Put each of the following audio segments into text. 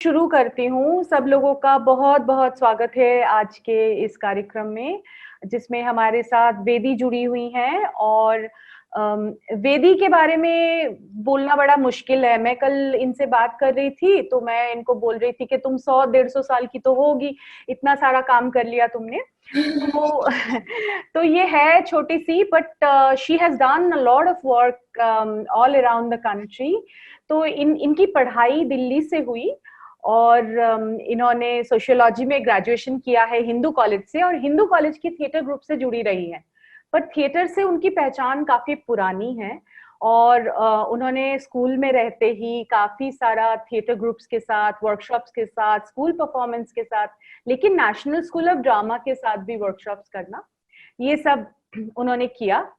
शुरू करती हूँ। सब लोगों का बहुत-बहुत स्वागत है आज के इस कार्यक्रम में, जिसमें हमारे साथ वेदी जुड़ी हुई हैं और वेदी के बारे में बोलना बड़ा मुश्किल है। मैं कल इनसे बात कर रही थी, तो मैं इनको बोल रही थी कि तुम 100 डेढ़ 100 साल की तो होगी, इतना सारा काम कर लिया तुमने। तो तो ये है छोटी-सी but she has done a lot of work all around the country. तो इनकी पढ़ाई दिल्ली से हुई और इन्होंने सोशियोलॉजी में ग्रेजुएशन किया है हिंदू कॉलेज से और हिंदू कॉलेज की थिएटर ग्रुप से जुड़ी रही हैं। पर थिएटर से उनकी पहचान काफ़ी पुरानी है और उन्होंने स्कूल में रहते ही काफ़ी सारा थिएटर ग्रुप्स के साथ, वर्कशॉप्स के साथ, स्कूल परफॉर्मेंस के साथ, लेकिन नेशनल स्कूल ऑफ ड्रामा के साथ भी वर्कशॉप्स करना, ये सब उन्होंने किया।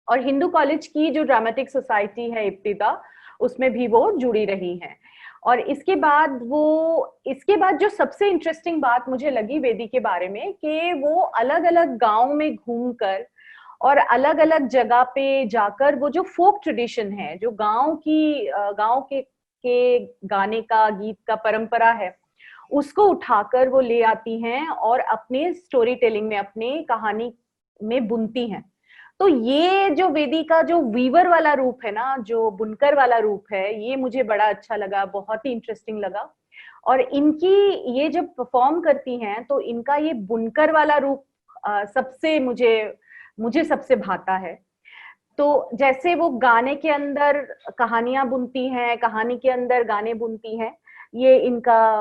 और हिंदू कॉलेज की जो ड्रामेटिक सोसाइटी है इब्तिदा, उसमें भी वो जुड़ी रही हैं। और इसके बाद जो सबसे इंटरेस्टिंग बात मुझे लगी वेदी के बारे में कि वो अलग-अलग गांव में घूमकर और अलग-अलग जगह पे जाकर वो जो फोक ट्रेडिशन है, जो गांव के गाने का, गीत का परंपरा है, उसको उठाकर वो ले आती हैं और अपने स्टोरी टेलिंग में, अपने कहानी में बुनती हैं। तो ये जो वेदी का जो वीवर वाला रूप है ना, जो बुनकर वाला रूप है, ये मुझे बड़ा अच्छा लगा, बहुत ही इंटरेस्टिंग लगा। और इनकी ये जब परफॉर्म करती हैं तो इनका ये बुनकर वाला रूप सबसे मुझे मुझे सबसे भाता है। तो जैसे वो गाने के अंदर कहानियां बुनती हैं, कहानी के अंदर गाने बुनती हैं, ये इनका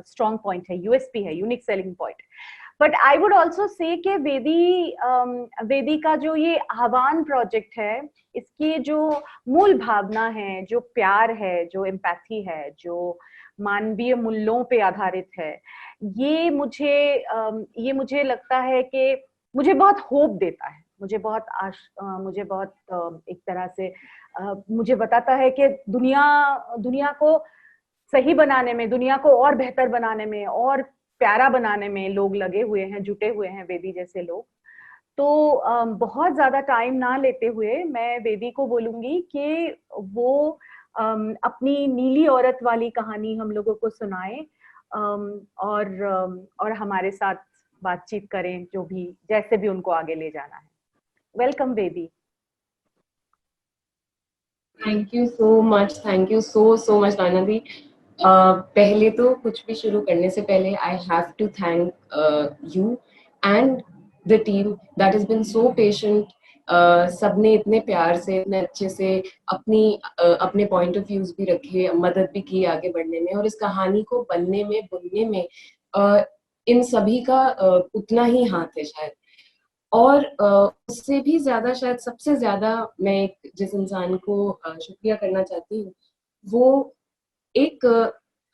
स्ट्रॉन्ग पॉइंट है, यूएसपी है, unique selling point. But I would also say कि वेदी का जो ये आह्वान प्रोजेक्ट है, इसकी जो मूल भावना है, जो प्यार है, जो एम्पैथी है, जो मानवीय मूल्यों पे आधारित है, ये मुझे लगता है कि मुझे बहुत होप देता है। मुझे बहुत एक तरह से मुझे बताता है कि दुनिया को सही बनाने में, दुनिया को और बेहतर बनाने में और प्यारा बनाने में लोग लगे हुए हैं, जुटे हुए हैं, वेदी जैसे लोग। तो बहुत ज्यादा टाइम ना लेते हुए मैं वेदी को बोलूंगी कि वो अपनी नीली औरत वाली कहानी हम लोगों को सुनाए और हमारे साथ बातचीत करें, जो भी जैसे भी उनको आगे ले जाना है। वेलकम वेदी। थैंक यू सो मच नाना दी। पहले तो कुछ भी शुरू करने से पहले I have to thank you and the team that has been so patient. सबने इतने प्यार से, इतने अच्छे से अपने पॉइंट ऑफ व्यूज भी रखे, मदद भी की आगे बढ़ने में, और इस कहानी को बनने में, बुनने में इन सभी का उतना ही हाथ है शायद। और उससे भी ज्यादा, शायद सबसे ज्यादा, मैं जिस इंसान को शुक्रिया करना चाहती हूँ, वो एक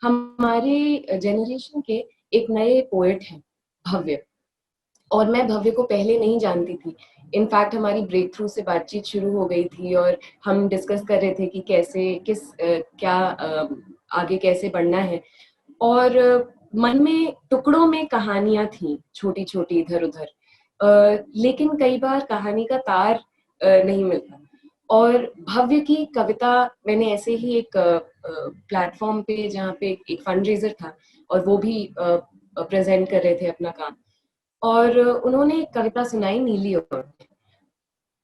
हमारे जेनरेशन के एक नए पोएट हैं, भव्य। और मैं भव्य को पहले नहीं जानती थी। इनफैक्ट हमारी ब्रेक थ्रू से बातचीत शुरू हो गई थी और हम डिस्कस कर रहे थे कि क्या आगे कैसे बढ़ना है। और मन में टुकड़ों में कहानियां थी, छोटी छोटी इधर उधर, लेकिन कई बार कहानी का तार नहीं मिलता। और भव्य की कविता मैंने ऐसे ही एक प्लेटफॉर्म पे, जहाँ पे एक फंड रेजर था और वो भी प्रेजेंट कर रहे थे अपना काम, और उन्होंने एक कविता सुनाई, नीली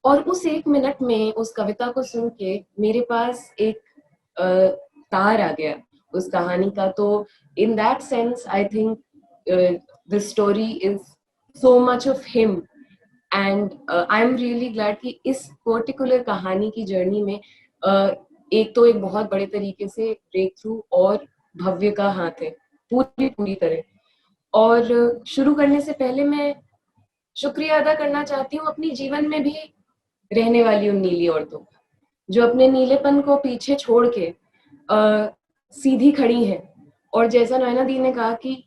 और उस 1 मिनट में उस कविता को सुन के मेरे पास एक तार आ गया उस कहानी का। तो in that sense I think the story is so much of him, and I am really glad कि इस पर्टिकुलर कहानी की जर्नी में एक बहुत बड़े तरीके से ब्रेक थ्रू और भव्य का हाथ है, पूरी तरह। और शुरू करने से पहले मैं शुक्रिया अदा करना चाहती हूँ अपनी जीवन में भी रहने वाली उन नीली औरतों का, जो अपने नीलेपन को पीछे छोड़ के सीधी खड़ी हैं। और जैसा नैना दी ने कहा कि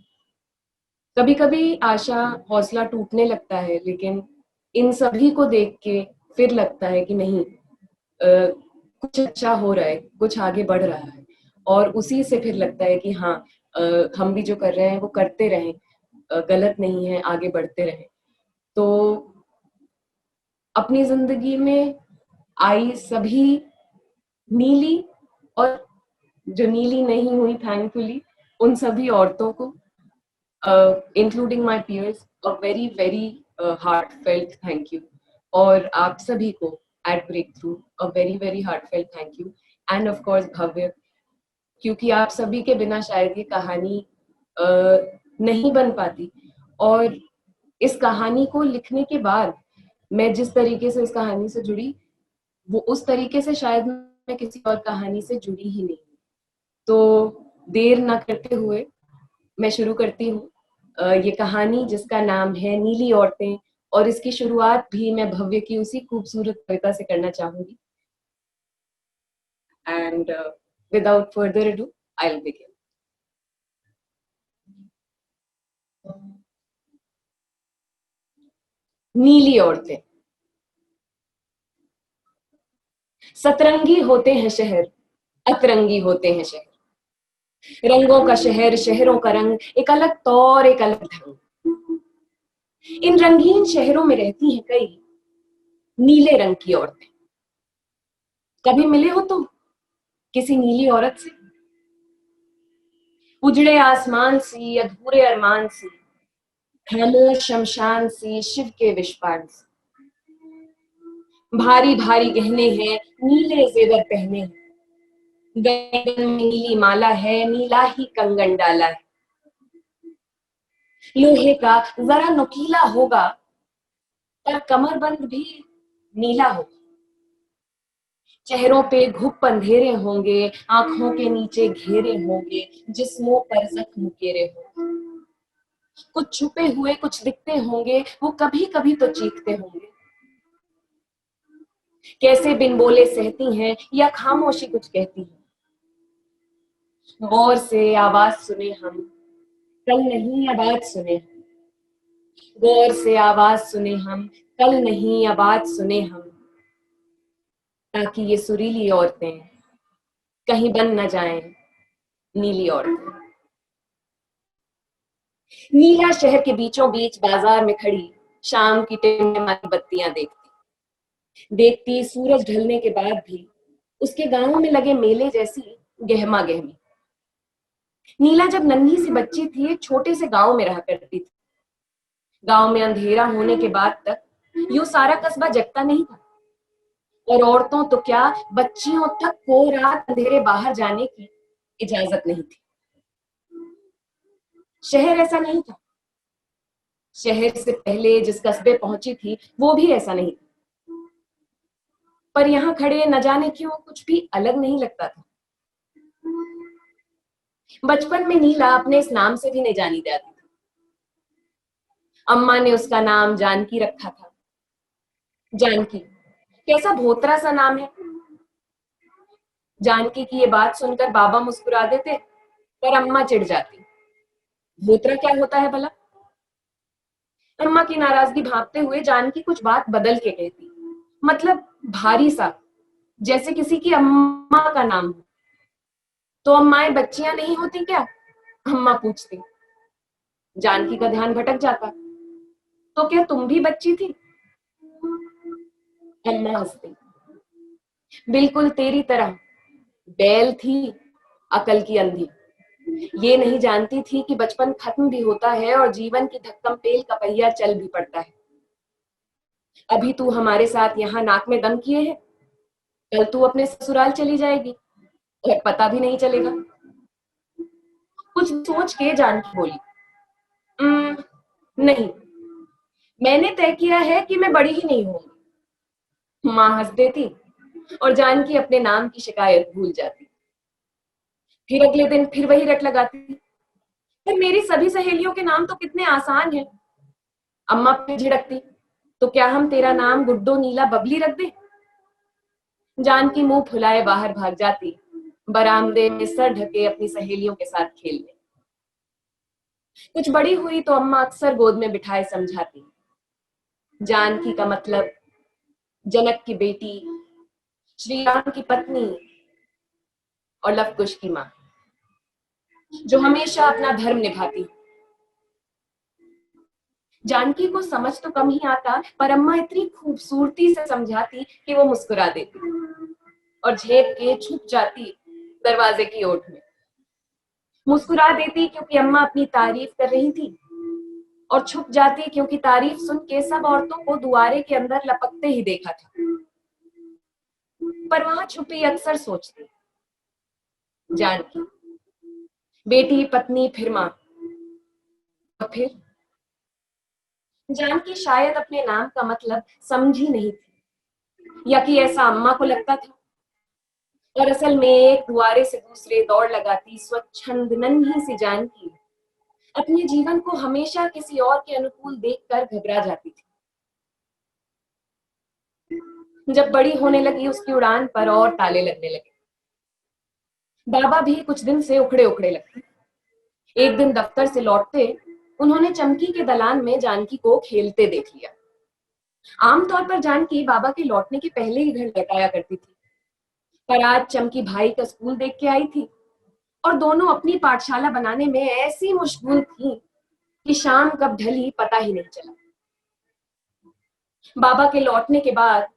कभी कभी आशा, हौसला टूटने लगता है, लेकिन इन सभी को देख के फिर लगता है कि नहीं, कुछ अच्छा हो रहा है, कुछ आगे बढ़ रहा है। और उसी से फिर लगता है कि हाँ, हम भी जो कर रहे हैं वो करते रहें, गलत नहीं है, आगे बढ़ते रहें। तो अपनी जिंदगी में आई सभी नीली और जो नीली नहीं हुई थैंकफुली, उन सभी औरतों को, including my peers, a very very heartfelt thank you. और आप सभी को at breakthrough a very very heartfelt thank you. And of course Bhavya, क्योंकि आप सभी के बिना शायद ये कहानी नहीं बन पाती। और इस कहानी को लिखने के बाद मैं जिस तरीके से इस कहानी से जुड़ी, वो उस तरीके से शायद मैं किसी और कहानी से जुड़ी ही नहीं। तो देर न करते हुए मैं शुरू करती हूँ ये कहानी जिसका नाम है नीली औरतें। और इसकी शुरुआत भी मैं भव्य की उसी खूबसूरत कविता से करना चाहूंगी। And without further ado I will begin. नीली औरतें। सतरंगी होते हैं शहर, अतरंगी होते हैं शहर, रंगों का शहर, शहरों का रंग, एक अलग तौर, एक अलग ढंग। इन रंगीन शहरों में रहती हैं कई नीले रंग की औरतें। कभी मिले हो तुम किसी नीली औरत से? उजड़े आसमान सी, अधूरे अरमान सी, खामोश शमशान सी, शिव के विषपान सी। भारी भारी गहने हैं, नीले जेवर पहने हैं, गर्दन में नीली माला है, नीला ही कंगन डाला है। लोहे का जरा नुकीला होगा, पर कमरबंद भी नीला होगा। चेहरों पे घुप अंधेरे होंगे, आंखों के नीचे घेरे होंगे, जिस्मों पर जख्म घेरे होंगे। कुछ छुपे हुए कुछ दिखते होंगे, वो कभी कभी तो चीखते होंगे। कैसे बिन बोले सहती हैं या खामोशी कुछ कहती हैं। गौर से आवाज सुने हम, कल नहीं आवाज सुने हम। गौर से आवाज सुने हम, कल नहीं आवाज सुने हम, ताकि ये सुरीली औरतें कहीं बन न जाएं नीली औरतें। नीला शहर के बीचों बीच बाजार में खड़ी शाम की टिमटिमाती बत्तियां देखती देखती सूरज ढलने के बाद भी उसके गांव में लगे मेले जैसी गहमा गहमी। नीला जब नन्ही सी बच्ची थी एक छोटे से गांव में रहा करती थी। गांव में अंधेरा होने के बाद तक यूं सारा कस्बा जगता नहीं था, और औरतों तो क्या, बच्चियों तक को रात अंधेरे बाहर जाने की इजाजत नहीं थी। शहर ऐसा नहीं था। शहर से पहले जिस कस्बे पहुंची थी वो भी ऐसा नहीं था। पर यहां खड़े न जाने क्यों कुछ भी अलग नहीं लगता था। बचपन में नीला अपने इस नाम से भी नहीं जानी जाती थी। अम्मा ने उसका नाम जानकी रखा था। जानकी कैसा भोतरा सा नाम है। जानकी की ये बात सुनकर बाबा मुस्कुरा देते, पर अम्मा चिढ़ जाती। भोतरा क्या होता है भला? अम्मा की नाराजगी भांपते हुए जानकी कुछ बात बदल के कहती, मतलब भारी सा, जैसे किसी की अम्मा का नाम हो। तो अम्माएं बच्चियां नहीं होती क्या? अम्मा पूछती। जानकी का ध्यान भटक जाता। तो क्या तुम भी बच्ची थी? अम्मा हंसती। बिल्कुल तेरी तरह बैल थी, अकल की अंधी। ये नहीं जानती थी कि बचपन खत्म भी होता है और जीवन की धक्कम पेल का पहिया चल भी पड़ता है। अभी तू हमारे साथ यहाँ नाक में दम किए है, कल तू अपने ससुराल चली जाएगी और पता भी नहीं चलेगा। कुछ सोच के जानकी बोली, नहीं, मैंने तय किया है कि मैं बड़ी ही नहीं होंगी। माँ हंस देती और जानकी अपने नाम की शिकायत भूल जाती। फिर अगले दिन फिर वही रट लगाती, पर मेरी सभी सहेलियों के नाम तो कितने आसान हैं। अम्मा फिर झिड़कती, तो क्या हम तेरा नाम गुड्डो नीला बबली रख दे? जानकी मुंह फुलाए बाहर भाग जाती, बरामदे में सर ढके अपनी सहेलियों के साथ खेलने। कुछ बड़ी हुई तो अम्मा अक्सर गोद में बिठाए समझाती। जानकी का मतलब जनक की बेटी, श्री राम की पत्नी और लव कुश की मां, जो हमेशा अपना धर्म निभाती। जानकी को समझ तो कम ही आता, पर अम्मा इतनी खूबसूरती से समझाती कि वो मुस्कुरा देती और झेप के छुप जाती दरवाजे की ओट में। मुस्कुरा देती क्योंकि अम्मा अपनी तारीफ कर रही थी, और छुप जाती क्योंकि तारीफ सुन के सब औरतों को दुआरे के अंदर लपकते ही देखा था। पर वहां छुपी अक्सर सोचती, जानकी, बेटी, पत्नी, फिर मां, और फिर जानकी शायद अपने नाम का मतलब समझी नहीं थी, या कि ऐसा अम्मा को लगता था। और असल में एक दुआरे से दूसरे दौड़ लगाती स्वच्छंद नन्ही सी जानकी अपने जीवन को हमेशा किसी और के अनुकूल देखकर घबरा जाती थी। जब बड़ी होने लगी, उसकी उड़ान पर और ताले लगने लगे। बाबा भी कुछ दिन से उखड़े उखड़े लगते। एक दिन दफ्तर से लौटते उन्होंने चमकी के दलान में जानकी को खेलते देख लिया। आमतौर पर जानकी बाबा के लौटने के पहले ही घर लौट आया करती थी, पर आज चमकी भाई का स्कूल देख के आई थी और दोनों अपनी पाठशाला बनाने में ऐसी मशगूल थी कि शाम कब ढली पता ही नहीं चला। बाबा के लौटने के बाद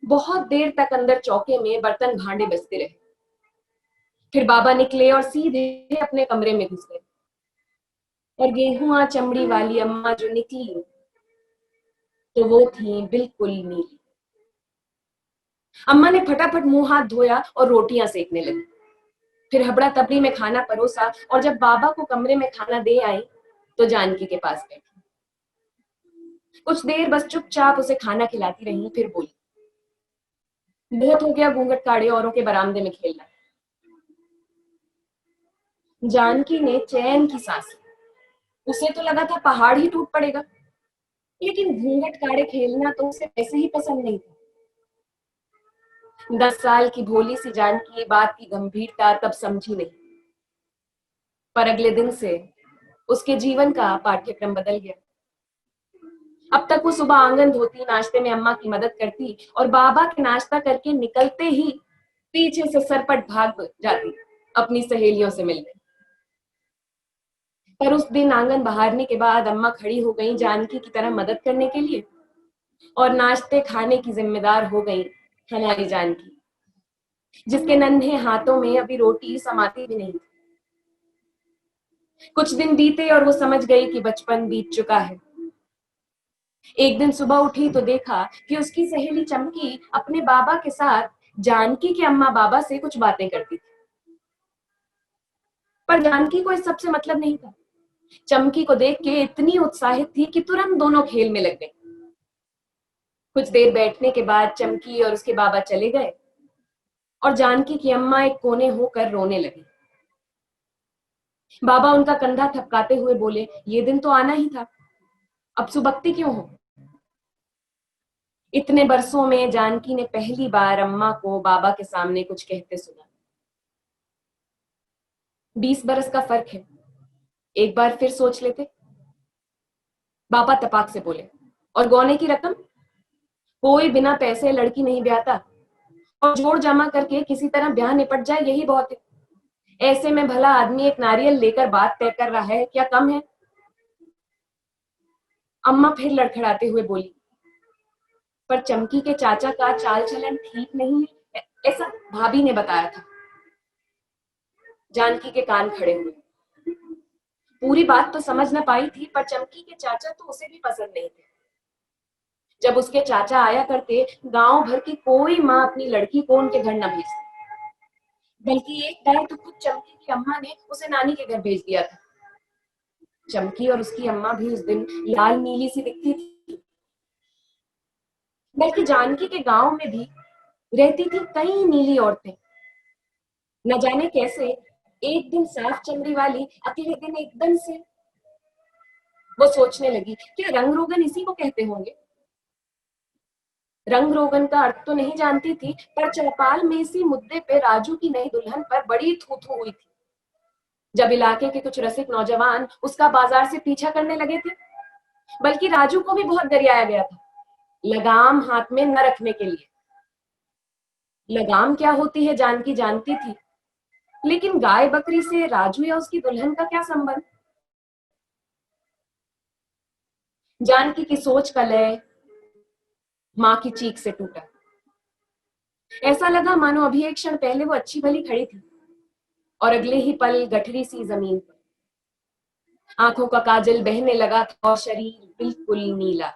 बहुत देर तक अंदर चौके में बर्तन भांडे बजते रहे। फिर बाबा निकले और सीधे अपने कमरे में घुस गए। और गेहुआ चमड़ी वाली अम्मा जो निकली तो वो थी बिल्कुल नीली। अम्मा ने फटाफट मुंह हाथ धोया और रोटियां सेकने लगी। फिर हबड़ा तबड़ी में खाना परोसा और जब बाबा को कमरे में खाना दे आई तो जानकी के पास बैठी। कुछ देर बस चुपचाप उसे खाना खिलाती रही, फिर बोली, बहुत हो गया घूंघट काढ़े औरों के बरामदे में खेलना। जानकी ने चैन की सांस ली। उसे तो लगा था पहाड़ ही टूट पड़ेगा, लेकिन घूंघट काढ़े खेलना तो उसे ऐसे ही पसंद नहीं था। 10 साल की भोली सी जानकी बात की गंभीरता तब समझी नहीं, पर अगले दिन से उसके जीवन का पाठ्यक्रम बदल गया। अब तक वो सुबह आंगन धोती, नाश्ते में अम्मा की मदद करती और बाबा के नाश्ता करके निकलते ही पीछे से सरपट भाग जाती अपनी सहेलियों से मिलने। पर उस दिन आंगन बहारने के बाद अम्मा खड़ी हो गई जानकी की तरह मदद करने के लिए, और नाश्ते खाने की जिम्मेदार हो गई हमारी जानकी, जिसके नन्हे हाथों में अभी रोटी समाती भी नहीं थी। कुछ दिन बीते और वो समझ गई कि बचपन बीत चुका है। एक दिन सुबह उठी तो देखा कि उसकी सहेली चमकी अपने बाबा के साथ जानकी के अम्मा बाबा से कुछ बातें करती थी। पर जानकी को इस सबसे मतलब नहीं था। चमकी को देख के इतनी उत्साहित थी कि तुरंत दोनों खेल में लग गई। कुछ देर बैठने के बाद चमकी और उसके बाबा चले गए और जानकी की अम्मा एक कोने होकर रोने लगी। बाबा उनका कंधा थपकाते हुए बोले, ये दिन तो आना ही था, अब सुबकती क्यों हो? इतने बरसों में जानकी ने पहली बार अम्मा को बाबा के सामने कुछ कहते सुना। 20 बरस का फर्क है, एक बार फिर सोच लेते। बाबा तपाक से बोले, और गौने की रकम? कोई बिना पैसे लड़की नहीं ब्याहता, और जोड़ जमा करके किसी तरह ब्याह निपट जाए यही बहुत है। ऐसे में भला आदमी एक नारियल लेकर बात तय कर रहा है, क्या कम है? अम्मा फिर लड़खड़ाते हुए बोली, पर चमकी के चाचा का चाल चलन ठीक नहीं है, ऐसा भाभी ने बताया था। जानकी के कान खड़े हुए। पूरी बात तो समझ न पाई थी, पर चमकी के चाचा तो उसे भी पसंद नहीं थे। जब उसके चाचा आया करते, गांव भर की कोई माँ अपनी लड़की को उनके घर न भेजती, बल्कि एक बार तो खुद चमकी की अम्मा ने उसे नानी के घर भेज दिया था। चमकी और उसकी अम्मा भी उस दिन लाल नीली सी दिखती थी। बल्कि जानकी के गांव में भी रहती थी कई नीली औरतें। न जाने कैसे एक दिन साफ चमड़ी वाली, अगले दिन एकदम से। वो सोचने लगी, क्या रंग रोगन इसी को कहते होंगे? रंग रोगन का अर्थ तो नहीं जानती थी, पर चौपाल में इसी मुद्दे पे राजू की नई दुल्हन पर बड़ी थू थू हुई थी। जब इलाके के कुछ रसिक नौजवान उसका बाजार से पीछा करने लगे थे, बल्कि राजू को भी बहुत गरियाया गया था, लगाम हाथ में न रखने के लिए। लगाम क्या होती है जानकी जानती थी, लेकिन गाय बकरी से राजू या उसकी दुल्हन का क्या संबंध? जानकी की सोच का लय मां की चीख से टूटा। ऐसा लगा मानो अभी एक क्षण पहले वो अच्छी भली खड़ी थी, और अगले ही पल गठरी सी जमीन पर आंखों का काजल बहने लगा था और शरीर बिल्कुल नीला।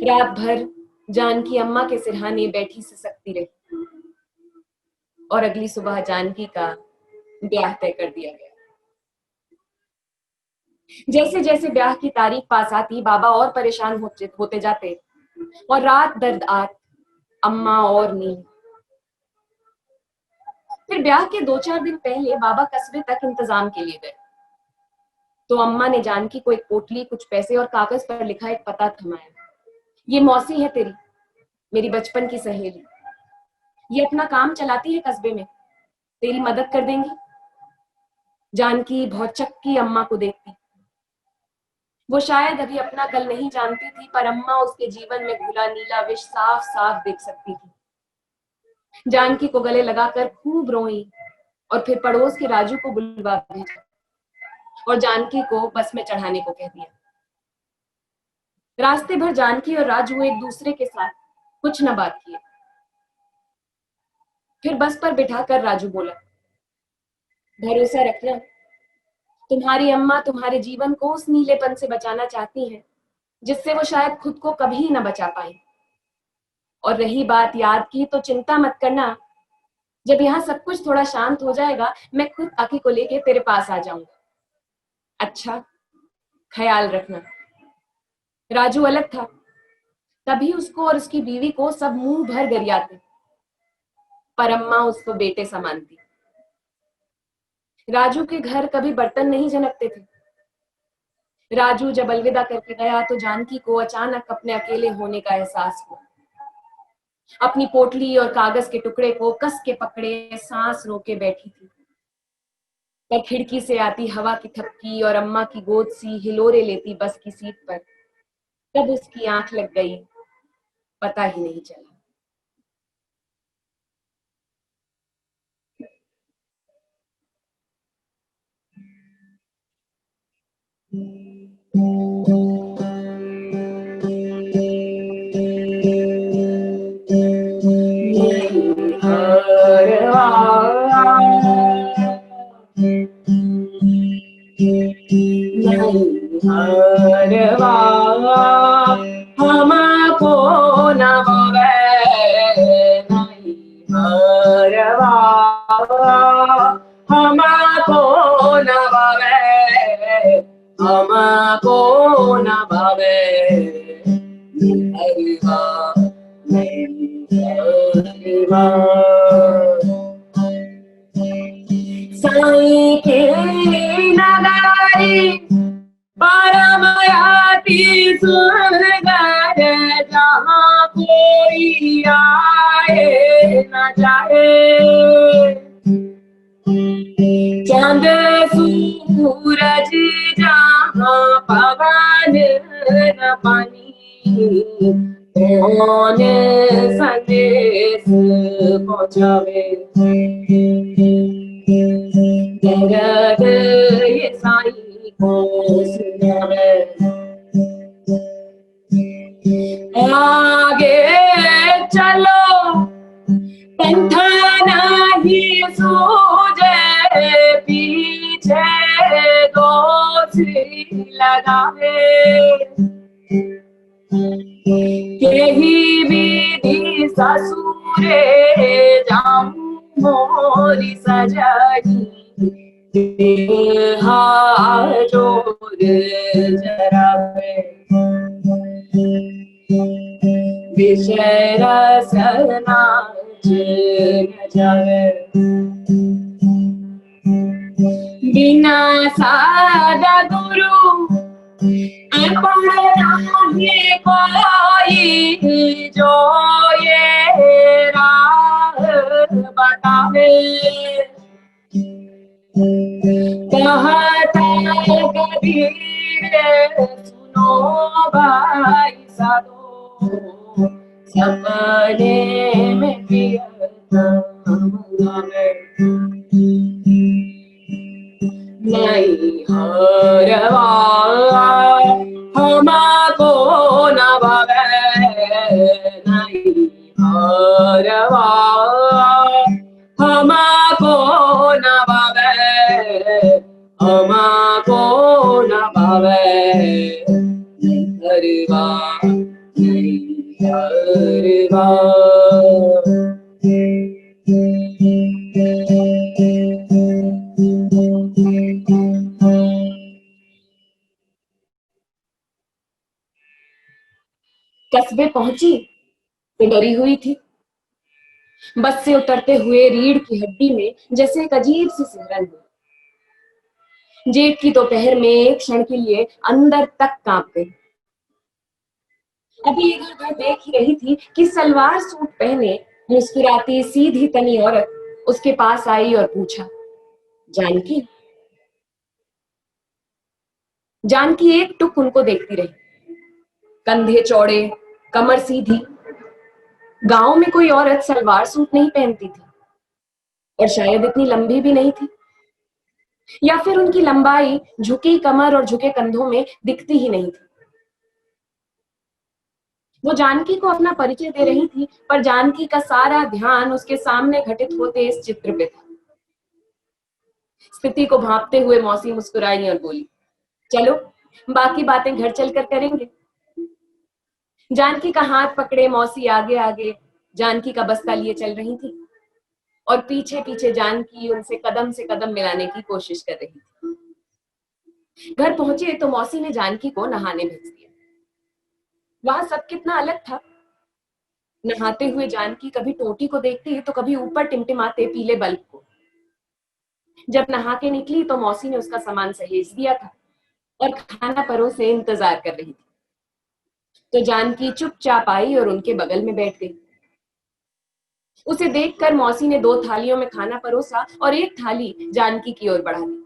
रात भर जानकी अम्मा के सिरहाने बैठी सिसकती रही और अगली सुबह जानकी का ब्याह तय कर दिया गया। जैसे जैसे ब्याह की तारीख पास आती बाबा और परेशान होते जाते और रात दर्द आत अम्मा और नींद। फिर ब्याह के 2-4 दिन पहले बाबा कस्बे तक इंतजाम के लिए गए तो अम्मा ने जानकी को एक पोटली, कुछ पैसे और कागज पर लिखा एक पता थमाया। ये मौसी है तेरी, मेरी बचपन की सहेली। ये अपना काम चलाती है कस्बे में, तेरी मदद कर देंगी। जानकी भौचक्की अम्मा को देखती। वो शायद अभी अपना कल नहीं जानती थी, पर अम्मा उसके जीवन में घुला नीला विष साफ साफ देख सकती थी। जानकी को गले लगाकर खूब रोई और फिर पड़ोस के राजू को बुलवा भेजा और जानकी को बस में चढ़ाने को कह दिया। रास्ते भर जानकी और राजू एक दूसरे के साथ कुछ न बात किए। फिर बस पर बिठाकर राजू बोला, भरोसा रखना, तुम्हारी अम्मा तुम्हारे जीवन को उस नीलेपन से बचाना चाहती हैं जिससे वो शायद खुद को कभी न बचा पाए। और रही बात याद की तो चिंता मत करना, जब यहाँ सब कुछ थोड़ा शांत हो जाएगा मैं खुद आकी को लेके तेरे पास आ जाऊंगा। अच्छा, ख्याल रखना। राजू अलग था, तभी उसको और उसकी बीवी को सब मुंह भर गरियाते, पर अम्मा उसको बेटे सा मानती। राजू के घर कभी बर्तन नहीं झनकते थे। राजू जब अलविदा करके गया तो जानकी को अचानक अपने अकेले होने का एहसास हुआ। अपनी पोटली और कागज के टुकड़े को कस के पकड़े सांस रोके बैठी थी, पर खिड़की से आती हवा की थपकी और अम्मा की गोद सी हिलोरे लेती बस की सीट पर कब उसकी आंख लग गई पता ही नहीं चला। हमको नवे नहीं हरवा, हमको नवे, हमको नवे हरवा नहीं हरवा। साईं के नगारी परमयाति सुंदर, जहाँ कोई आए न जाए। चांद सूरज जहाँ पवन न पानी, कौन संदेश पहुँचावे। जगत ये साईं को सुनावे। आगे चलो पंथ नहीं सूझे, पीछे दोषी लगावे। यही विधि ससुरे जाऊं मोरी सजनी, जोर जरावे। विषय रस नाच न जावे। बिना सादा गुरु अनपढ़ नहीं कोई, जो ये राह बतावे। कहता कबीर सुनो भाई साधो, सपने में प्रियतम गावे। नहीं हरवा हमको न भावे, नहीं हरवा हमको आवे हरवा हरवा। कस्बे पहुंची तो डरी हुई थी। बस से उतरते हुए रीढ़ की हड्डी में जैसे एक अजीब सी सिहरन हुई। जेठ की दोपहर में एक क्षण के लिए अंदर तक कांप गई। अभी इधर उधर देख ही रही थी कि सलवार सूट पहने मुस्कुराती सीधी तनी औरत उसके पास आई और पूछा, जानकी? जानकी एक टुक उनको देखती रही। कंधे चौड़े, कमर सीधी। गांव में कोई औरत सलवार सूट नहीं पहनती थी और शायद इतनी लंबी भी नहीं थी, या फिर उनकी लंबाई झुकी कमर और झुके कंधों में दिखती ही नहीं थी। वो जानकी को अपना परिचय दे रही थी, पर जानकी का सारा ध्यान उसके सामने घटित होते इस चित्र पे था। स्थिति को भांपते हुए मौसी मुस्कुराई और बोली, चलो बाकी बातें घर चलकर करेंगे। जानकी का हाथ पकड़े मौसी आगे आगे जानकी का बस्ता लिए चल रही थी और पीछे पीछे जानकी उनसे कदम से कदम मिलाने की कोशिश कर रही थी। घर पहुंचे तो मौसी ने जानकी को नहाने भेज दिया। वहां सब कितना अलग था। नहाते हुए जानकी कभी टोटी को देखती तो कभी ऊपर टिमटिमाते पीले बल्ब को। जब नहा के निकली तो मौसी ने उसका सामान सहेज दिया था और खाना परोसे इंतजार कर रही थी। तो जानकी चुपचाप आई और उनके बगल में बैठ गई। उसे देखकर मौसी ने 2 थालियों में खाना परोसा और एक थाली जानकी की ओर बढ़ा दी।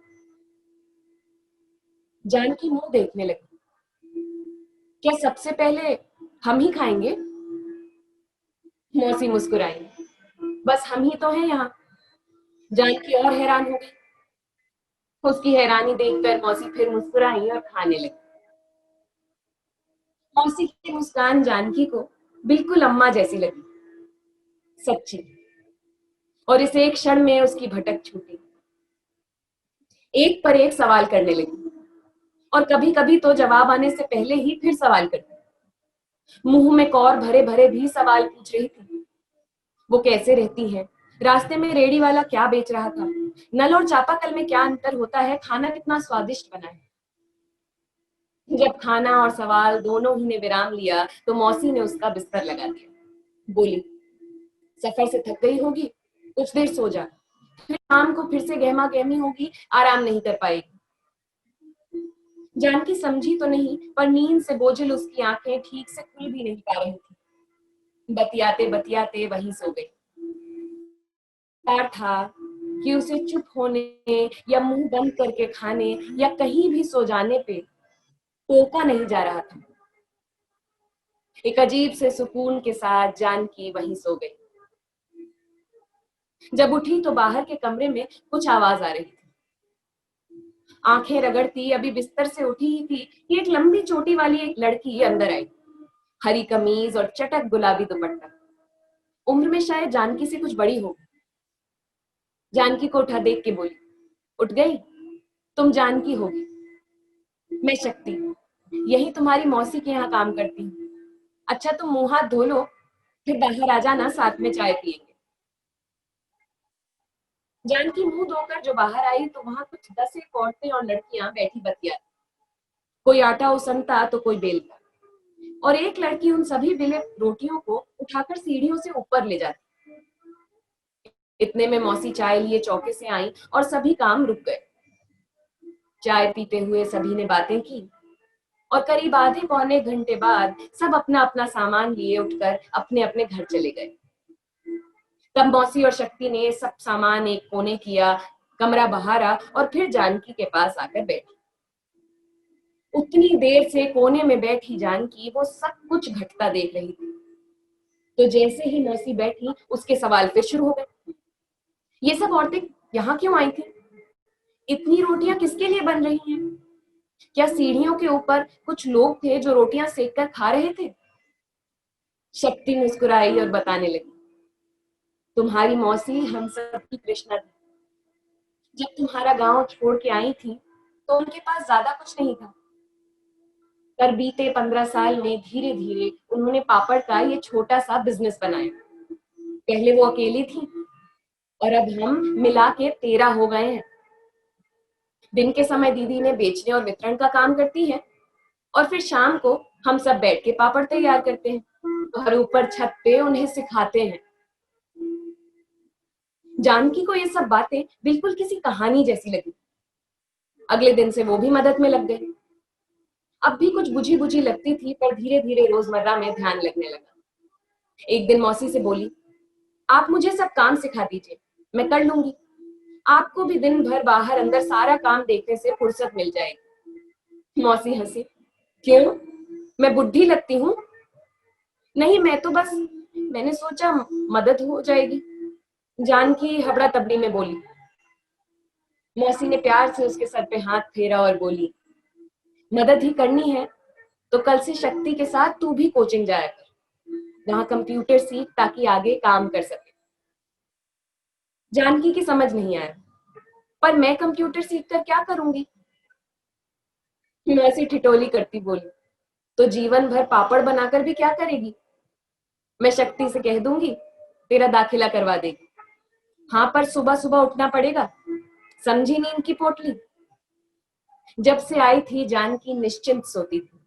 जानकी मुंह देखने लगी। क्या सबसे पहले हम ही खाएंगे? मौसी मुस्कुराई। बस हम ही तो हैं यहाँ। जानकी और हैरान हो गई। उसकी हैरानी देखकर मौसी फिर मुस्कुराई और खाने लगी। मौसी की मुस्कान जानकी को बिल्कुल अम्मा जैसी लगी, सच्ची। और इस एक क्षण में उसकी भटक छूटी। एक पर एक सवाल करने लगी और कभी कभी तो जवाब आने से पहले ही फिर सवाल करती। मुंह में कौर भरे भरे भी सवाल पूछ रही थी। वो कैसे रहती है, रास्ते में रेडी वाला क्या बेच रहा था, नल और चापाकल में क्या अंतर होता है, खाना कितना स्वादिष्ट बना है। जब खाना और सवाल दोनों ही ने विराम लिया तो मौसी ने उसका बिस्तर लगा दिया। बोली, सफर से थक गई होगी, कुछ देर सो जा, फिर शाम को फिर से गहमा गहमी होगी, आराम नहीं कर पाएगी। जानकी समझी तो नहीं, पर नींद से बोझिल उसकी आंखें ठीक से खुल भी नहीं पा रही थी। बतियाते बतियाते वहीं सो गई। था कि उसे चुप होने या मुंह बंद करके खाने या कहीं भी सो जाने पे टोका नहीं जा रहा था। एक अजीब से सुकून के साथ जानकी वहीं सो गई। जब उठी तो बाहर के कमरे में कुछ आवाज आ रही थी। आंखें रगड़ती अभी बिस्तर से उठी ही थी कि एक लंबी चोटी वाली एक लड़की अंदर आई। हरी कमीज और चटक गुलाबी दुपट्टा। उम्र में शायद जानकी से कुछ बड़ी हो। जानकी को उठा देख के बोली, उठ गई? तुम जानकी होगी। मैं शक्ति, यही तुम्हारी मौसी के यहाँ काम करती हूँ। अच्छा तुम मुंह हाथ धो लो, फिर बाहर आ जाना, साथ में चाय पिएंगे। जानकी मुंह धोकर जो बाहर आई तो वहां कुछ 10 एक औरतें और लड़कियां बैठी बतियाती। कोई आटा उसनता तो कोई बेलता, और एक लड़की उन सभी बेले रोटियों को उठाकर सीढ़ियों से ऊपर ले जाती। इतने में मौसी चाय लिए चौके से आई और सभी काम रुक गए। चाय पीते हुए सभी ने बातें की और करीब आधे पौने घंटे बाद सब अपना अपना सामान लिए उठकर अपने अपने घर चले गए। तब मौसी और शक्ति ने सब सामान एक कोने किया, कमरा बहारा और फिर जानकी के पास आकर बैठी। उतनी देर से कोने में बैठी जानकी वो सब कुछ घटता देख रही थी। तो जैसे ही मौसी बैठी उसके सवाल फिर शुरू हो गए। ये सब औरतें यहाँ क्यों आई थी? इतनी रोटियां किसके लिए बन रही हैं? क्या सीढ़ियों के ऊपर कुछ लोग थे जो रोटियां सेक कर खा रहे थे? शक्ति मुस्कुराई और बताने लगी, तुम्हारी मौसी हम सब की कृष्णा थी। जब तुम्हारा गांव छोड़ के आई थी तो उनके पास ज्यादा कुछ नहीं था, पर बीते 15 साल में धीरे धीरे उन्होंने पापड़ का ये छोटा सा बिजनेस बनाया। पहले वो अकेली थी और अब हम मिला के 13 हो गए हैं। दिन के समय दीदी ने बेचने और वितरण का काम करती है और फिर शाम को हम सब बैठ के पापड़ तैयार करते हैं और ऊपर छत पे उन्हें सिखाते हैं। जानकी को ये सब बातें बिल्कुल किसी कहानी जैसी लगी। अगले दिन से वो भी मदद में लग गई। अब भी कुछ बुझी बुझी लगती थी, पर धीरे धीरे रोजमर्रा में ध्यान लगने लगा। एक दिन मौसी से बोली, आप मुझे सब काम सिखा दीजिए, मैं कर लूंगी। आपको भी दिन भर बाहर अंदर सारा काम देखने से फुर्सत मिल जाएगी। मौसी हंसी, क्यों, मैं बुढ़ी लगती हूँ? नहीं, मैं तो बस, मैंने सोचा मदद हो जाएगी। जानकी हबड़ा तबड़ी में बोली। मौसी ने प्यार से उसके सर पे हाथ फेरा और बोली, मदद ही करनी है तो कल से शक्ति के साथ तू भी कोचिंग जाया कर, वहां कंप्यूटर सीख ताकि आगे काम कर सके। जानकी की समझ नहीं आया, पर मैं कंप्यूटर सीख कर क्या करूंगी? मौसी ठिठोली करती बोली, तो जीवन भर पापड़ बनाकर भी क्या करेगी? मैं शक्ति से कह दूंगी, तेरा दाखिला करवा देगी। हाँ, पर सुबह सुबह उठना पड़ेगा, समझी नींद की पोटली। जब से आई थी जानकी निश्चिंत सोती थी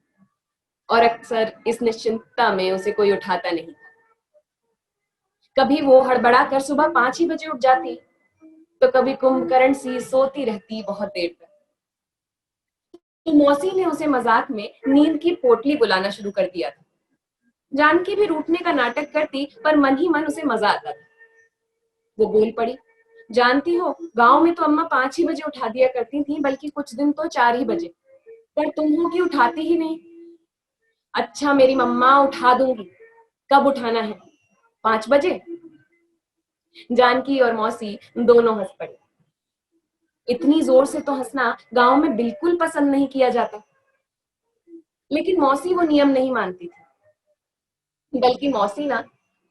और अक्सर इस निश्चिंतता में उसे कोई उठाता नहीं था। कभी वो हड़बड़ा कर सुबह 5 ही बजे उठ जाती, तो कभी कुंभकर्ण सी सोती रहती बहुत देर तक। तो मौसी ने उसे मजाक में नींद की पोटली बुलाना शुरू कर दिया था। जानकी भी रूठने का नाटक करती, पर मन ही मन उसे मजा आता था। वो बोल पड़ी, जानती हो, गांव में तो अम्मा 5 ही बजे उठा दिया करती थी, बल्कि कुछ दिन तो 4 ही बजे, पर तुम हो कि उठाती ही नहीं। अच्छा मेरी मम्मा, उठा दूंगी, कब उठाना है? 5 बजे? जानकी और मौसी दोनों हंस पड़े। इतनी जोर से तो हंसना गांव में बिल्कुल पसंद नहीं किया जाता। लेकिन मौसी वो नियम नहीं मानती थी, बल्कि मौसी ना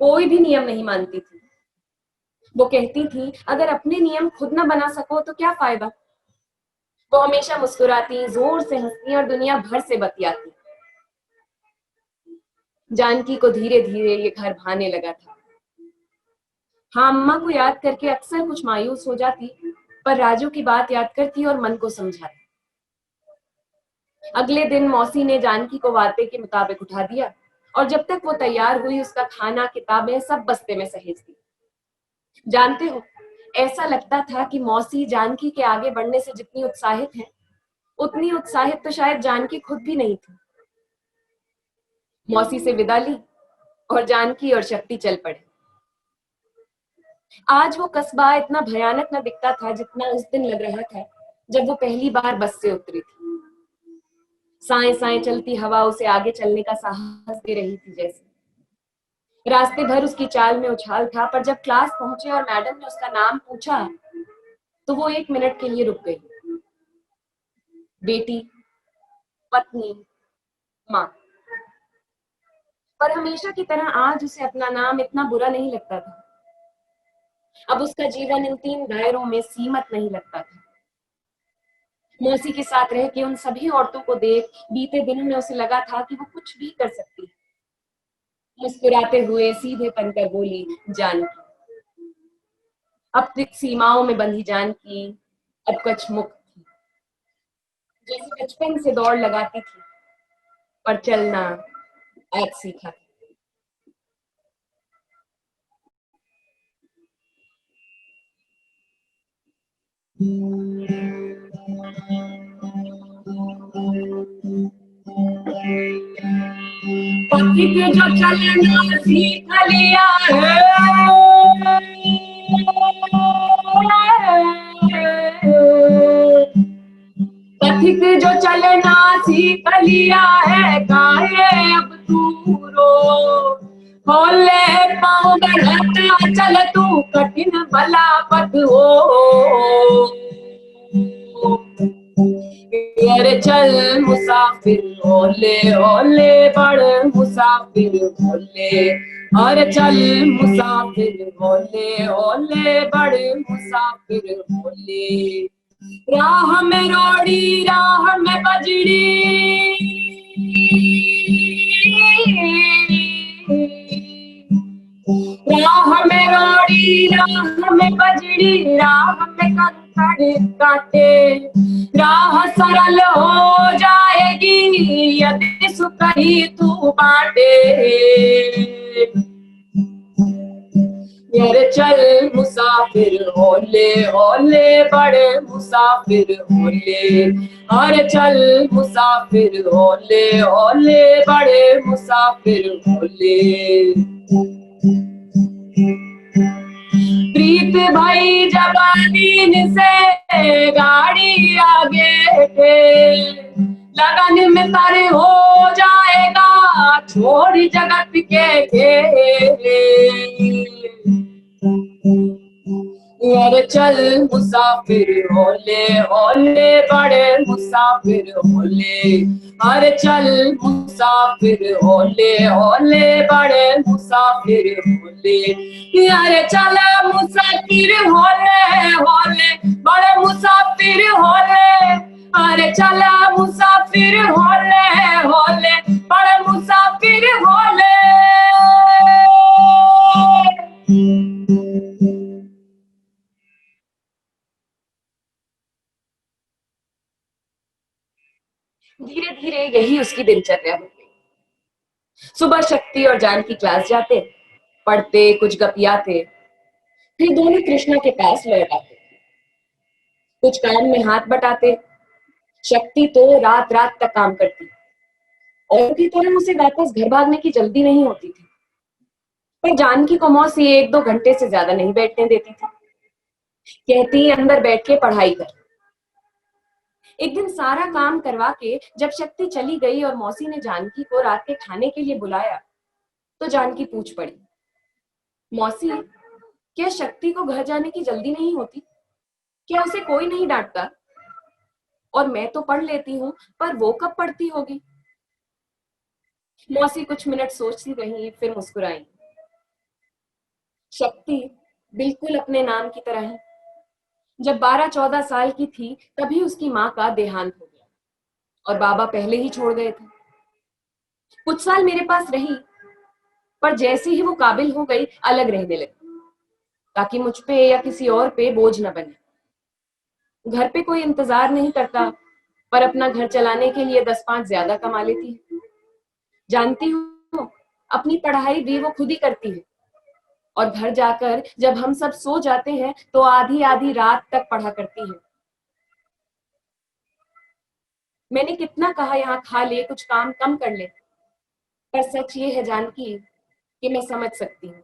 कोई भी नियम नहीं मानती थी। वो कहती थी, अगर अपने नियम खुद ना बना सको तो क्या फायदा। वो हमेशा मुस्कुराती, जोर से हंसती और दुनिया भर से बतियाती। जानकी को धीरे धीरे ये घर भाने लगा था। हाँ, अम्मा को याद करके अक्सर कुछ मायूस हो जाती, पर राजू की बात याद करती और मन को समझाती। अगले दिन मौसी ने जानकी को वादे के मुताबिक उठा दिया और जब तक वो तैयार हुई उसका खाना, किताबें सब बस्ते में सहेज दी। जानते हो, ऐसा लगता था कि मौसी जानकी के आगे बढ़ने से जितनी उत्साहित है, उतनी उत्साहित तो शायद जानकी खुद भी नहीं थी। मौसी से विदा ली और जानकी और शक्ति चल पड़े। आज वो कस्बा इतना भयानक न दिखता था जितना उस दिन लग रहा था जब वो पहली बार बस से उतरी थी। साए साए चलती हवा उसे आगे चलने का साहस दे रही थी जैसे। रास्ते भर उसकी चाल में उछाल था, पर जब क्लास पहुंचे और मैडम ने उसका नाम पूछा तो वो 1 मिनट के लिए रुक गई। बेटी, पत्नी, माँ। पर हमेशा की तरह आज उसे अपना नाम इतना बुरा नहीं लगता था। अब उसका जीवन इन 3 दायरों में सीमित नहीं लगता था। मौसी के साथ रह के उन सभी औरतों को देख बीते दिनों में उसे लगा था कि वो कुछ भी कर सकती है। मुस्कुराते हुए सीधे बनकर बोली, जानकी। अब तक सीमाओं में बंधी जानकी अब कछ मुक्त थी। जैसे बचपन से दौड़ लगाती थी, पर चलना आज सीखा। पथिक जो चलना सीख लिया है, पथिक जो चलना सीख लिया है, काहे अब तू रो। होले पाँव बढ़ता चल तू, कठिन भला पथ हो। अरे चल मुसाफिर ओले ओले, बढ़ मुसाफिर ओले। अरे चल मुसाफिर ओले ओले, बढ़ मुसाफिर ओले। राह में रोड़ी, राह में बजड़ी, राह में रोड़ी, राह में बजड़ी, राह में कंकड़ काटे, राह सरल हो जाएगी यदि सुख ही तू बांटे। यार चल मुसाफिर होले होले, बड़े मुसाफिर होले। अरे चल मुसाफिर होले होले, बड़े मुसाफिर होले। प्रीत भाई जवानीन से गाड़ी आगे थे, लगन में तर हो जाएगा छोड़ जगत के खेल। यार चल मुसाफिर होले होले, बड़े मुसाफिर होले। अरे चल मुसाफिर होले होले, बड़े मुसाफिर होले। अरे चल मुसाफिर होले होले, बड़े मुसाफिर होले। अरे चल मुसाफिर होले होले, बड़े मुसाफिर होले। धीरे धीरे यही उसकी दिनचर्या हो गई। सुबह शक्ति और जानकी क्लास जाते, पढ़ते, कुछ गपियाते, फिर दोनों कृष्णा के पास लौट आते, कुछ काम में हाथ बटाते। शक्ति तो रात रात तक काम करती और की तरह उसे वापस घर भागने की जल्दी नहीं होती थी, पर जानकी को मौसी 1-2 घंटे से ज्यादा नहीं बैठने देती थी। कहती अंदर बैठ के पढ़ाई कर। एक दिन सारा काम करवा के जब शक्ति चली गई और मौसी ने जानकी को रात के खाने के लिए बुलाया, तो जानकी पूछ पड़ी, मौसी क्या शक्ति को घर जाने की जल्दी नहीं होती? क्या उसे कोई नहीं डांटता? और मैं तो पढ़ लेती हूँ, पर वो कब पढ़ती होगी? मौसी कुछ मिनट सोचती रही, फिर मुस्कुराई। शक्ति बिल्कुल अपने नाम की तरह है। जब 12-14 साल की थी तभी उसकी माँ का देहांत हो गया और बाबा पहले ही छोड़ गए थे। कुछ साल मेरे पास रही, पर जैसे ही वो काबिल हो गई अलग रहने लगी, ताकि मुझ पे या किसी और पे बोझ न बने। घर पे कोई इंतजार नहीं करता, पर अपना घर चलाने के लिए 10-5 ज्यादा कमा लेती है। जानती हूँ अपनी पढ़ाई भी वो खुद ही करती है, और घर जाकर जब हम सब सो जाते हैं तो आधी आधी रात तक पढ़ा करती है। मैंने कितना कहा यहाँ खा ले, कुछ काम कम कर ले, पर सच ये है जानकी कि मैं समझ सकती हूँ।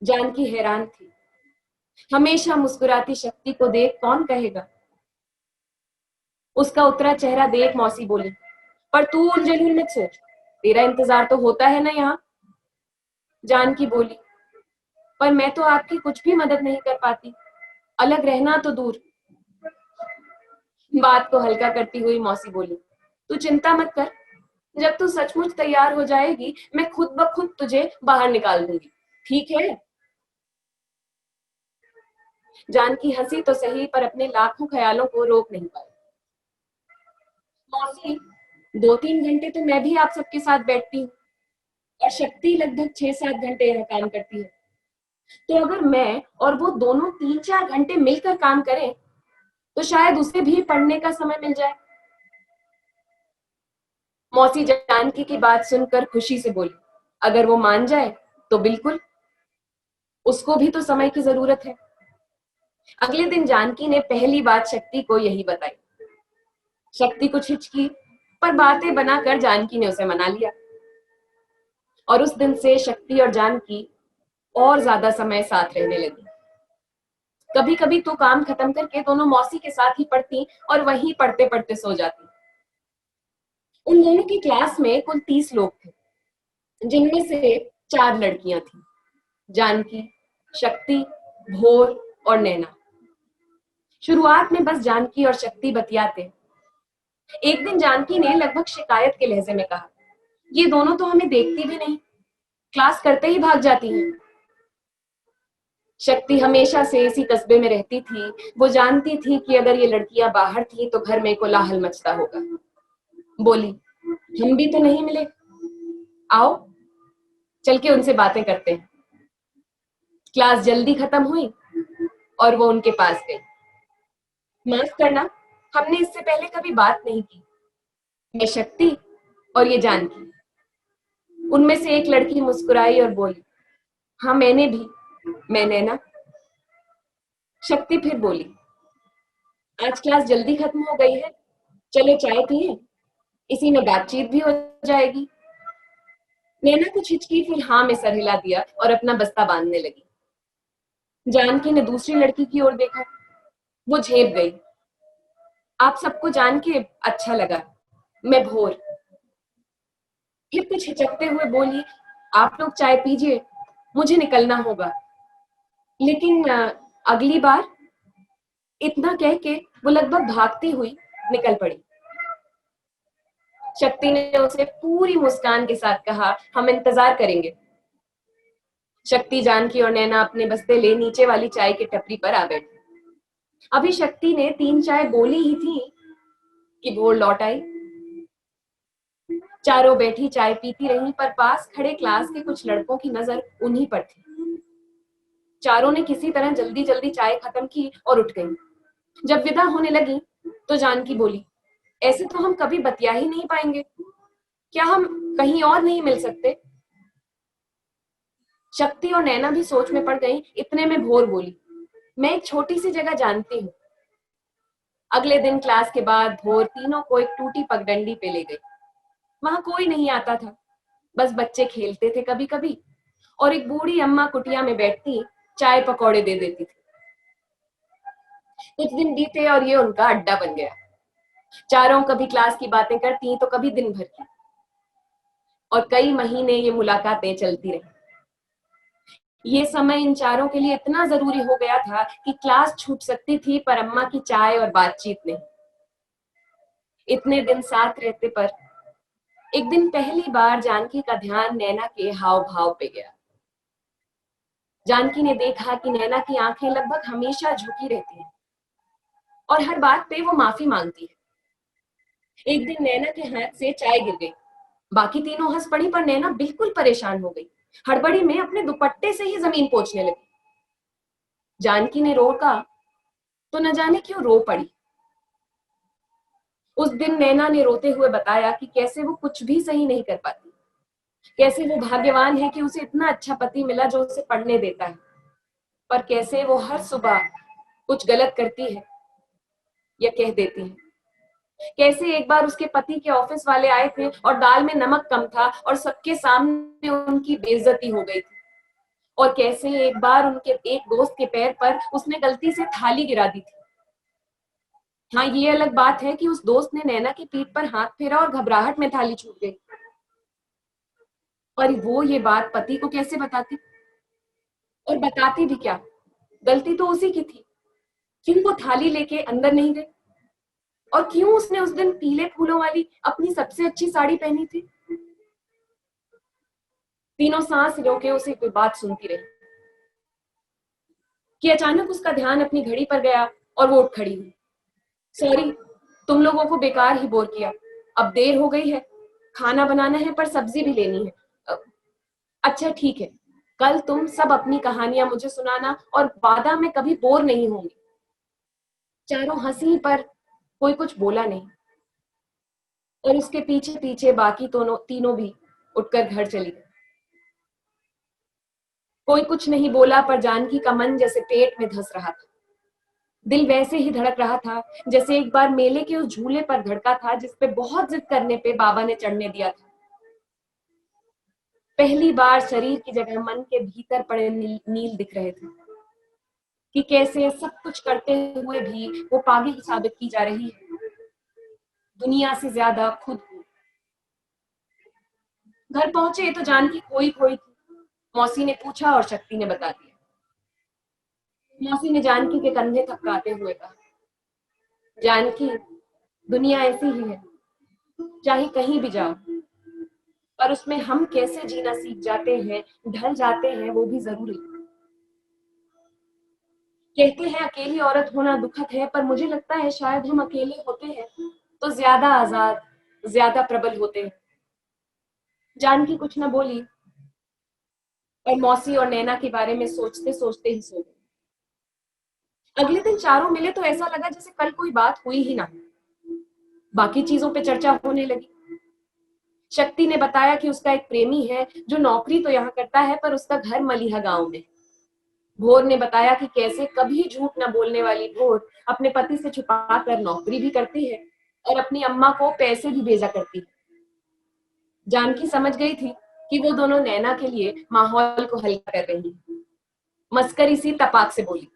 जानकी हैरान थी। हमेशा मुस्कुराती शक्ति को देख कौन कहेगा? उसका उतरा चेहरा देख मौसी बोली, पर तू उलझन मत सोच, तेरा इंतजार तो होता है ना यहाँ। जानकी बोली, पर मैं तो आपकी कुछ भी मदद नहीं कर पाती, अलग रहना तो दूर। बात को हल्का करती हुई मौसी बोली, तू चिंता मत कर, जब तू सचमुच तैयार हो जाएगी मैं खुद ब खुद तुझे बाहर निकाल दूंगी, ठीक है? जानकी हंसी तो सही, पर अपने लाखों ख्यालों को रोक नहीं पाई। मौसी 2-3 घंटे तो मैं भी आप सबके साथ बैठती हूँ, और शक्ति लगभग 6-7 घंटे यहाँ काम करती है। तो अगर मैं और वो दोनों 3-4 घंटे मिलकर काम करें तो शायद उसे भी पढ़ने का समय मिल जाए। मौसी जानकी की बात सुनकर खुशी से बोली, अगर वो मान जाए तो बिल्कुल, उसको भी तो समय की जरूरत है। अगले दिन जानकी ने पहली बात शक्ति को यही बताई। शक्ति कुछ हिचकी, पर बातें बनाकर जानकी ने उसे मना लिया, और उस दिन से शक्ति और जानकी और ज्यादा समय साथ रहने लगी। कभी कभी तो काम खत्म करके दोनों मौसी के साथ ही पढ़ती और वहीं पढ़ते पढ़ते सो जाती। उन दोनों की क्लास में कुल 30 लोग थे, जिनमें से 4 लड़कियां थीं, जानकी, शक्ति, भोर और नैना। शुरुआत में बस जानकी और शक्ति बतियाते। एक दिन जानकी ने लगभग शिकायत के लहजे में कहा, ये दोनों तो हमें देखती भी नहीं, क्लास करते ही भाग जाती हैं। शक्ति हमेशा से इसी कस्बे में रहती थी, वो जानती थी कि अगर ये लड़कियां बाहर थी तो घर में कोलाहल मचता होगा। बोली, हम भी तो नहीं मिले, आओ चल के उनसे बातें करते हैं। क्लास जल्दी खत्म हुई और वो उनके पास गई। माफ करना, हमने इससे पहले कभी बात नहीं की। मैं शक्ति और ये जानकी। उनमें से एक लड़की मुस्कुराई और बोली, हाँ मैंने भी, मैं नैना। शक्ति फिर बोली, आज क्लास जल्दी खत्म हो गई है, चलो चाय पिए, इसी में बातचीत भी हो जाएगी। नैना कुछ हिचकी फिर हाँ में सर हिला दिया और अपना बस्ता बांधने लगी। जानकी ने दूसरी लड़की की ओर देखा, वो झेप गई। आप सबको जान के अच्छा लगा, मैं भोर। फिर कुछ हिचकते हुए बोली, आप लोग चाय पीजिए, मुझे निकलना होगा। लेकिन अगली बार, इतना कह के वो लगभग भागती हुई निकल पड़ी। शक्ति ने उसे पूरी मुस्कान के साथ कहा, हम इंतजार करेंगे। शक्ति, जानकी और नैना अपने बस्ते ले नीचे वाली चाय की टपरी पर आ बैठी। अभी शक्ति ने 3 चाय बोली ही थी कि भोर लौट आई। चारों बैठी चाय पीती रही, पर पास खड़े क्लास के कुछ लड़कों की नजर उन्हीं पर थी। चारों ने किसी तरह जल्दी जल्दी चाय खत्म की और उठ गई। जब विदा होने लगी तो जानकी बोली, ऐसे तो हम कभी बतिया ही नहीं पाएंगे, क्या हम कहीं और नहीं मिल सकते? शक्ति और नैना भी सोच में पड़ गई। इतने में भोर बोली, मैं एक छोटी सी जगह जानती हूँ। अगले दिन क्लास के बाद भोर तीनों को एक टूटी पगडंडी पे ले गई। वहां कोई नहीं आता था, बस बच्चे खेलते थे कभी कभी, और एक बूढ़ी अम्मा कुटिया में बैठती चाय पकौड़े दे देती थी। कुछ दिन बीते और ये उनका अड्डा बन गया। चारों कभी क्लास की बातें करती तो कभी दिन भर की, और कई महीने ये मुलाकातें चलती रही। ये समय इन चारों के लिए इतना जरूरी हो गया था कि क्लास छूट सकती थी, पर अम्मा की चाय और बातचीत नहीं। इतने दिन साथ रहते पर एक दिन पहली बार जानकी का ध्यान नैना के हाव भाव पे गया। जानकी ने देखा कि नैना की आंखें लगभग हमेशा झुकी रहती हैं और हर बात पे वो माफी मांगती है। एक दिन नैना के हाथ से चाय गिर गई। बाकी तीनों हंस पड़ी, पर नैना बिल्कुल परेशान हो गई। हड़बड़ी में अपने दुपट्टे से ही जमीन पोंछने लगी। जानकी ने रोका तो न जाने क्यों रो पड़ी। उस दिन नैना ने रोते हुए बताया कि कैसे वो कुछ भी सही नहीं कर पाती, कैसे वो भाग्यवान है कि उसे इतना अच्छा पति मिला जो उसे पढ़ने देता है, पर कैसे वो हर सुबह कुछ गलत करती है या कह देती है। कैसे एक बार उसके पति के ऑफिस वाले आए थे और दाल में नमक कम था और सबके सामने उनकी बेइज्जती हो गई थी। और कैसे एक बार उनके एक दोस्त के पैर पर उसने गलती से थाली गिरा दी थी। हाँ, ये अलग बात है कि उस दोस्त ने नैना की पीठ पर हाथ फेरा और घबराहट में थाली छूट गई। और वो ये बात पति को कैसे बताती? और बताती भी क्या? गलती तो उसी की थी। क्यों वो थाली लेके अंदर नहीं गई? और क्यों उसने उस दिन पीले फूलों वाली अपनी सबसे अच्छी साड़ी पहनी थी? तीनों सांस रोके उसे कोई बात सुनती रही कि अचानक उसका ध्यान अपनी घड़ी पर गया और वो उठ खड़ी हुई। सॉरी, तुम लोगों को बेकार ही बोर किया। अब देर हो गई है, खाना बनाना है, पर सब्जी भी लेनी है। अच्छा ठीक है, कल तुम सब अपनी कहानियां मुझे सुनाना और वादा में कभी बोर नहीं होंगी। चारों हंसी, पर कोई कुछ बोला नहीं। और उसके पीछे पीछे बाकी तीनों भी उठकर घर चली गई। कोई कुछ नहीं बोला, पर जानकी का मन जैसे पेट में धंस रहा था। दिल वैसे ही धड़क रहा था जैसे एक बार मेले के उस झूले पर धड़का था जिसपे बहुत जिद करने पे बाबा ने चढ़ने दिया था। पहली बार शरीर की जगह मन के भीतर पड़े नील दिख रहे थे कि कैसे सब कुछ करते हुए भी वो पागल साबित की जा रही है, दुनिया से ज्यादा खुद को। घर पहुंचे तो जानकी खोई खोई थी। मौसी ने पूछा और शक्ति ने बता दिया। मौसी ने जानकी के कंधे थपकाते हुए कहा, जानकी, दुनिया ऐसी ही है, चाहे कहीं भी जाओ, पर उसमें हम कैसे जीना सीख जाते हैं, ढल जाते हैं, वो भी जरूरी। कहते हैं अकेली औरत होना दुखद है, पर मुझे लगता है शायद हम अकेले होते हैं तो ज्यादा आजाद, ज्यादा प्रबल होते हैं। जानकी कुछ न बोली और मौसी और नैना के बारे में सोचते सोचते ही सो गई। अगले दिन चारों मिले तो ऐसा लगा जैसे कल कोई बात हुई ही ना। बाकी चीजों पे चर्चा होने लगी। शक्ति ने बताया कि उसका एक प्रेमी है जो नौकरी तो यहाँ करता है पर उसका घर मलिहा गांव में। भोर ने बताया कि कैसे कभी झूठ न बोलने वाली भोर अपने पति से छुपा कर नौकरी भी करती है और अपनी अम्मा को पैसे भी भेजा करती है। जानकी समझ गई थी कि वो दोनों नैना के लिए माहौल को हल्का कर रही हैं। मस्करी सी तपाक से बोली,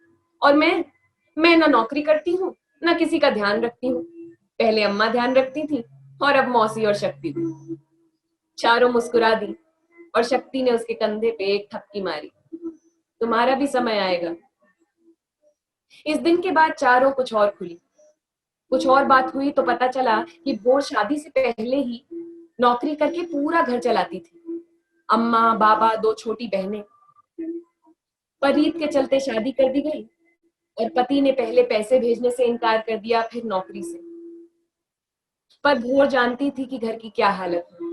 और मैं ना नौकरी करती हूँ ना किसी का ध्यान रखती हूँ। पहले अम्मा ध्यान रखती थी और अब मौसी और शक्ति भी। चारों मुस्कुरा दी और शक्ति ने उसके कंधे पे एक थपकी मारी। तुम्हारा भी समय आएगा। इस दिन के बाद चारों कुछ और खुली। कुछ और बात हुई तो पता चला कि भोर शादी से पहले ही नौकरी करके पूरा घर चलाती थी। अम्मा, बाबा, दो छोटी बहनें। पर रीत के चलते शादी कर दी गई और पति ने पहले पैसे भेजने से इनकार कर दिया, फिर नौकरी से। पर भोर जानती थी कि घर की क्या हालत है।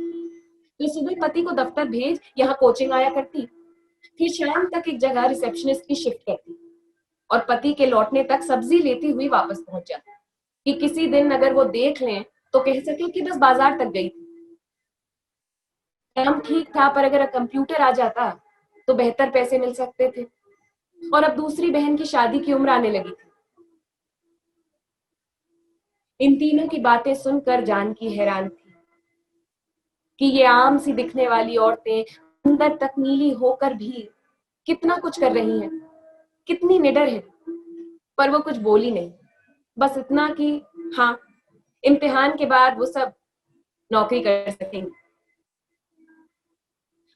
तो सुबह पति को दफ्तर भेज यहाँ कोचिंग आया करती, फिर शाम तक एक जगह रिसेप्शनिस्ट की शिफ्ट करती और पति के लौटने तक सब्जी लेती हुई वापस पहुंच जाती कि किसी दिन अगर वो देख लें तो कह सके कि बस बाजार तक गई थी। काम ठीक था, पर अगर कंप्यूटर आ जाता तो बेहतर पैसे मिल सकते थे। और अब दूसरी बहन की शादी की उम्र आने लगी थी। इन तीनों की बातें सुनकर जानकी हैरान थी कि ये आम सी दिखने वाली औरतें अंदर तक नीली होकर भी कितना कुछ कर रही हैं, कितनी निडर है। पर वो कुछ बोली नहीं, बस इतना कि हाँ, इम्तिहान के बाद वो सब नौकरी कर सकेंगे।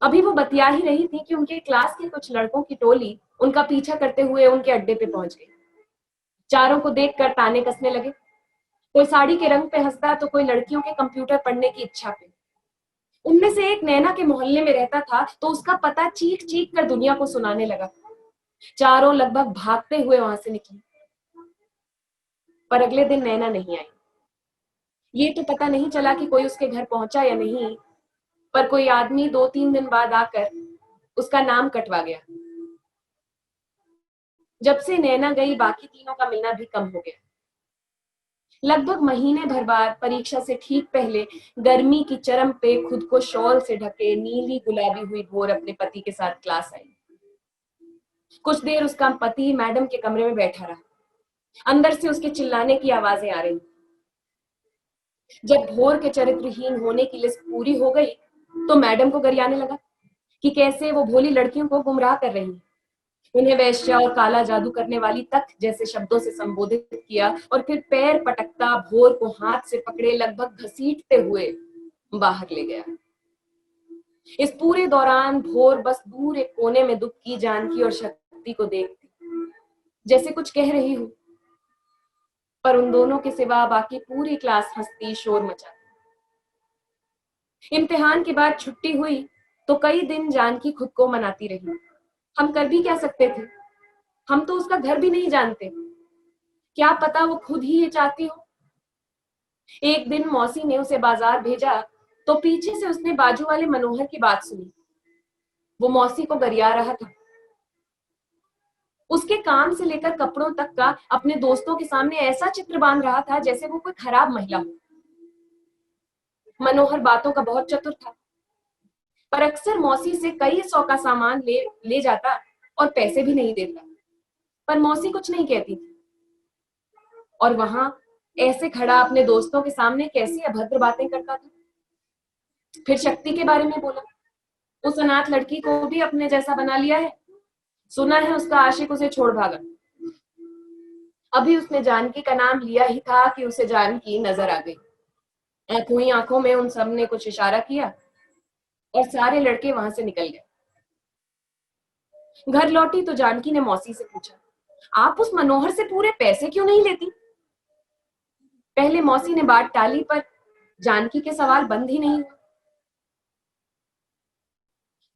अभी वो बतिया ही रही थी कि उनके क्लास के कुछ लड़कों की टोली उनका पीछा करते हुए उनके अड्डे पे पहुंच गई। चारों को देखकर ताने कसने लगे। कोई साड़ी के रंग पे हंसता तो कोई लड़कियों के कंप्यूटर पढ़ने की इच्छा पे। उनमें से एक नैना के मोहल्ले में रहता था तो उसका पता चीख चीख कर दुनिया को सुनाने लगा। चारों लगभग भागते हुए वहां से निकली। पर अगले दिन नैना नहीं आई। ये तो पता नहीं चला कि कोई उसके घर पहुंचा या नहीं, पर कोई आदमी 2-3 दिन बाद आकर उसका नाम कटवा गया। जब से नैना गई बाकी तीनों का मिलना भी कम हो गया। लगभग महीने भर बाद परीक्षा से ठीक पहले गर्मी की चरम पे खुद को शॉल से ढके नीली गुलाबी हुई भोर अपने पति के साथ क्लास आई। कुछ देर उसका पति मैडम के कमरे में बैठा रहा। अंदर से उसके चिल्लाने की आवाजें आ रही। जब भोर के चरित्रहीन होने की लिस्ट पूरी हो गई तो मैडम को गरियाने लगा कि कैसे वो भोली लड़कियों को गुमराह कर रही है। उन्हें वैश्या और काला जादू करने वाली तक जैसे शब्दों से संबोधित किया और फिर पैर पटकता भोर को हाथ से पकड़े लगभग घसीटते हुए बाहर ले गया। इस पूरे दौरान भोर बस दूर एक कोने में दुबकी जानकी और शक्ति को देखती, जैसे कुछ कह रही हूं, पर उन दोनों के सिवा बाकी पूरी क्लास हंसती शोर मचाती। इम्तिहान के बाद छुट्टी हुई तो कई दिन जानकी खुद को मनाती रही। हम कर भी क्या सकते थे, हम तो उसका घर भी नहीं जानते। क्या पता वो खुद ही ये चाहती हो। एक दिन मौसी ने उसे बाजार भेजा तो पीछे से उसने बाजू वाले मनोहर की बात सुनी। वो मौसी को गरिया रहा था। उसके काम से लेकर कपड़ों तक का अपने दोस्तों के सामने ऐसा चित्र बांध रहा था जैसे वो कोई खराब महिला हो। मनोहर बातों का बहुत चतुर था, पर अक्सर मौसी से कई सौ का सामान ले जाता और पैसे भी नहीं देता। पर मौसी कुछ नहीं कहती थी और वहां ऐसे खड़ा अपने दोस्तों के सामने कैसी अभद्र बातें करता था। फिर शक्ति के बारे में बोला, उस अनाथ लड़की को भी अपने जैसा बना लिया है। सुना है उसका आशिक उसे छोड़ भागा। अभी उसने जानकी का नाम लिया ही था कि उसे जानकी नजर आ गई। आंखों ही आंखों में उन सब ने कुछ इशारा किया और सारे लड़के वहां से निकल गए। घर लौटी तो जानकी ने मौसी से पूछा, आप उस मनोहर से पूरे पैसे क्यों नहीं लेती? पहले मौसी ने बात टाली, पर जानकी के सवाल बंद ही नहीं हुआ।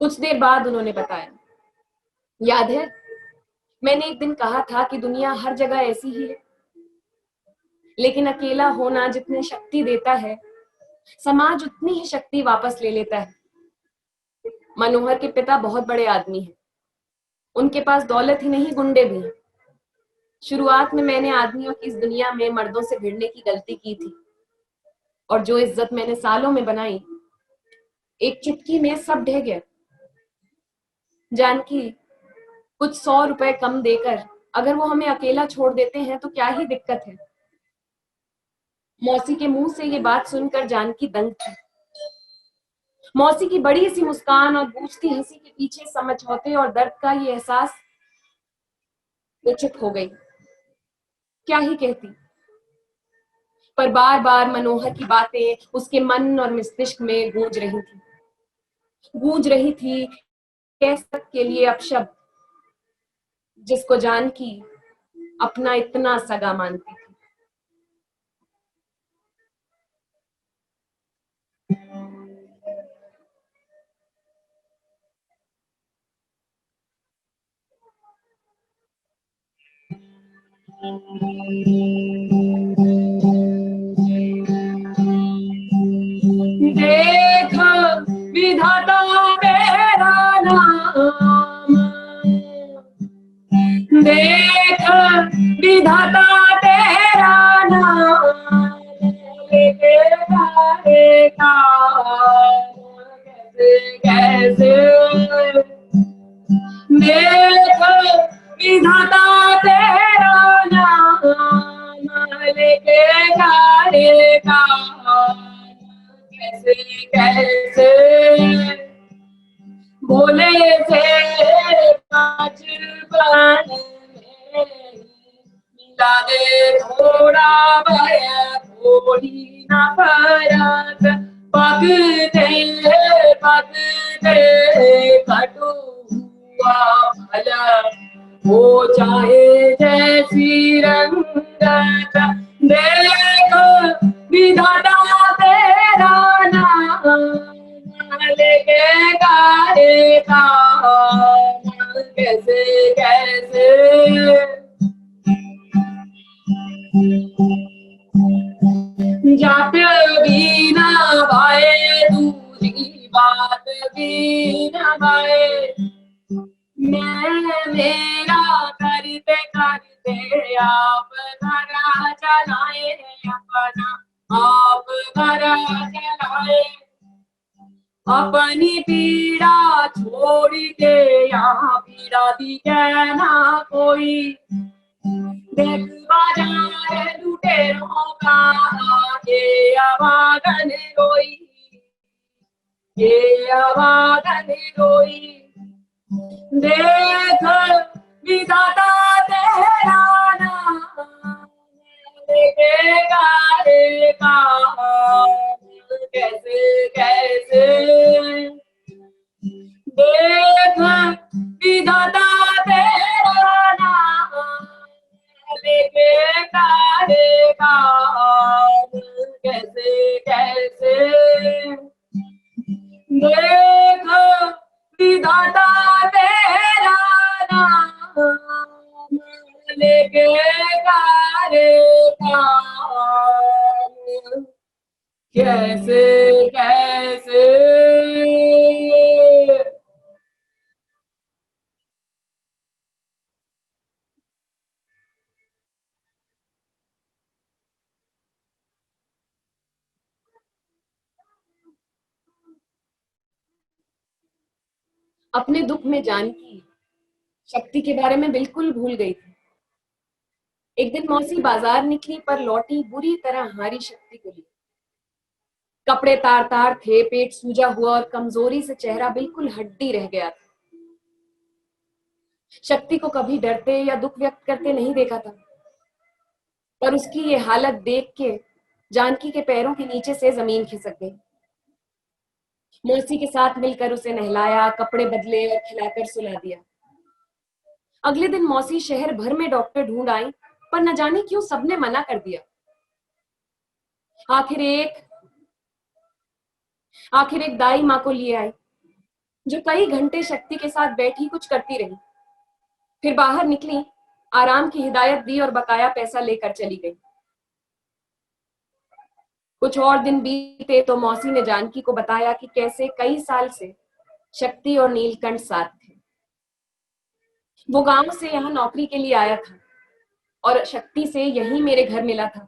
कुछ देर बाद उन्होंने बताया, याद है मैंने एक दिन कहा था कि दुनिया हर जगह ऐसी ही है, लेकिन अकेला होना जितनी शक्ति देता है समाज उतनी ही शक्ति वापस ले लेता है। मनोहर के पिता बहुत बड़े आदमी हैं, उनके पास दौलत ही नहीं गुंडे भी हैं। शुरुआत में मैंने आदमियों की इस दुनिया में मर्दों से भिड़ने की गलती की थी, और जो इज्जत मैंने सालों में बनाई, एक चुटकी में सब ढह गया। जानकी, कुछ 100 रुपए कम देकर अगर वो हमें अकेला छोड़ देते हैं तो क्या ही दिक्कत है। मौसी के मुंह से ये बात सुनकर जानकी दंग थी। मौसी की बड़ी सी मुस्कान और गूंजती हंसी के पीछे समझौते और दर्द का ये एहसास, वो चुप हो गई। क्या ही कहती, पर बार बार मनोहर की बातें उसके मन और मस्तिष्क में गूंज रही थी कैसे के लिए अपशब्द, जिसको जानकी अपना इतना सगा मानती थी। देख विधाता तेरा नाम, देख विधाता तेरा नाम, लेके गाएगा कैसे कैसे। देख विधाता तेरा नाम, लेके गाएगा कैसे कैसे। भोले से बचपन में मिला दे थोड़ा भय, थोड़ी नफरत, पकते कटु हुआ भला, हो चाहे जैसी रंगत। देखो विधाता तेरा नाम, लेके गाएगा कैसे कैसे। जात भी ना भाए, दूरी बात भी ना भाए, मैं मेरा करते करते आप घरा चलाए, अपना आप घरा चलाए। अपनी पीड़ा छोड़ के यहाँ पीड़ा दी कहना कोई, देख बाजार लुटेरों का ये आवागन रोई, ये आवागन रोई। देख विधाता तेरा नाम, लेके गाएगा कैसे कैसे। देख विधाता तेरा नाम, लेके गाएगा कैसे कैसे। देख विधाता तेरा नाम, लेके गाएगा कैसे कैसे। अपने दुख में जानकी शक्ति के बारे में बिल्कुल भूल गई थी। एक दिन मौसी बाजार निकली पर लौटी बुरी तरह हारी शक्ति को ली। कपड़े तार तार थे, पेट सूजा हुआ और कमजोरी से चेहरा बिल्कुल हड्डी रह गया था। शक्ति को कभी डरते या दुख व्यक्त करते नहीं देखा था, पर उसकी ये हालत देख के जानकी के पैरों के नीचे से जमीन खिसक गई। मौसी के साथ मिलकर उसे नहलाया, कपड़े बदले और खिलाकर सुला दिया। अगले दिन मौसी शहर भर में डॉक्टर ढूंढ आई, पर न जाने क्यों सबने मना कर दिया। आखिर एक दाई माँ को लिए आई, जो कई घंटे शक्ति के साथ बैठी कुछ करती रही। फिर बाहर निकली, आराम की हिदायत दी और बकाया पैसा लेकर चली गई। कुछ और दिन बीते तो मौसी ने जानकी को बताया कि कैसे कई साल से शक्ति और नीलकंठ साथ थे। वो गांव से यहाँ नौकरी के लिए आया था और शक्ति से यही मेरे घर मिला था।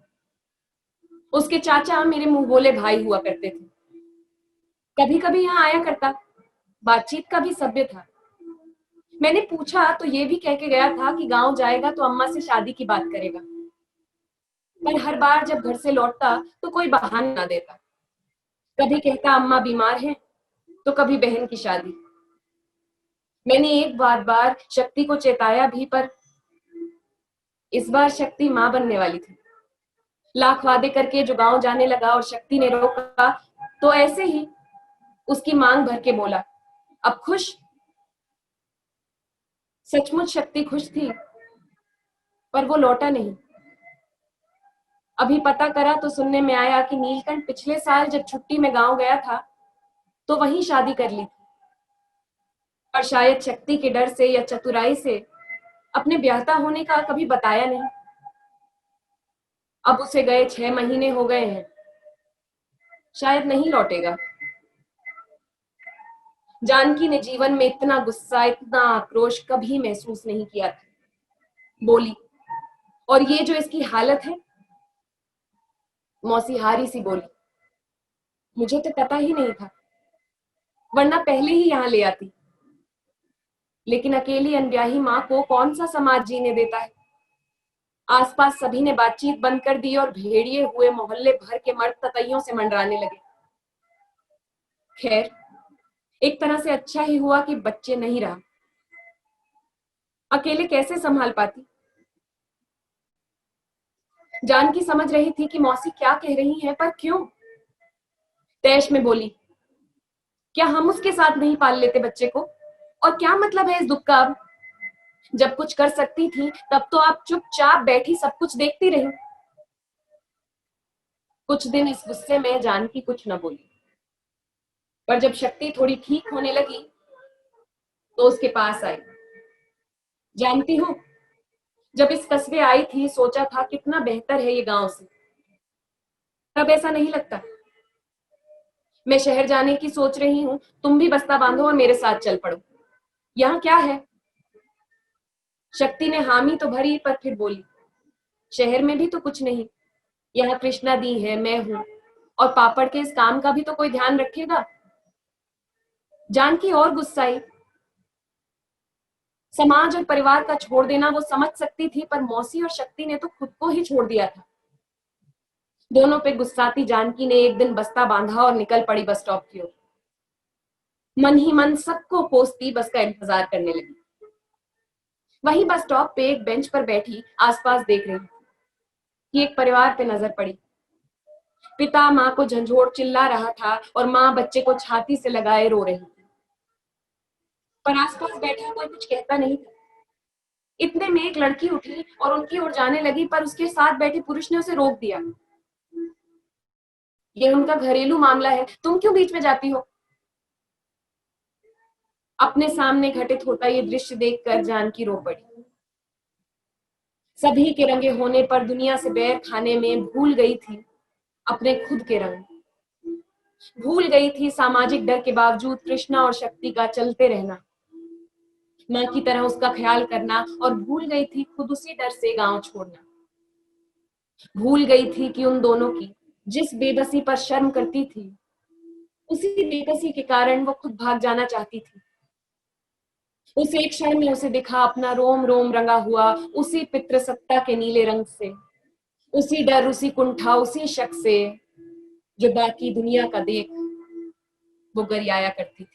उसके चाचा मेरे मुंह बोले भाई हुआ करते थे। कभी कभी यहाँ आया करता, बातचीत का भी सभ्य था। मैंने पूछा तो ये भी कह के गया था कि गांव जाएगा तो अम्मा से शादी की बात करेगा, पर हर बार जब घर से लौटता तो कोई बहाना ना देता। कभी कहता अम्मा बीमार है, तो कभी बहन की शादी। मैंने एक बार शक्ति को चेताया भी, पर इस बार शक्ति मां बनने वाली थी। लाख वादे करके जो गांव जाने लगा और शक्ति ने रोका तो ऐसे ही उसकी मांग भर के बोला, अब खुश? सचमुच शक्ति खुश थी, पर वो लौटा नहीं। अभी पता करा तो सुनने में आया कि नीलकंठ पिछले साल जब छुट्टी में गांव गया था तो वहीं शादी कर ली थी, और शायद शक्ति के डर से या चतुराई से अपने ब्याहता होने का कभी बताया नहीं। अब उसे गए 6 महीने हो गए हैं, शायद नहीं लौटेगा। जानकी ने जीवन में इतना गुस्सा, इतना आक्रोश कभी महसूस नहीं किया था। बोली, और ये जो इसकी हालत है? मौसी हारी सी बोली, मुझे तो पता ही नहीं था, वरना पहले ही यहां ले आती। लेकिन अकेली अनब्याही मां को कौन सा समाज जीने देता है। आसपास सभी ने बातचीत बंद कर दी और भेड़िए हुए मोहल्ले भर के मर्द ततैयों से मंडराने लगे। खैर, एक तरह से अच्छा ही हुआ कि बच्चे नहीं रहा। अकेले कैसे संभाल पाती। जानकी समझ रही थी कि मौसी क्या कह रही है, पर क्यों? तैश में बोली, क्या हम उसके साथ नहीं पाल लेते बच्चे को? और क्या मतलब है इस दुख का अब? जब कुछ कर सकती थी तब तो आप चुपचाप बैठी सब कुछ देखती रही। कुछ दिन इस गुस्से में जानकी कुछ न बोली, पर जब शक्ति थोड़ी ठीक होने लगी तो उसके पास आई। जानती हूँ, जब इस कस्बे आई थी सोचा था कितना बेहतर है ये गांव से। तब ऐसा नहीं लगता। मैं शहर जाने की सोच रही हूँ, तुम भी बस्ता बांधो और मेरे साथ चल पड़ो। यहाँ क्या है? शक्ति ने हामी तो भरी, पर फिर बोली, शहर में भी तो कुछ नहीं। यहाँ कृष्णा दी है, मैं हूं, और पापड़ के इस काम का भी तो कोई ध्यान रखेगा। जानकी और गुस्साई। समाज और परिवार का छोड़ देना वो समझ सकती थी, पर मौसी और शक्ति ने तो खुद को ही छोड़ दिया था। दोनों पे गुस्साती जानकी ने एक दिन बस्ता बांधा और निकल पड़ी बस स्टॉप की ओर। मन ही मन सबको कोसती बस का इंतजार करने लगी। वहीं बस स्टॉप पे एक बेंच पर बैठी आसपास देख रही कि एक परिवार पे नजर पड़ी। पिता मां को झंझोड़ चिल्ला रहा था और मां बच्चे को छाती से लगाए रो रही थी, पर आसपास बैठा कोई कुछ कहता नहीं था। इतने में एक लड़की उठी और उनकी ओर जाने लगी, पर उसके साथ बैठे पुरुष ने उसे रोक दिया। ये उनका घरेलू मामला है, तुम क्यों बीच में जाती हो? अपने सामने घटित होता ये दृश्य देखकर जानकी रो पड़ी। सभी के रंगे होने पर दुनिया से बैर खाने में भूल गई थी अपने खुद के रंग। भूल गई थी सामाजिक डर के बावजूद कृष्णा और शक्ति का चलते रहना, मां की तरह उसका ख्याल करना, और भूल गई थी खुद उसी डर से गांव छोड़ना। भूल गई थी कि उन दोनों की जिस बेबसी पर शर्म करती थी, उसी बेबसी के कारण वो खुद भाग जाना चाहती थी। उस एक क्षण में उसे दिखा अपना रोम रोम रंगा हुआ उसी पितृसत्ता के नीले रंग से, उसी डर, उसी कुंठा, उसी शक से जो बाकी दुनिया का देख वो गरियाया करती थी।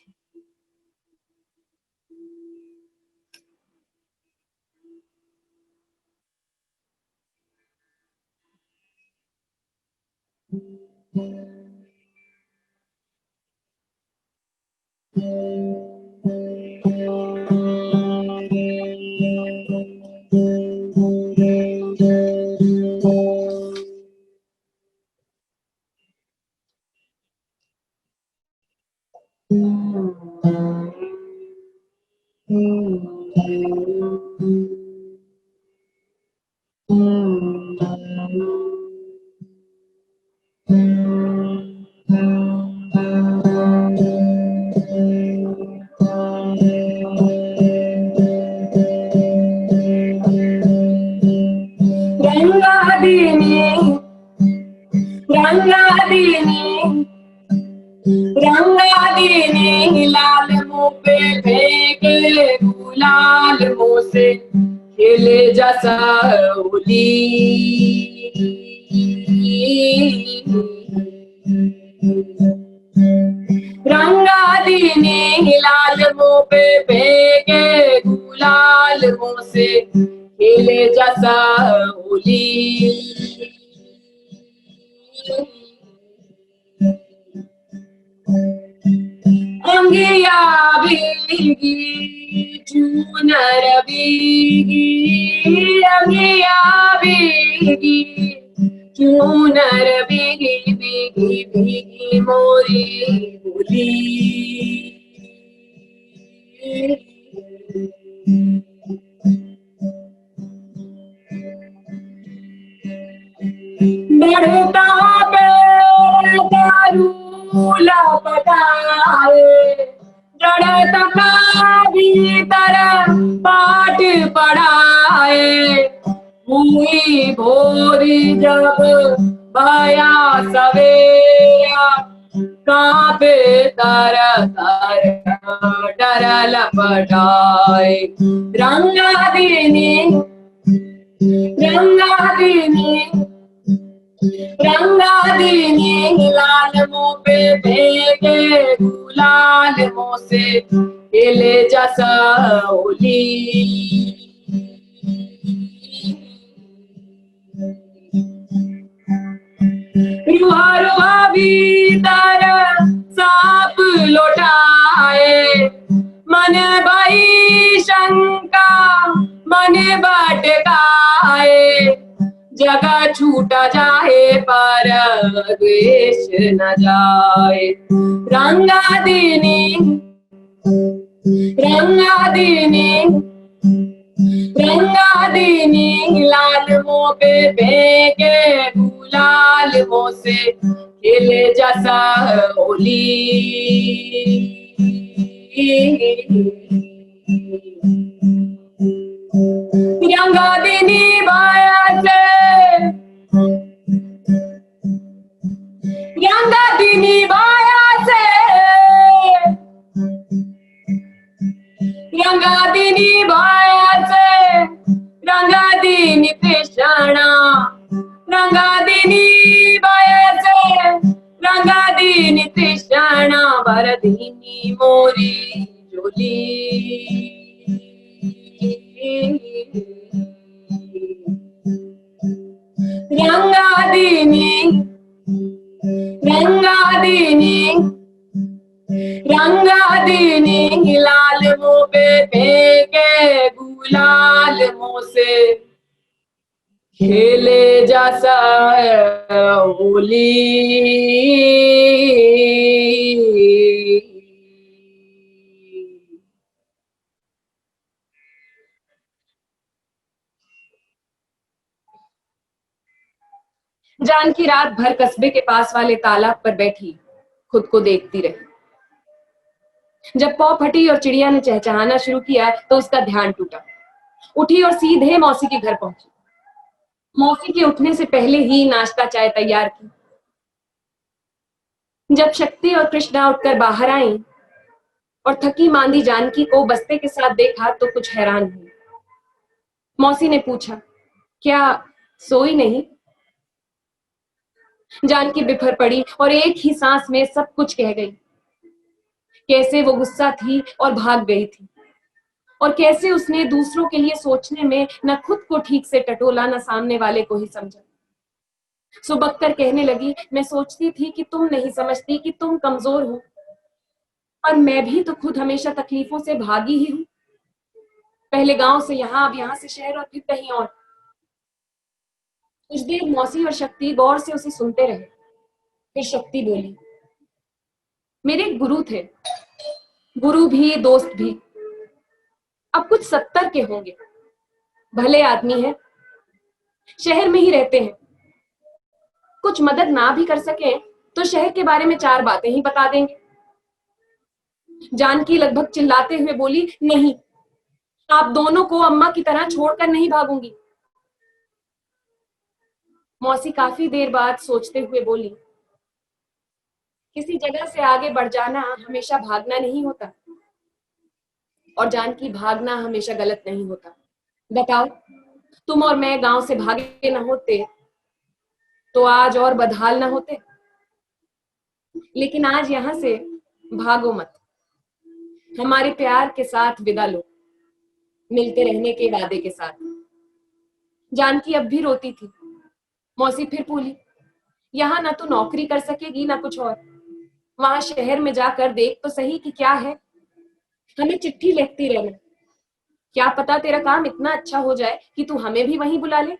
गुलाल मुँह से खेले जैसा होली। रंगा दीनी लाल मुँह पे फेंके गुलाल मुँह से खेले जैसा होली। अंगिया भीगी चूनर भीगी, अंगिया भीगी चूनर भीगी, भीगी भीगी मोरी होली। बढ़ता पे दारू लपटाए, जड़त का भीतर पाठ पढ़ाए। हुई भोरी जब भया सवेरा, कांपे तर तर डर लपटाए। रंगा दीनी रंगा दीनी रंगा दीनी लाल मुँह पे फेंके गुलाल मुँह से खेले जैसा होली। रुआ रुआ भीतर सांप लौटाए, मन भाई शंका मन भटकाए। जगह छूटा जाए पर द्वेष न जाए। रंगा दीनी रंगा दीनी रंगा दीनी लाल मुँह पे फेंके गुलाल मुँह से खेले जैसा होली। रंगा दीनी बाया से रंगा दीनी बाया से रंगा दीनी बाया से रंगा दीनी कृष्णा, रंगा दीनी बाया से रंगा दीनी कृष्णा भरदीनी मोरी जोली। रंगा दीनी रंगा दीनी रंगा दीनी लाल मुँह पे फेंके गुलाल मुँह से खेले जैसा होली। जानकी रात भर कस्बे के पास वाले तालाब पर बैठी खुद को देखती रही। जब पौ फटी और चिड़िया ने चहचहाना शुरू किया तो उसका ध्यान टूटा। उठी और सीधे मौसी के घर पहुंची। मौसी के उठने से पहले ही नाश्ता चाय तैयार की। जब शक्ति और कृष्णा उठकर बाहर आई और थकी मांदी जानकी को बस्ते के साथ देखा तो कुछ हैरान हुई। मौसी ने पूछा, क्या सोई नहीं? जानकी बिफर पड़ी और एक ही सांस में सब कुछ कह गई। कैसे वो गुस्सा थी और भाग गई थी, और कैसे उसने दूसरों के लिए सोचने में न खुद को ठीक से टटोला न सामने वाले को ही समझा। सुबह कर कहने लगी, मैं सोचती थी कि तुम नहीं समझती कि तुम कमजोर हो, और मैं भी तो खुद हमेशा तकलीफों से भागी ही हूं। पहले गांव से यहाँ, अब यहाँ से शहर और फिर कहीं और। कुछ देर मौसी और शक्ति गौर से उसे सुनते रहे। फिर शक्ति बोली, मेरे एक गुरु थे, गुरु भी दोस्त भी। अब कुछ 70 के होंगे, भले आदमी है, शहर में ही रहते हैं। कुछ मदद ना भी कर सके तो शहर के बारे में 4 बातें ही बता देंगे। जानकी लगभग चिल्लाते हुए बोली, नहीं, आप दोनों को अम्मा की तरह छोड़कर नहीं भागूंगी। मौसी काफी देर बाद सोचते हुए बोली, किसी जगह से आगे बढ़ जाना हमेशा भागना नहीं होता। और जानकी भागना हमेशा गलत नहीं होता। बताओ, तुम और मैं गांव से भागे ना होते तो आज और बदहाल ना होते। लेकिन आज यहां से भागो मत, हमारे प्यार के साथ विदा लो, मिलते रहने के वादे के साथ। जानकी अब भी रोती थी। मौसी फिर बोली, यहाँ ना तो नौकरी कर सकेगी ना कुछ और, वहां शहर में जाकर देख तो सही कि क्या है। हमें चिट्ठी लिखती रहना, क्या पता तेरा काम इतना अच्छा हो जाए कि तू हमें भी वहीं बुला ले,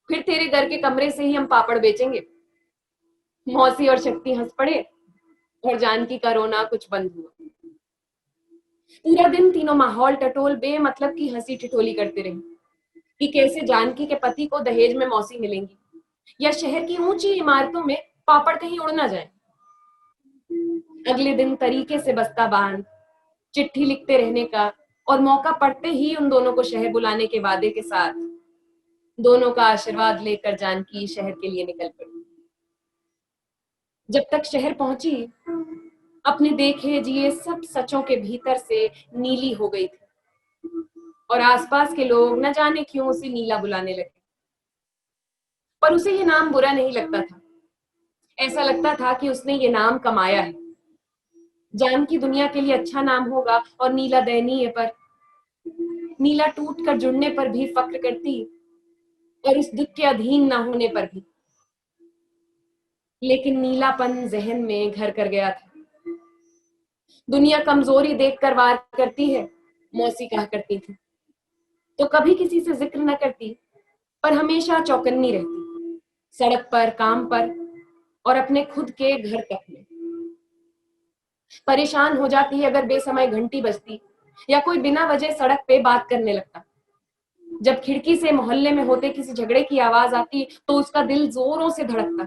फिर तेरे घर के कमरे से ही हम पापड़ बेचेंगे। मौसी और शक्ति हंस पड़े और जानकी का रोना कुछ बंद हुआ। पूरा दिन तीनों माहौल टटोल बेमतलब की हंसी ठिठोली करते रहे कि कैसे जानकी के पति को दहेज में मौसी मिलेंगी या शहर की ऊंची इमारतों में पापड़ कहीं उड़ ना जाए। अगले दिन तरीके से बस्ता बांध चिट्ठी लिखते रहने का और मौका पड़ते ही उन दोनों को शहर बुलाने के वादे के साथ दोनों का आशीर्वाद लेकर जानकी शहर के लिए निकल पड़ी। जब तक शहर पहुंची, अपने देखे जिए सब सचों के भीतर से नीली हो गई थी और आसपास के लोग न जाने क्यों उसे नीला बुलाने लगे। पर उसे ये नाम बुरा नहीं लगता था, ऐसा लगता था कि उसने ये नाम कमाया है। जानकी दुनिया के लिए अच्छा नाम होगा और नीला दयनीय पर, नीला टूट कर जुड़ने पर भी फक्र करती और उस दुख के अधीन ना होने पर भी। लेकिन नीलापन जहन में घर कर गया था। दुनिया कमजोरी देखकर वार करती है, मौसी कहा करती थी, तो कभी किसी से जिक्र न करती, पर हमेशा चौकन्नी रहती, सड़क पर, काम पर और अपने खुद के घर तक में। परेशान हो जाती अगर बेसमय घंटी बजती या कोई बिना वजह सड़क पे बात करने लगता। जब खिड़की से मोहल्ले में होते किसी झगड़े की आवाज आती तो उसका दिल जोरों से धड़कता।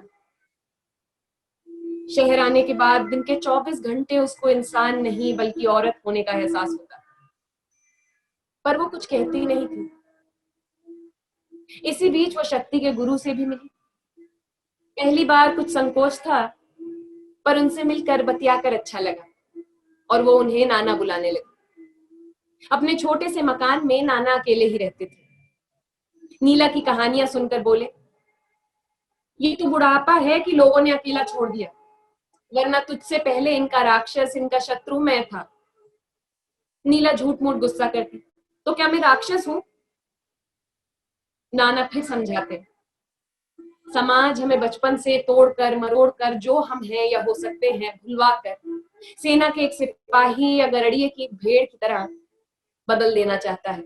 शहर आने के बाद दिन के 24 घंटे उसको इंसान नहीं बल्कि औरत होने का एहसास होता, पर वो कुछ कहती नहीं थी। इसी बीच वो शक्ति के गुरु से भी मिली। पहली बार कुछ संकोच था, पर उनसे मिलकर बतियाकर अच्छा लगा और वो उन्हें नाना बुलाने लगी। अपने छोटे से मकान में नाना अकेले ही रहते थे। नीला की कहानियां सुनकर बोले, ये तो बुढ़ापा है कि लोगों ने अकेला छोड़ दिया, वरना तुझसे पहले इनका राक्षस, इनका शत्रु मैं था। नीला झूठ मूठ गुस्सा करती, तो क्या मैं राक्षस हूं? नाना फिर समझाते, समाज हमें बचपन से तोड़कर मरोड़कर जो हम हैं या हो सकते हैं भुलवा कर सेना के एक सिपाही या गरड़िए की भेड़ की तरह बदल देना चाहता है।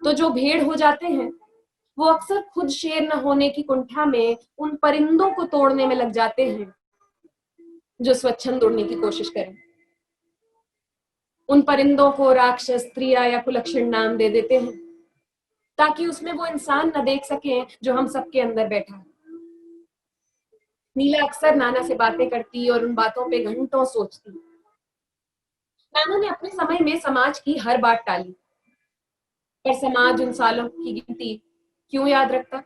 तो जो भेड़ हो जाते हैं वो अक्सर खुद शेर न होने की कुंठा में उन परिंदों को तोड़ने में लग जाते हैं जो स्वच्छंद उड़ने की कोशिश करें। उन परिंदों को राक्षस, स्त्रिया या कुलक्षण नाम दे देते हैं ताकि उसमें वो इंसान न देख सके जो हम सबके अंदर बैठा है। नीला अक्सर नाना से बातें करती और उन बातों पे घंटों सोचती। नाना ने अपने समय में समाज की हर बात टाली, पर समाज उन सालों की गिनती क्यों याद रखता?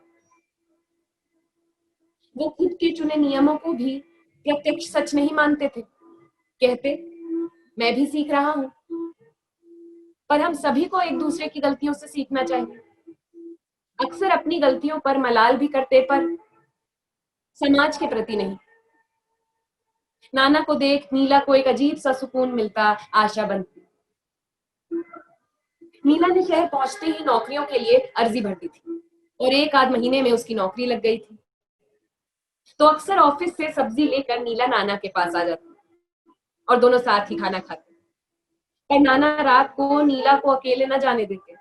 वो खुद के चुने नियमों को भी प्रत्यक्ष सच नहीं मानते थे। कहते, मैं भी सीख रहा हूं। पर हम सभी को एक दूसरे की गलतियों से सीखना चाहिए। अक्सर अपनी गलतियों पर मलाल भी करते, पर समाज के प्रति नहीं। नाना को देख नीला को एक अजीब सा सुकून मिलता, आशा बनती। नीला ने शहर पहुंचते ही नौकरियों के लिए अर्जी भर दी थी और एक आध महीने में उसकी नौकरी लग गई थी। तो अक्सर ऑफिस से सब्जी लेकर नीला नाना के पास आ जाती और दोनों साथ ही खाना खाते। पर नाना रात को नीला को अकेले न जाने देते।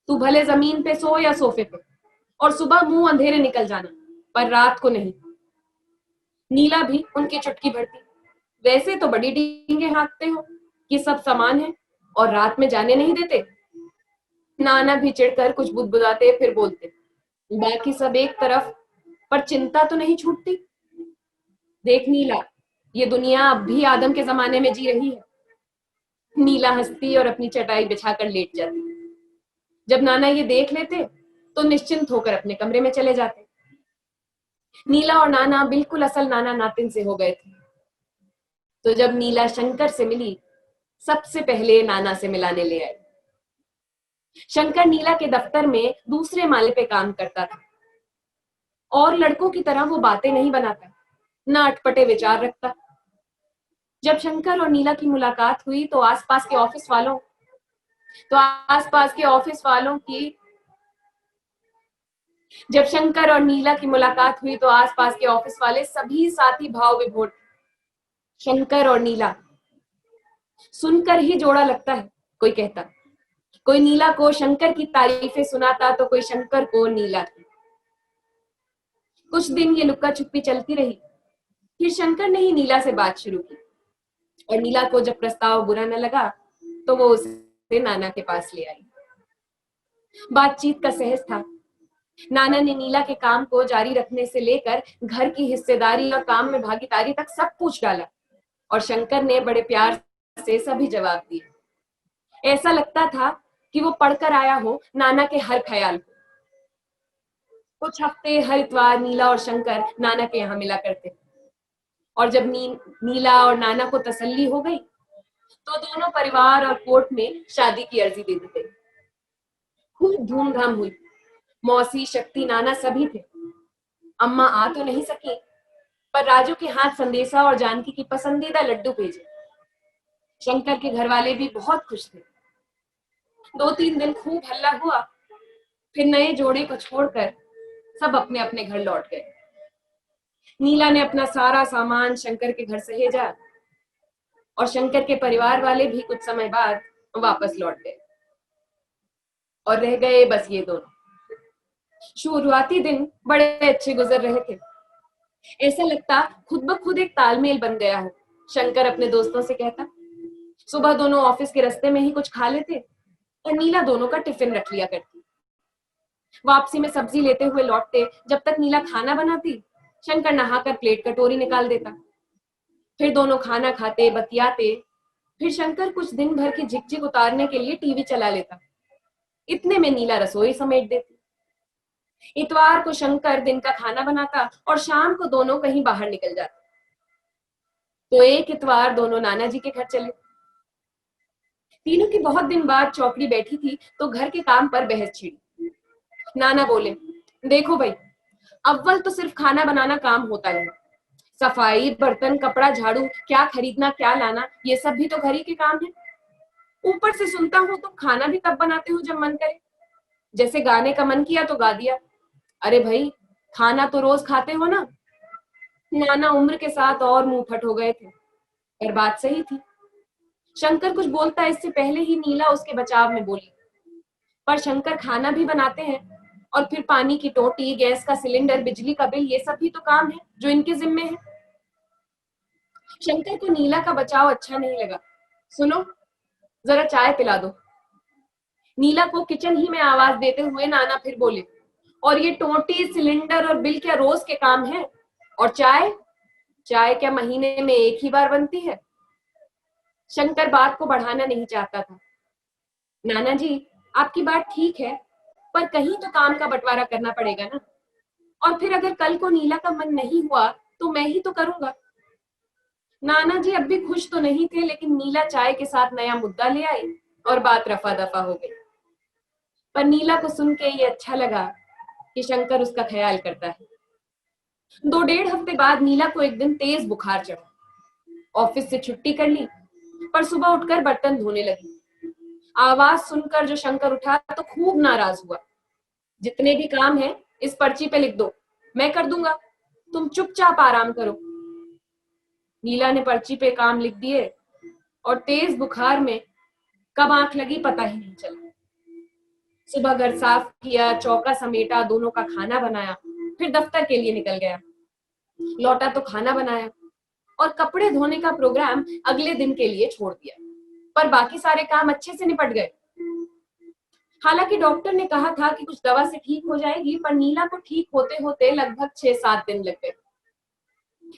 तू भले जमीन पे सो या सोफे पे और सुबह मुंह अंधेरे निकल जाना, पर रात को नहीं। नीला भी उनकी चुटकी भरती, वैसे तो बड़ी डींगे हाँकते हो कि सब समान है और रात में जाने नहीं देते। नाना भी चिढ़कर कुछ बुदबुदाते फिर बोलते, बाकी सब एक तरफ, पर चिंता तो नहीं छूटती। देख नीला, ये दुनिया अब भी आदम के जमाने में जी रही है। नीला हंसती और अपनी चटाई बिछाकर लेट जाती। जब नाना ये देख लेते तो निश्चिंत होकर अपने कमरे में चले जाते। नीला और नाना बिल्कुल असल नाना नातिन से हो गए थे। तो जब नीला शंकर से मिली, सबसे पहले नाना से मिलाने ले आई। शंकर नीला के दफ्तर में दूसरे माले पे काम करता था और लड़कों की तरह वो बातें नहीं बनाता, ना अटपटे विचार रखता। जब शंकर और नीला की मुलाकात हुई तो आसपास के ऑफिस वालों की जब शंकर और नीला की मुलाकात हुई तो आसपास के ऑफिस वाले सभी साथी भाव विभोर। शंकर और नीला सुनकर ही जोड़ा लगता है, कोई कहता। कोई नीला को शंकर की तारीफें सुनाता तो कोई शंकर को नीला की। कुछ दिन ये लुक्का छुपी चलती रही। फिर शंकर ने ही नीला से बात शुरू की और नीला को जब प्रस्ताव बुरा न लगा तो वो उसे नाना के पास ले आई। बातचीत का सहज था। नाना ने नीला के काम को जारी रखने से लेकर घर की हिस्सेदारी और काम में भागीदारी तक सब पूछ डाला और शंकर ने बड़े प्यार से सभी जवाब दिए। ऐसा लगता था कि वो पढ़कर आया हो नाना के हर ख्याल को। कुछ हफ्ते हर इतवार नीला और शंकर नाना के यहाँ मिला करते और जब नीला और नाना को तसल्ली हो गई तो दोनों परिवार और कोर्ट में शादी की अर्जी दे दी गई। खूब धूमधाम हुई। मौसी, शक्ति, नाना सभी थे। अम्मा आ तो नहीं सकी पर राजू के हाथ संदेशा और जानकी की पसंदीदा लड्डू भेजे। शंकर के घर वाले भी बहुत खुश थे। 2-3 दिन खूब हल्ला हुआ, फिर नए जोड़े को छोड़कर सब अपने अपने घर लौट गए। नीला ने अपना सारा सामान शंकर के घर सहेजा और शंकर के परिवार वाले भी कुछ समय बाद वापस लौट गए और रह गए बस ये दोनों। शुरुआती दिन बड़े अच्छे गुजर रहे थे। ऐसा लगता खुद ब खुद एक तालमेल बन गया हो। शंकर अपने दोस्तों से कहता, सुबह दोनों ऑफिस के रास्ते में ही कुछ खा लेते और नीला दोनों का टिफिन रख लिया करती। वापसी में सब्जी लेते हुए लौटते। जब तक नीला खाना बनाती शंकर नहाकर प्लेट कटोरी निकाल देता। फिर दोनों खाना खाते, बतियाते। फिर शंकर कुछ दिन भर की झिकझिक उतारने के लिए टीवी चला लेता। इतने में नीला रसोई समेट देती। इतवार को शंकर दिन का खाना बनाता और शाम को दोनों कहीं बाहर निकल जाते। तो एक इतवार दोनों नाना जी के घर चले। तीनों की बहुत दिन बाद चौकड़ी बैठी थी तो घर के काम पर बहस छिड़ी। नाना बोले, देखो भाई, अव्वल तो सिर्फ खाना बनाना काम होता नहीं। सफाई, बर्तन, कपड़ा, झाड़ू, क्या खरीदना क्या लाना, ये सब भी तो घर ही के काम है। ऊपर से सुनता हूँ तो खाना भी तब बनाते हो जब मन करे। जैसे गाने का मन किया तो गा दिया। अरे भाई, खाना तो रोज खाते हो ना। नाना उम्र के साथ और मुंह फट हो गए थे पर बात सही थी। शंकर कुछ बोलता इससे पहले ही नीला उसके बचाव में बोली, पर शंकर खाना भी बनाते हैं और फिर पानी की टोटी, गैस का सिलेंडर, बिजली का बिल, ये सब भी तो काम है जो इनके जिम्मे है। शंकर को नीला का बचाव अच्छा नहीं लगा। सुनो, जरा चाय पिला दो। नीला को किचन ही में आवाज देते हुए नाना फिर बोले, और ये टोटी, सिलेंडर और बिल क्या रोज के काम है? और चाय चाय क्या महीने में एक ही बार बनती है? शंकर बात को बढ़ाना नहीं चाहता था। नाना जी, आपकी बात ठीक है पर कहीं तो काम का बंटवारा करना पड़ेगा ना। और फिर अगर कल को नीला का मन नहीं हुआ तो मैं ही तो करूंगा। नाना जी अब भी खुश तो नहीं थे लेकिन नीला चाय के साथ नया मुद्दा ले आई और बात रफा दफा हो गई। पर नीला को सुन के ये अच्छा लगा कि शंकर उसका ख्याल करता है। 2-1.5 हफ्ते बाद नीला को एक दिन तेज बुखार चढ़ा। ऑफिस से छुट्टी कर ली पर सुबह उठकर बर्तन धोने लगी। आवाज सुनकर जो शंकर उठा तो खूब नाराज हुआ। जितने भी काम है इस पर्ची पे लिख दो, मैं कर दूंगा, तुम चुपचाप आराम करो। नीला ने पर्ची पे काम लिख दिए और तेज बुखार में कब आंख लगी पता ही नहीं चला। सुबह घर साफ किया, चौका समेटा, दोनों का खाना बनाया, फिर दफ्तर के लिए निकल गया। लौटा तो खाना बनाया और कपड़े धोने का प्रोग्राम अगले दिन के लिए छोड़ दिया। पर बाकी सारे काम अच्छे से निपट गए। हालांकि डॉक्टर ने कहा था कि कुछ दवा से ठीक हो जाएगी, पर नीला को ठीक होते होते लगभग 6-7 दिन लग गए।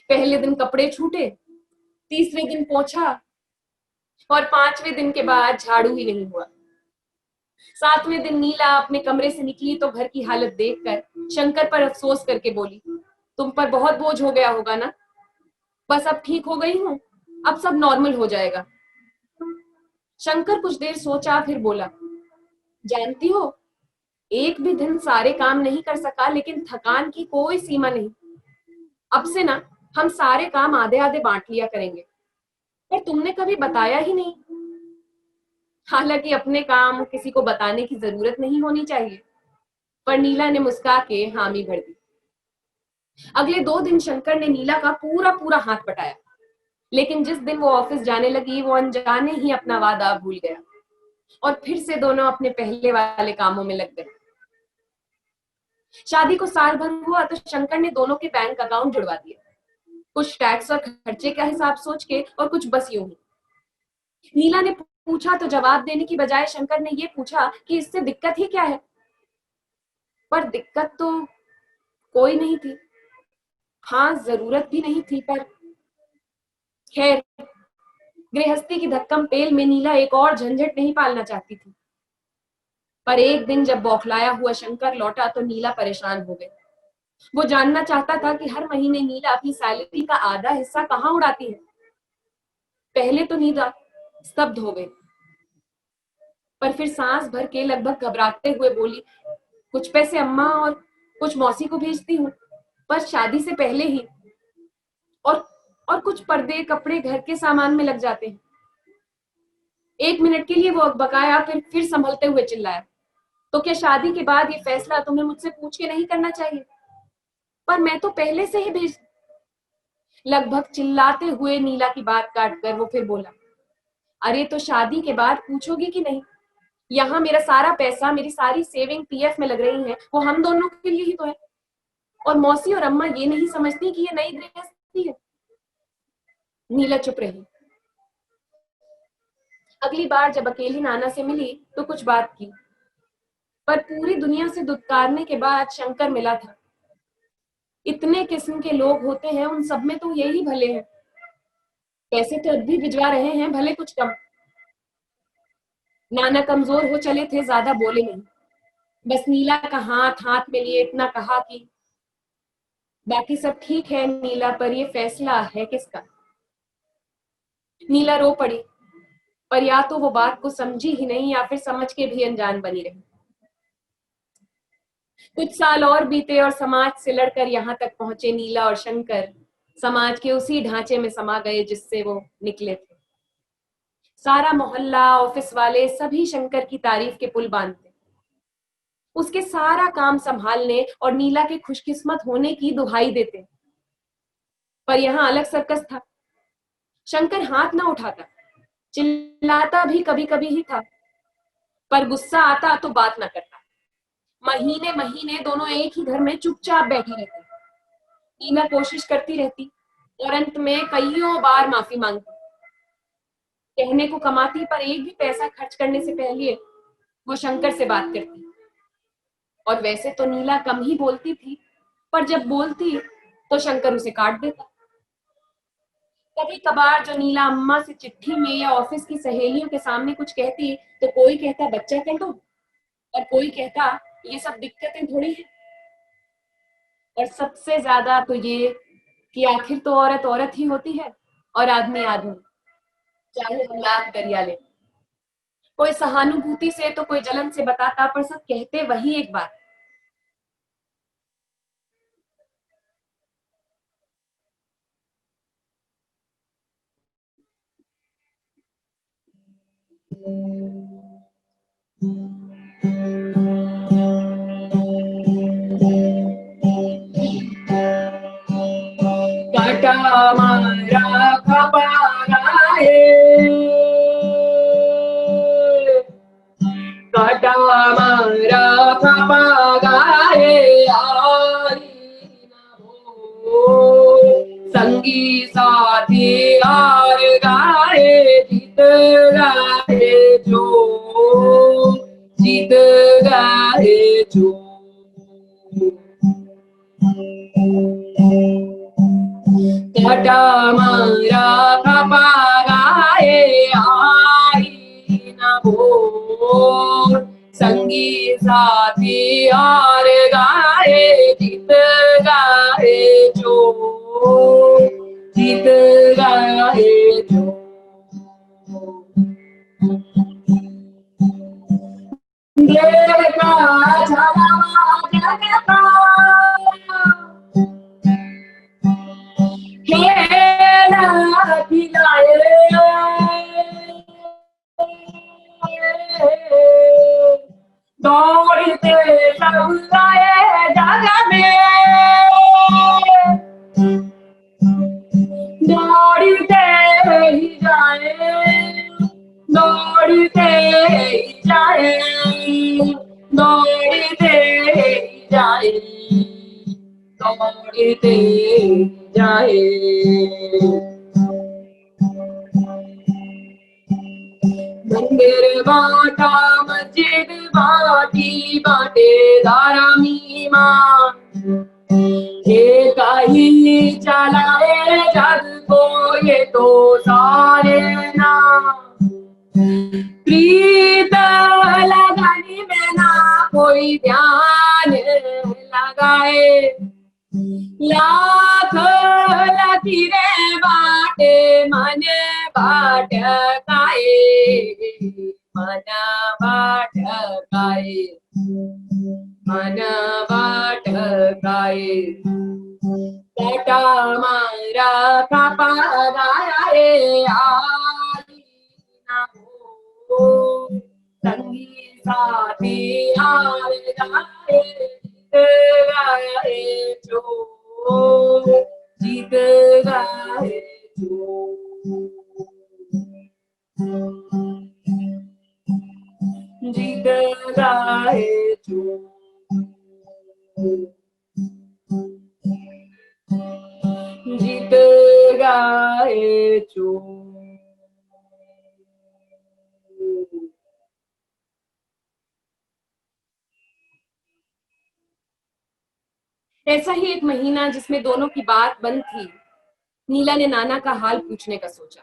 पहले दिन कपड़े छूटे, तीसरे दिन पोंछा और 5वें दिन के बाद झाड़ू ही नहीं हुआ। 7वें दिन नीला अपने कमरे से निकली तो घर की हालत देखकर शंकर पर अफसोस करके बोली, तुम पर बहुत बोझ हो गया होगा ना। बस अब ठीक हो गई हूँ, अब सब नॉर्मल हो जाएगा। शंकर कुछ देर सोचा, फिर बोला, जानती हो, एक भी दिन सारे काम नहीं कर सका, लेकिन थकान की कोई सीमा नहीं। अब से ना हम सारे काम आधे आधे बांट लिया करेंगे। पर तुमने कभी बताया ही नहीं। हालांकि अपने काम किसी को बताने की जरूरत नहीं होनी चाहिए, पर नीला ने मुस्कुरा के हामी भर दी। अगले 2 दिन शंकर ने नीला का पूरा पूरा हाथ बटाया, लेकिन जिस दिन वो ऑफिस जाने लगी, वो अनजाने ही अपना वादा भूल गया और फिर से दोनों अपने पहले वाले कामों में लग गए। शादी को साल भर हुआ तो शंकर ने दोनों के बैंक अकाउंट जुड़वा दिए, कुछ टैक्स और खर्चे का हिसाब सोच के और कुछ बस यूं ही। नीला ने पूछा तो जवाब देने की बजाय शंकर ने ये पूछा कि इससे दिक्कत ही क्या है। पर दिक्कत तो कोई नहीं थी, हाँ जरूरत भी नहीं थी, पर खैर, गृहस्थी की धक्कम पेल में नीला एक और झंझट नहीं पालना चाहती थी। पर एक दिन जब बौखलाया हुआ शंकर लौटा तो नीला परेशान हो गई। वो जानना चाहता था कि हर महीने नीला अपनी सैलरी का आधा हिस्सा कहाँ उड़ाती है। पहले तो नीला स्तब्ध हो गई, पर फिर सांस भर के लगभग घबराते हुए बोली, कुछ पैसे अम्मा और कुछ मौसी को भेजती हूँ, पर शादी से पहले ही, और और कुछ पर्दे कपड़े घर के सामान में लग जाते हैं। 1 मिनट के लिए वो बकाया, फिर संभलते हुए चिल्लाया, तो क्या शादी के बाद ये फैसला तुम्हें मुझसे पूछ के नहीं करना चाहिए? पर मैं तो पहले से ही भेज। लगभग चिल्लाते हुए नीला की बात काटकर वो फिर बोला, अरे तो शादी के बाद पूछोगी कि नहीं? यहाँ मेरा सारा पैसा, मेरी सारी सेविंग पीएफ में लग रही है, वो हम दोनों के लिए ही तो है। और मौसी और अम्मा ये नहीं समझती कि ये नई गृहस्थी है। नीला चुप रही। अगली बार जब अकेली नाना से मिली तो कुछ बात की, पर पूरी दुनिया से दुत्कारने के बाद शंकर मिला था। इतने किस्म के लोग होते हैं, उन सब में तो यही भले हैं। पैसे तो अब भी भिजवा रहे हैं, भले कुछ कम। नाना कमजोर हो चले थे, ज्यादा बोले नहीं, बस नीला का हाथ हाथ में लिए इतना कहा कि बाकी सब ठीक है नीला, पर ये फैसला है किसका? नीला रो पड़ी, पर या तो वो बात को समझी ही नहीं या फिर समझ के भी अनजान बनी रही। कुछ साल और बीते और समाज से लड़कर यहाँ तक पहुंचे नीला और शंकर समाज के उसी ढांचे में समा गए जिससे वो निकले थे। सारा मोहल्ला, ऑफिस वाले सभी शंकर की तारीफ के पुल बांधते, उसके सारा काम संभालने और नीला के खुशकिस्मत होने की दुहाई देते। पर यहाँ अलग सर्कस था। शंकर हाथ ना उठाता, चिल्लाता भी कभी कभी ही था, पर गुस्सा आता तो बात ना करता। महीने महीने दोनों एक ही घर में चुपचाप बैठे रहते। नीला कोशिश करती रहती और अंत में कईयों बार माफी मांगती। कहने को कमाती, पर एक भी पैसा खर्च करने से पहले वो शंकर से बात करती। और वैसे तो नीला कम ही बोलती थी, पर जब बोलती तो शंकर उसे काट देता। कभी कभार जो नीला अम्मा से चिट्ठी में या ऑफिस की सहेलियों के सामने कुछ कहती तो कोई कहता बच्चा कह दो, और कोई कहता ये सब दिक्कतें थोड़ी है। और सबसे ज्यादा तो ये कि आखिर तो औरत औरत ही होती है और आदमी आदमी, चाहे हम लाख दरिया ले। कोई सहानुभूति से तो कोई जलन से बताता, पर सब कहते वही एक बात। काटा मारा खपारा है, काटा मारा खपागा है, आई ना हो संगी साथी हार गाए, जीत गाए जो, जीत गाए जो। काटा मारा खपागाए, आई ना हो संगी साथी हार गाए, जीत गाए जो, जीत गाए जो। देखा झलवा जगता खेला खिलाए दौड़ते सब गए जग में दौड़ते ही जाए दौड़ते ही जाए दौड़ते ही जाए दौड़ते जाए मंदिर बाटा मस्जिद बाटी बाटे धारामी माँ एक ही चलाए जग को ये तो सारे ना प्रीत लगाने में ना कोई ध्यान लगाए लाख लकीरें बाटे मन बाटकाए मन बाटकाए मन बाटकाए बेटा मारा पापा रे आई ना हो संगी साथी हार जाए गए जो जीत गए जो जीत गए जो जीत गए जो ऐसा ही एक महीना जिसमें दोनों की बात बंद थी, नीला ने नाना का हाल पूछने का सोचा।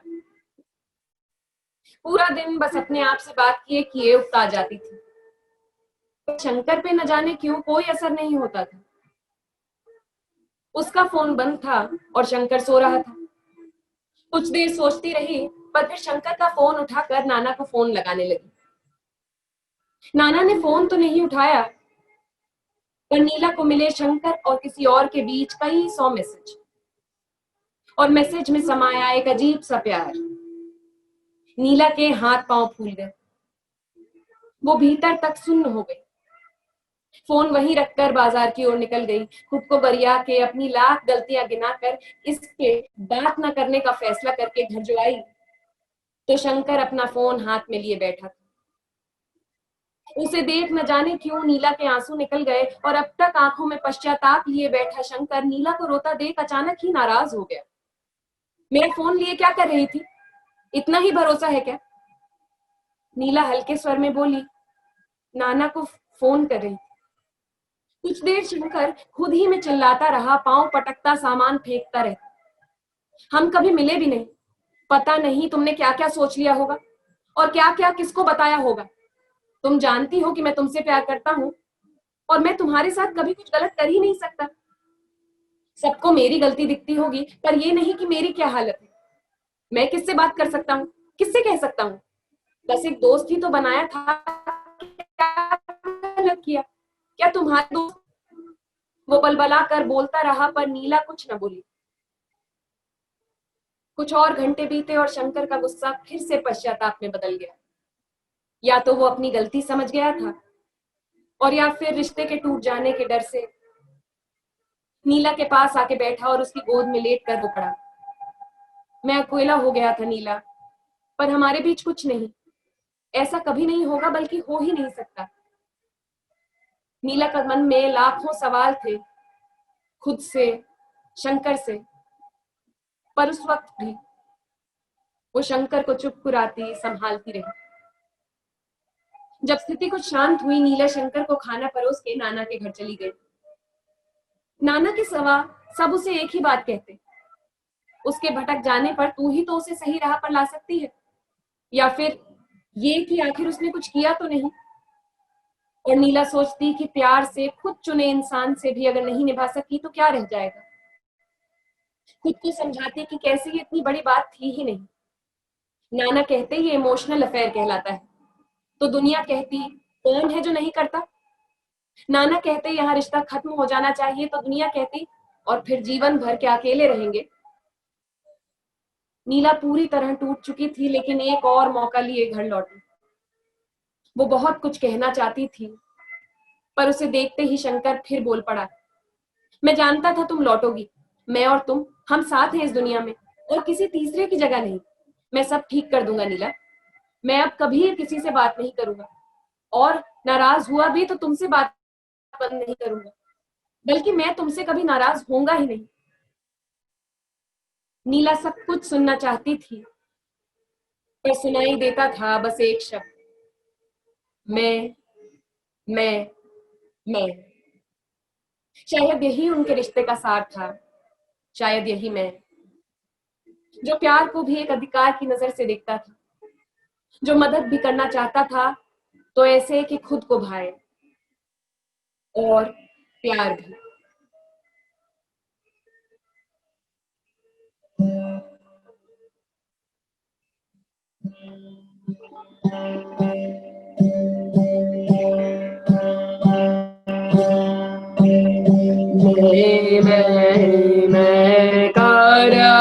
पूरा दिन बस अपने आप से बात किए किए उकता जाती थी। शंकर पे न जाने क्यों कोई असर नहीं होता था। उसका फोन बंद था और शंकर सो रहा था। कुछ देर सोचती रही, पर फिर शंकर का फोन उठाकर नाना को फोन लगाने लगी। नाना ने फोन तो नहीं उठाया, पर नीला को मिले शंकर और किसी और के बीच कई 100 मैसेज, और मैसेज में समाया एक अजीब सा प्यार। नीला के हाथ पांव फूल गए, वो भीतर तक सुन्न हो गई। फोन वहीं रखकर बाजार की ओर निकल गई, खुद को गरिया के अपनी लाख गलतियां गिनाकर इसके बात न करने का फैसला करके घर जो आई तो शंकर अपना फोन हाथ में लिए बैठा था। उसे देख न जाने क्यों नीला के आंसू निकल गए, और अब तक आंखों में पश्चाताप लिए बैठा शंकर नीला को रोता देख अचानक ही नाराज हो गया। मेरा फोन लिए क्या कर रही थी? इतना ही भरोसा है क्या? नीला हल्के स्वर में बोली, नाना को फोन कर रही थी। कुछ देर शंकर खुद ही में चिल्लाता रहा, पांव पटकता सामान फेंकता रहता। हम कभी मिले भी नहीं, पता नहीं तुमने क्या क्या सोच लिया होगा और क्या क्या किसको बताया होगा। तुम जानती हो कि मैं तुमसे प्यार करता हूं और मैं तुम्हारे साथ कभी कुछ गलत कर ही नहीं सकता। सबको मेरी गलती दिखती होगी, पर ये नहीं कि मेरी क्या हालत है। मैं किससे बात कर सकता हूँ, किससे कह सकता हूँ? बस एक दोस्त ही तो बनाया था, क्या गलत किया? क्या तुम्हारे दोस्त? वो बलबला कर बोलता रहा, पर नीला कुछ न बोली। कुछ और घंटे बीते और शंकर का गुस्सा फिर से पश्चाताप में बदल गया। या तो वो अपनी गलती समझ गया था, और या फिर रिश्ते के टूट जाने के डर से नीला के पास आके बैठा और उसकी गोद में लेट कर रो पड़ा। मैं अकेला हो गया था नीला, पर हमारे बीच कुछ नहीं। ऐसा कभी नहीं होगा, बल्कि हो ही नहीं सकता। नीला के मन में लाखों सवाल थे, खुद से, शंकर से, पर उस वक्त भी वो शंकर को चुप कुराती संभालती रही। जब स्थिति कुछ शांत हुई, नीला शंकर को खाना परोस के नाना के घर चली गई। नाना के सिवा सब उसे एक ही बात कहते, उसके भटक जाने पर तू ही तो उसे सही राह पर ला सकती है, या फिर ये कि आखिर उसने कुछ किया तो नहीं। और नीला सोचती कि प्यार से खुद चुने इंसान से भी अगर नहीं निभा सकी तो क्या रह जाएगा। खुद को समझाती कि कैसे ये इतनी बड़ी बात थी ही नहीं, नाना कहते ये इमोशनल अफेयर कहलाता है, तो दुनिया कहती कौन है जो नहीं करता। नाना कहते यहाँ रिश्ता खत्म हो जाना चाहिए, तो दुनिया कहती और फिर जीवन भर के अकेले रहेंगे। नीला पूरी तरह टूट चुकी थी, लेकिन एक और मौका लिए घर लौटी। वो बहुत कुछ कहना चाहती थी, पर उसे देखते ही शंकर फिर बोल पड़ा, मैं जानता था तुम लौटोगी। मैं और तुम, हम साथ हैं इस दुनिया में, और किसी तीसरे की जगह नहीं। मैं सब ठीक कर दूंगा नीला। मैं अब कभी किसी से बात नहीं करूंगा, और नाराज हुआ भी तो तुमसे बात बंद नहीं करूंगा, बल्कि मैं तुमसे कभी नाराज होऊंगा ही नहीं। नीला सब कुछ सुनना चाहती थी, पर सुनाई देता था बस एक शब्द, मैं मैं मैं। शायद यही उनके रिश्ते का सार था, शायद यही मैं, जो प्यार को भी एक अधिकार की नजर से देखता था, जो मदद भी करना चाहता था तो ऐसे कि खुद को भाए, और प्यार भी। मैं कारा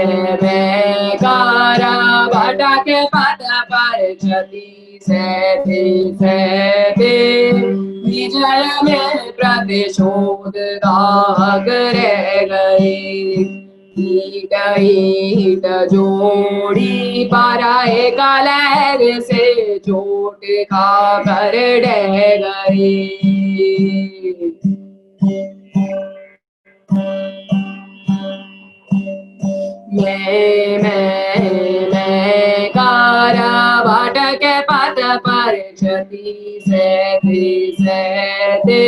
मैं कारा भटक पद पर चली सहते विजय में प्रतिशोध दाग रह गए। ईट जोड़ी पाराए का लहर से चोट खा कर ढह गए। मैं कारा भटक पथ पर क्षति सहते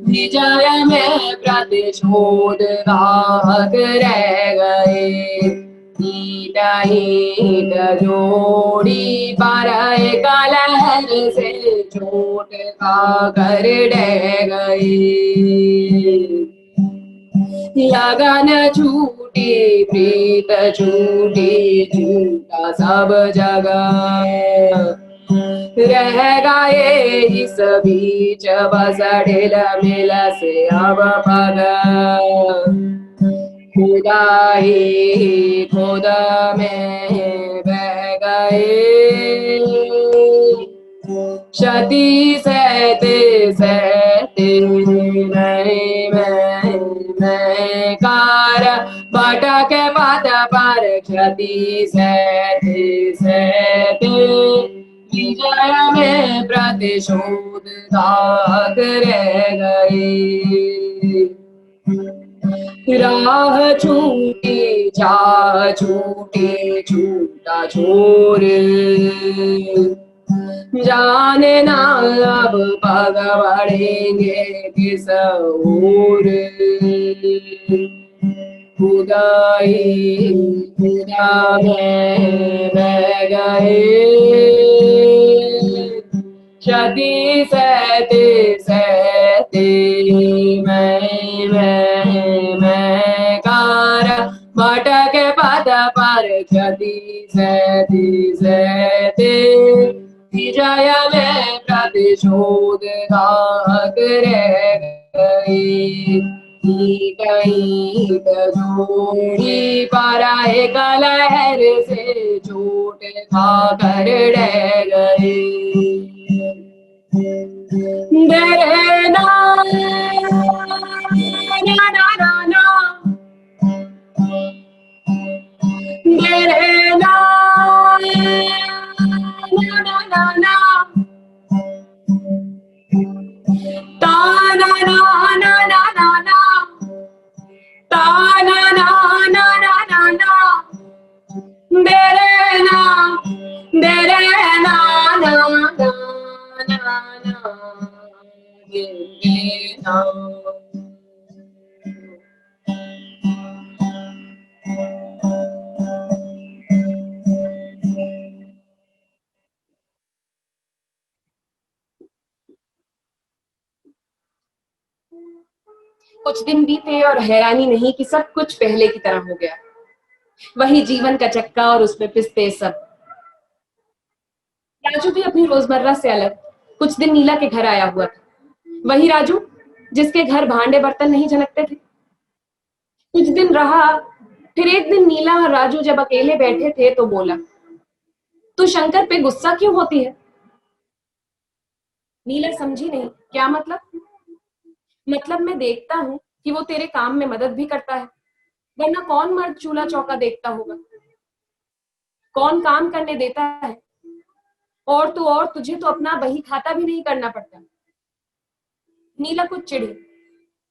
विजय में प्रतिशोध दाग रह गए। ईट जोड़ी पर एक लहर से चोट खा कर ढह गई। लगन छूटी प्रीत छूटी झूठा सब जगह रह गए इस बीच बस ढिल मिल से अब पग। खुदा ही खुदा में बह गए क्षति सहते सहते। मैं कार भटक पथ पर क्षति सहते सहते विजय में प्रतिशोध दाग रह गए। राह छूटी चाह छूटी छूटा छोर जाने ना अब पग बढ़ेंगे किस ओर। खुदा ही खुदा में बह गए क्षति सहते सहते। मैं कार भटक पथ पर क्षति सहते सहते विजय में प्रतिशोध दाग रह गई। जोड़ी पारा एक लहर से चोट खा कर रह गए। दरे ना ना ना ना ना दरे ना ना ना ना ना ता ना ना ना ना ना ना ता ना ना ना ना ना ना दरे ना दरे ना ना ना ना ना दरे ना। कुछ दिन बीते और हैरानी नहीं कि सब कुछ पहले की तरह हो गया। वही जीवन का चक्का और उसमें पिसते सब। राजू भी अपनी रोजमर्रा से अलग कुछ दिन नीला के घर आया हुआ था। वही राजू जिसके घर भांडे बर्तन नहीं झलकते थे। कुछ दिन रहा, फिर एक दिन नीला और राजू जब अकेले बैठे थे तो बोला, तू शंकर पे गुस्सा क्यों होती है? नीला समझी नहीं, क्या मतलब? मतलब मैं देखता हूं कि वो तेरे काम में मदद भी करता है, वरना कौन मर्द चूल्हा चौका देखता होगा? कौन काम करने देता है? और तो और तुझे तो अपना बही खाता भी नहीं करना पड़ता। नीला कुछ चिढ़ी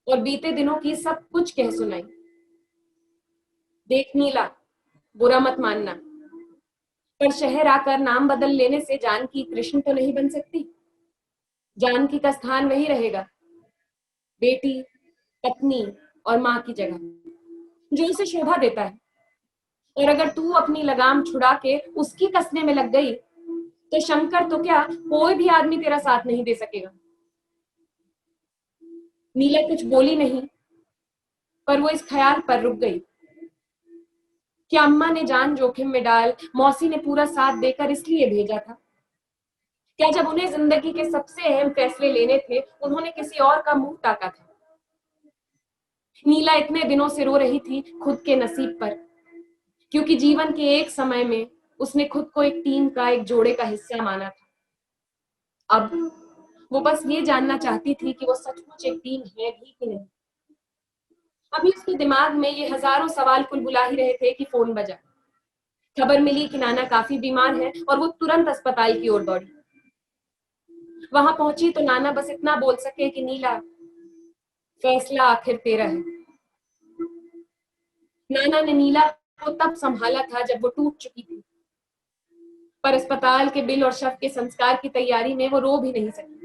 और बीते दिनों की सब कुछ कह सुनाई। देख नीला, बुरा मत मानना, पर शहर आकर नाम बदल लेने से जानकी कृष्ण तो नहीं बन सकती। जानकी का स्थान वही रहेगा, बेटी, पत्नी और माँ की जगह, जो उसे शोभा देता है। और अगर तू अपनी लगाम छुड़ा के उसकी कसने में लग गई तो शंकर तो क्या, कोई भी आदमी तेरा साथ नहीं दे सकेगा। नीला कुछ बोली नहीं, पर वो इस ख्याल पर रुक गई कि अम्मा ने जान जोखिम में डाल मौसी ने पूरा साथ देकर इसलिए भेजा था। क्या जब उन्हें जिंदगी के सबसे अहम फैसले लेने थे उन्होंने किसी और का मुंह ताका था? नीला इतने दिनों से रो रही थी खुद के नसीब पर, क्योंकि जीवन के एक समय में उसने खुद को एक टीम का, एक जोड़े का हिस्सा माना था। अब वो बस ये जानना चाहती थी कि वो सचमुच एक टीम है भी कि नहीं। अभी उसके दिमाग में ये हजारों सवाल कुलबुला ही रहे थे कि फोन बजा। खबर मिली कि नाना काफी बीमार है और वो तुरंत अस्पताल की ओर दौड़ी। वहां पहुंची तो नाना बस इतना बोल सके कि नीला, फैसला आखिर तेरा है। नाना ने नीला को तब संभाला था जब वो टूट चुकी थी, पर अस्पताल के बिल और शव के संस्कार की तैयारी में वो रो भी नहीं सकी।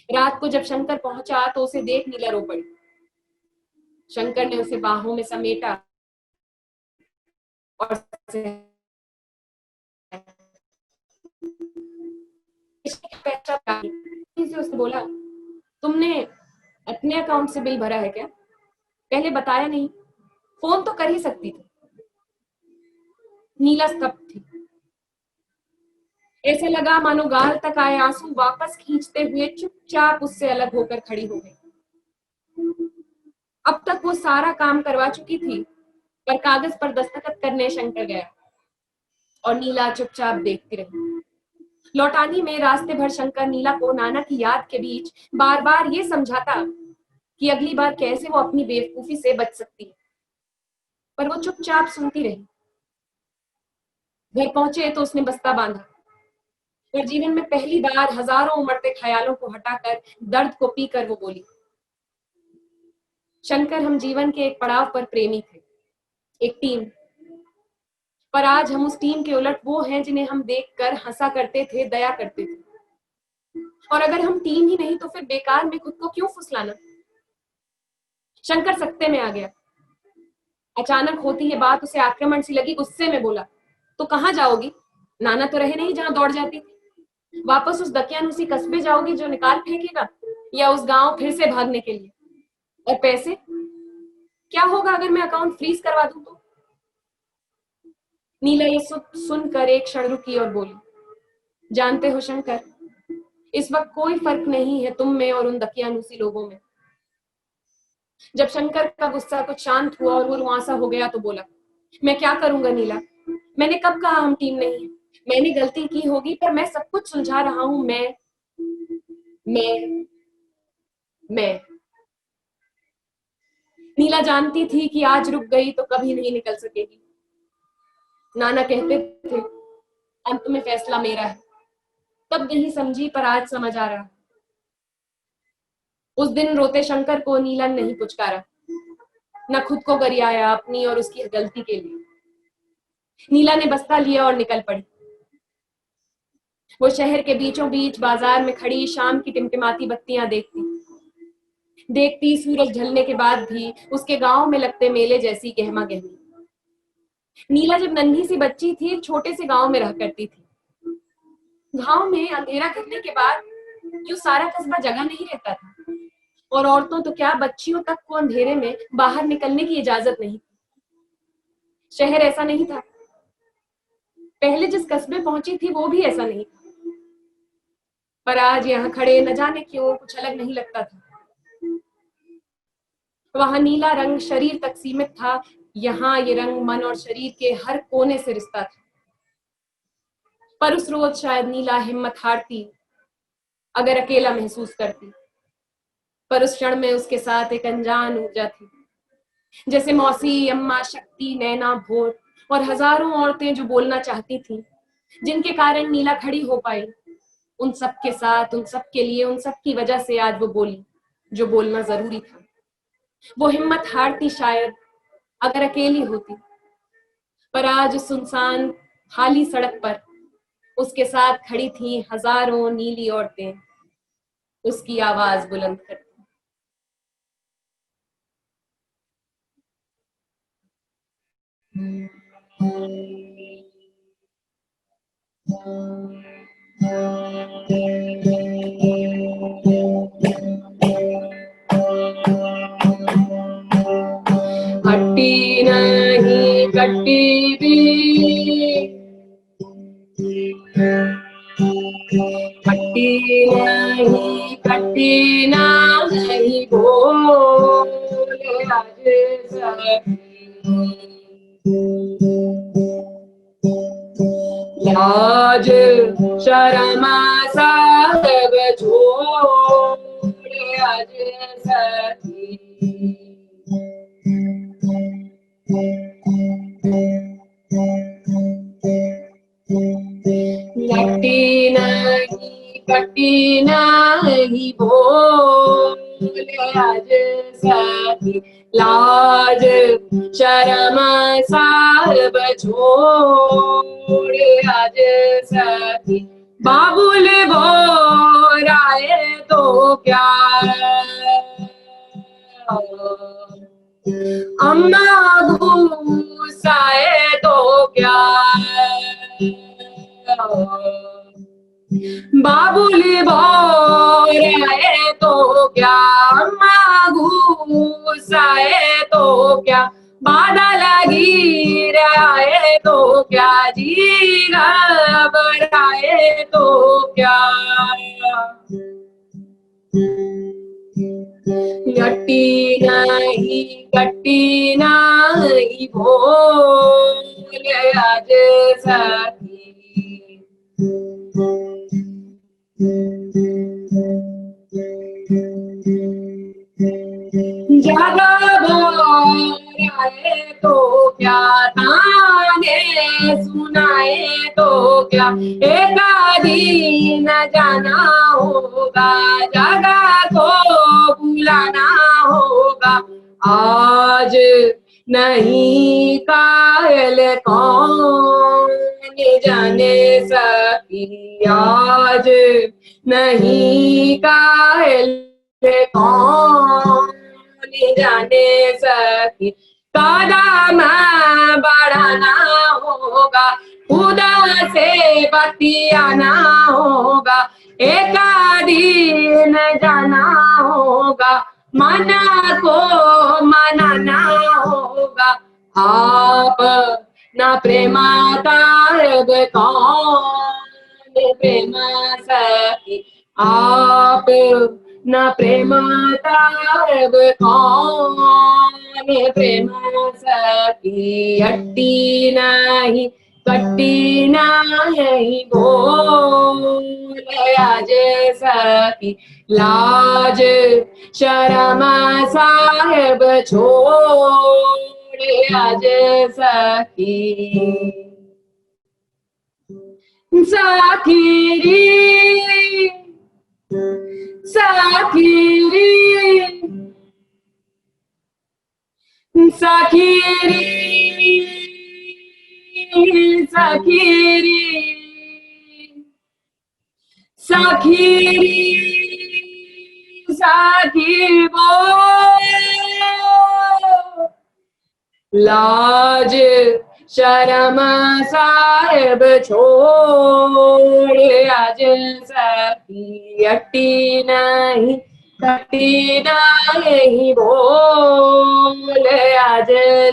रात को जब शंकर पहुंचा तो उसे देख नीला रो पड़ी। शंकर ने उसे बाहों में समेटा और उसने बोला, तुमने अपने अकाउंट से बिल भरा है क्या? पहले बताया नहीं, फोन तो कर ही सकती थी। नीला स्तब्ध थी। ऐसे लगा मानो गाल तक आए आंसू वापस खींचते हुए चुपचाप उससे अलग होकर खड़ी हो गई। अब तक वो सारा काम करवा चुकी थी, पर कागज पर दस्तखत करने शंकर गया और नीला चुपचाप देखती रही। लौटानी में रास्ते भर शंकर नीला को नाना की याद के बीच बार बार ये समझाता कि अगली बार कैसे वो अपनी बेवकूफी से बच सकती है, पर वो चुपचाप सुनती रही। घर पहुंचे तो उसने बस्ता बांधा और जीवन में पहली बार हजारों उमड़ते ख्यालों को हटाकर दर्द को पीकर वो बोली, शंकर, हम जीवन के एक पड़ाव पर प्रेमी थे, एक टीम, पर आज हम उस टीम के उलट वो हैं जिन्हें हम देखकर हंसा करते थे, दया करते थे। और अगर हम टीम ही नहीं तो फिर बेकार में खुद को क्यों फुसलाना? शंकर सत्ते में आ गया। अचानक होती है बात उसे आक्रमण सी लगी। गुस्से में बोला, तो कहाँ जाओगी? नाना तो रहे नहीं जहां दौड़ जाती थी। वापस उस दकियानूसी कस्बे जाओगी जो निकाल फेंकेगा, या उस गांव फिर से भागने के लिए? और पैसे? क्या होगा अगर मैं अकाउंट फ्रीज करवा दूं तो? नीला ये सुनकर एक क्षण रुकी और बोली, जानते हो शंकर, इस वक्त कोई फर्क नहीं है तुम में और उन दकियानूसी लोगों में। जब शंकर का गुस्सा कुछ शांत हुआ और वो रुआंसा हो गया तो बोला, मैं क्या करूंगा नीला, मैंने कब कहा हम टीम नहीं है? मैंने गलती की होगी, पर मैं सब कुछ सुलझा रहा हूं। मैं मैं नीला जानती थी कि आज रुक गई तो कभी नहीं निकल सकेगी। नाना कहते थे अंत में फैसला मेरा है। तब नहीं समझी, पर आज समझ आ रहा। उस दिन रोते शंकर को नीला नहीं पुचकारा, न खुद को गरियाया अपनी और उसकी गलती के लिए। नीला ने बस्ता लिया और निकल पड़ी। वो शहर के बीचों बीच बाजार में खड़ी शाम की टिमटिमाती बत्तियां देखती सूरज ढलने के बाद भी उसके गांव में लगते मेले जैसी गहमा गहमी। नीला जब नन्ही सी बच्ची थी एक छोटे से गांव में रह करती थी। गांव में अंधेरा गिरने के बाद क्यों सारा कस्बा जगा नहीं रहता था। और औरतों तो क्या, बच्चियों तक को अंधेरे में बाहर निकलने की इजाजत नहीं। शहर ऐसा नहीं था, पहले जिस कस्बे पहुंची थी वो भी ऐसा नहीं था, पर आज यहाँ खड़े न जाने क्यों कुछ अलग नहीं लगता था। वहां नीला रंग शरीर तक सीमित था, यहाँ ये रंग मन और शरीर के हर कोने से रिश्ता था। पर उस रोज शायद नीला हिम्मत हारती अगर अकेला महसूस करती, पर उस क्षण में उसके साथ एक अनजान ऊर्जा थी, जैसे मौसी, अम्मा, शक्ति, नैना, भोर और हजारों औरतें जो बोलना चाहती थीं, जिनके कारण नीला खड़ी हो पाई। उन सब के साथ, उन सब के लिए, उन सब की वजह से आज वो बोली जो बोलना जरूरी था। वो हिम्मत हारती शायद अगर अकेली होती, पर आज उस सुनसान खाली सड़क पर उसके साथ खड़ी थी हजारों नीली औरतें, उसकी आवाज बुलंद करती। हट्टी नहीं कट्टी भी, हट्टी नहीं कट्टी नहीं बोले आज लाज शर्म सब छोड़े आज सखी। लट्टी नहीं कट्टी नहीं बोले आज सखी, लाज शर्म सब छोड़े आज सखी। बाबुल बोराए तो क्या, अम्मा गुस्साए तो क्या, बाबुल बोराए तो क्या, अम्मा गुस्साए तो क्या, बाधा लगी रहे तो क्या, जी घबराए तो क्या। लट्टी नहीं कट्टी नहीं बोले आज सखी। जगह बोराए तो क्या, ताने सुनाए तो क्या, एक दिन जाना होगा, जगह को बुलाना होगा। आज नहीं कायल कौन जाने सकी, आज नहीं कायल कौन जाने सकी। कदम बढ़ाना होगा, खुदा से बतियाना होगा, एक दिन जाना होगा, मन को मनाना होगा। आप न प्रेमा तारब कौन प्रेम सखी, आप न प्रेम तारब कौन प्रेम सखी। हट्टी नहीं कट्टी नहीं बोले आज सखी, लाज शर्म साहेब छोड़े आज सखी। साखीरी साखीरी साखीरी साखीरी साखीरी साखी बोल, लाज शर्म साहेब छोड़े आज सखी। हट्टी नहीं कटी नहीं बोल आज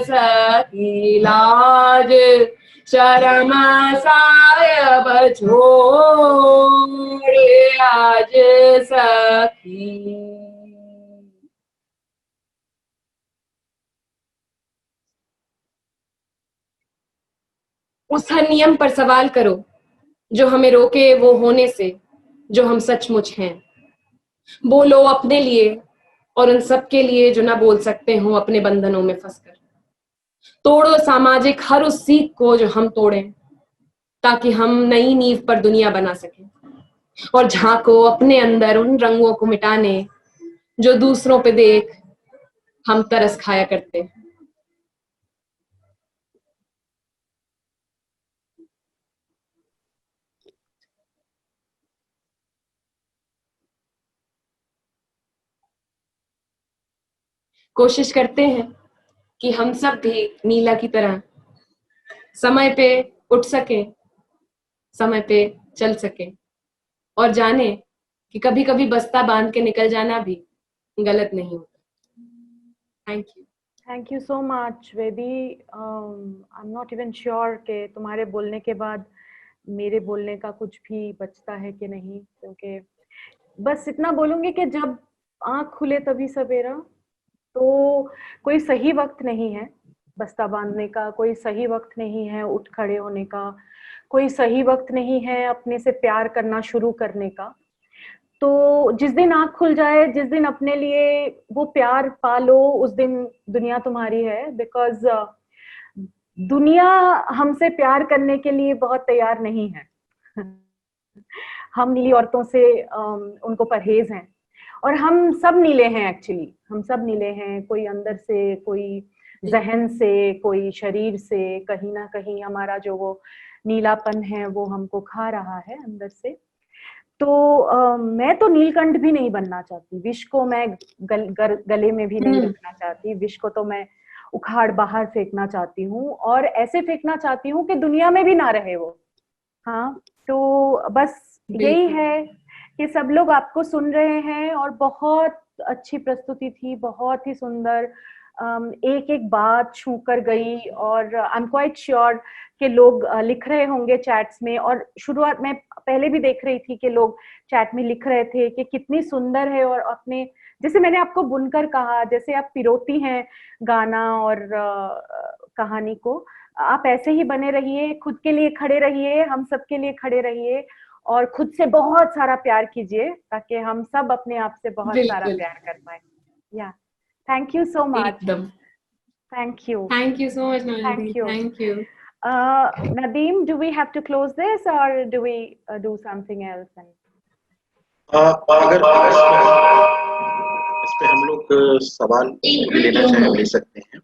सखी लाज, शर्म सायब छोड़ आज सखी। उस हर नियम पर सवाल करो जो हमें रोके वो होने से जो हम सचमुच हैं। बोलो अपने लिए और उन सब के लिए जो ना बोल सकते हो अपने बंधनों में फंसकर। तोड़ो सामाजिक हर उस सीख को जो हम तोड़ें, ताकि हम नई नींव पर दुनिया बना सकें। और झांको अपने अंदर उन रंगों को मिटाने जो दूसरों पे देख हम तरस खाया करते। कोशिश करते हैं कि हम सब भी नीला की तरह समय पे उठ सके, समय पे चल सके, और जाने कि कभी कभी बस्ता बांध के निकल जाना भी गलत नहीं होता। Thank you. Thank you so much Vedi. I am not even sure कि तुम्हारे बोलने के बाद मेरे बोलने का कुछ भी बचता है कि नहीं, क्योंकि बस इतना बोलूंगी कि जब आंख खुले तभी सवेरा। तो कोई सही वक्त नहीं है बस्ता बांधने का, कोई सही वक्त नहीं है उठ खड़े होने का, कोई सही वक्त नहीं है अपने से प्यार करना शुरू करने का। तो जिस दिन आंख खुल जाए, जिस दिन अपने लिए वो प्यार पालो, उस दिन दुनिया तुम्हारी है। बिकॉज दुनिया हमसे प्यार करने के लिए बहुत तैयार नहीं है। हम नीली औरतों से उनको परहेज हैं, और हम सब नीले हैं एक्चुअली, हम सब नीले हैं, कोई अंदर से, कोई जहन से, कोई शरीर से। कहीं ना कहीं हमारा जो वो नीलापन है वो हमको खा रहा है अंदर से। तो मैं तो नीलकंठ भी नहीं बनना चाहती, विष को मैं गले में भी नहीं रखना चाहती। विष को तो मैं उखाड़ बाहर फेंकना चाहती हूँ, और ऐसे फेंकना चाहती हूँ कि दुनिया में भी ना रहे वो। हाँ, तो बस यही है कि सब लोग आपको सुन रहे हैं, और बहुत अच्छी प्रस्तुति थी, बहुत ही सुंदर। एक एक बात छू कर गई, और आई एम क्वाइट श्योर कि लोग लिख रहे होंगे चैट्स में। और शुरुआत में पहले भी देख रही थी कि लोग चैट में लिख रहे थे कि कितनी सुंदर है, और अपने जैसे मैंने आपको बुनकर कहा, जैसे आप पिरोती हैं गाना और कहानी को, आप ऐसे ही बने रहिए, खुद के लिए खड़े रहिए, हम सब के लिए खड़े रहिए, और खुद से बहुत सारा प्यार कीजिए, ताकि हम सब अपने आप से बहुत सारा प्यार कर पाए। या थैंक यू सो मच। एकदम thank you so much Nancy, thank you. Nadeem, do we have to close this, or do we do something else? अगर इस पे हम लोग सवाल लेना चाहें ले सकते हैं।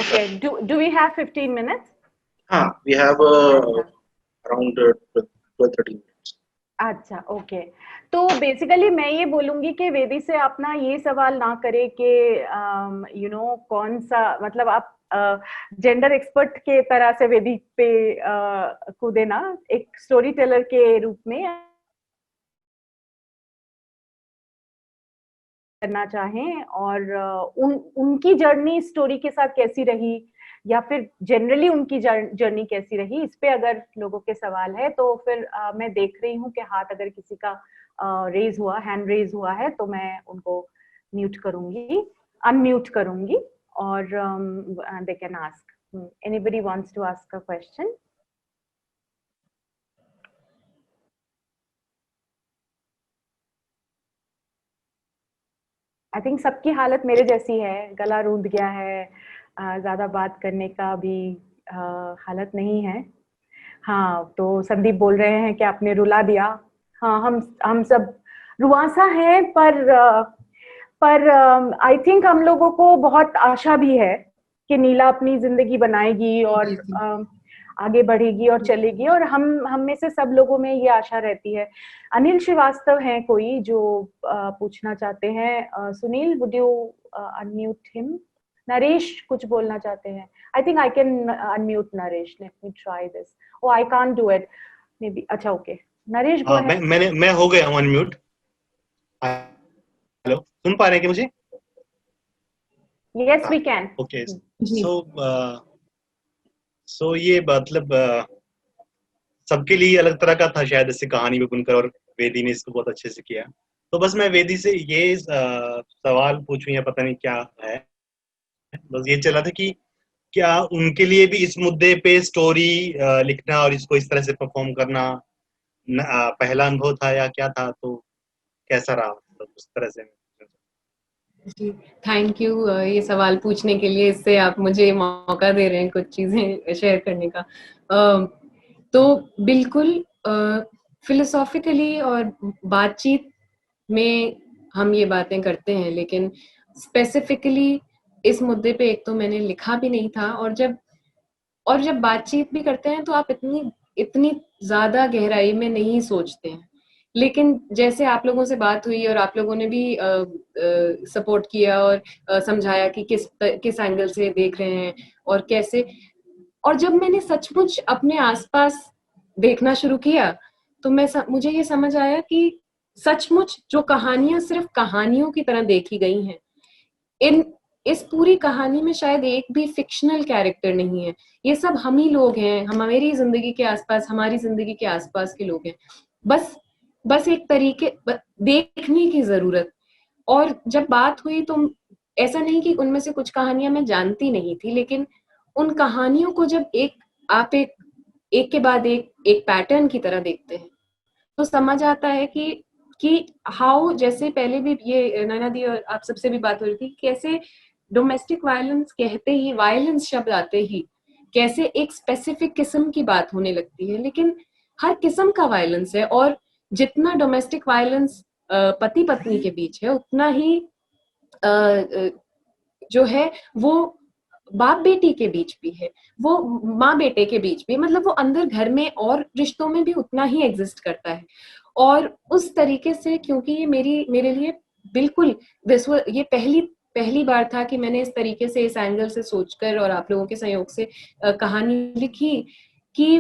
Okay, do we have 15 minutes? हाँ, we have around 12-13 minutes. अच्छा, ओके। तो बेसिकली मैं ये बोलूंगी कि वेदी से आप ना ये सवाल ना करें कि यू नो कौन सा, मतलब आप जेंडर एक्सपर्ट के तरह से वेदी पे कूदे ना, एक स्टोरी टेलर के रूप में करना चाहें, और उनकी जर्नी स्टोरी के साथ कैसी रही, या फिर जनरली उनकी जर्नी कैसी रही, इस पे अगर लोगों के सवाल है तो फिर मैं देख रही हूँ कि हाथ अगर किसी का रेज हुआ, हैंड रेज हुआ है, तो मैं उनको म्यूट करूंगी, अनम्यूट करूंगी, और they can ask. Anybody wants to ask a question? I think सबकी हालत मेरे जैसी है, गला रूंध गया है, ज्यादा बात करने का भी हालत नहीं है। हाँ, तो संदीप बोल रहे हैं कि आपने रुला दिया। हाँ, हम सब रुआसा हैं, पर आई थिंक हम लोगों को बहुत आशा भी है कि नीला अपनी जिंदगी बनाएगी और आगे बढ़ेगी और चलेगी, और हम में से सब लोगों में ये आशा रहती है। अनिल श्रीवास्तव हैं कोई जो पूछना चाहते हैं। Sunil, would you unmute him? Naresh कुछ बोलना चाहते हैं। I think I can unmute Naresh, let me try this. Oh, I can't do it maybe. अच्छा, ओके, नरेश गो अहेड। मैं हो गया हूं अनम्यूट। हेलो, सुन पा रहे हैं कि मुझे? Yes we can. ओके, जी। सो ये मतलब सबके लिए अलग तरह का था शायद, इससे कहानी भी बुनकर, और वेदी ने इसको बहुत अच्छे से किया। तो बस मैं वेदी से ये सवाल पूछूं या पता नहीं क्या है, बस ये चला था कि क्या उनके लिए भी इस मुद्दे पे स्टोरी लिखना और इसको इस तरह से परफॉर्म करना पहला अनुभव था या क्या था, तो कैसा रहा, मतलब उस तरह से? जी, थैंक यू ये सवाल पूछने के लिए। इससे आप मुझे मौका दे रहे हैं कुछ चीज़ें शेयर करने का। तो बिल्कुल फिलोसॉफिकली और बातचीत में हम ये बातें करते हैं, लेकिन स्पेसिफिकली इस मुद्दे पे एक तो मैंने लिखा भी नहीं था, और जब बातचीत भी करते हैं तो आप इतनी ज़्यादा गहराई में नहीं सोचते हैं। लेकिन जैसे आप लोगों से बात हुई और आप लोगों ने भी सपोर्ट किया और समझाया कि किस एंगल से देख रहे हैं और कैसे, और जब मैंने सचमुच अपने आसपास देखना शुरू किया तो मुझे ये समझ आया कि सचमुच जो कहानियां सिर्फ कहानियों की तरह देखी गई हैं, इस पूरी कहानी में शायद एक भी फिक्शनल कैरेक्टर नहीं है। ये सब हम ही लोग हैं, हमारी जिंदगी के आसपास, हमारी जिंदगी के आसपास के लोग हैं। बस एक तरीके देखने की जरूरत। और जब बात हुई तो ऐसा नहीं कि उनमें से कुछ कहानियां मैं जानती नहीं थी, लेकिन उन कहानियों को जब आप एक के बाद एक पैटर्न की तरह देखते हैं तो समझ आता है कि हाउ, जैसे पहले भी ये नैना दी और आप सबसे भी बात हो रही थी, कैसे डोमेस्टिक वायलेंस कहते ही, वायलेंस शब्द आते ही कैसे एक स्पेसिफिक किस्म की बात होने लगती है, लेकिन हर किस्म का वायलेंस है। और जितना डोमेस्टिक वायलेंस पति पत्नी के बीच है, उतना ही जो है वो बाप बेटी के बीच भी है, वो माँ बेटे के बीच भी, मतलब वो अंदर घर में और रिश्तों में भी उतना ही एग्जिस्ट करता है। और उस तरीके से, क्योंकि ये मेरे लिए बिल्कुल ये पहली बार था कि मैंने इस तरीके से, इस एंगल से सोचकर और आप लोगों के सहयोग से कहानी लिखी, कि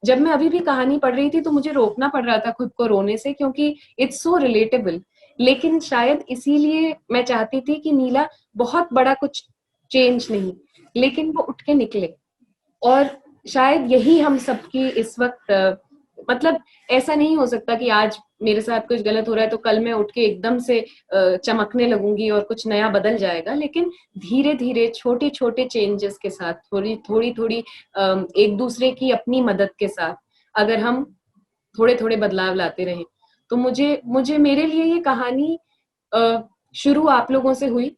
जब मैं अभी भी कहानी पढ़ रही थी तो मुझे रोकना पड़ रहा था खुद को रोने से, क्योंकि इट्स सो रिलेटेबल। लेकिन शायद इसीलिए मैं चाहती थी कि नीला बहुत बड़ा कुछ चेंज नहीं, लेकिन वो उठ के निकले। और शायद यही हम सबकी इस वक्त मतलब ऐसा नहीं हो सकता कि आज मेरे साथ कुछ गलत हो रहा है तो कल मैं उठ के एकदम से चमकने लगूंगी और कुछ नया बदल जाएगा, लेकिन धीरे धीरे छोटे छोटे चेंजेस के साथ, थोड़ी एक दूसरे की अपनी मदद के साथ अगर हम थोड़े थोड़े बदलाव लाते रहें, तो मुझे मेरे लिए ये कहानी शुरू आप लोगों से हुई,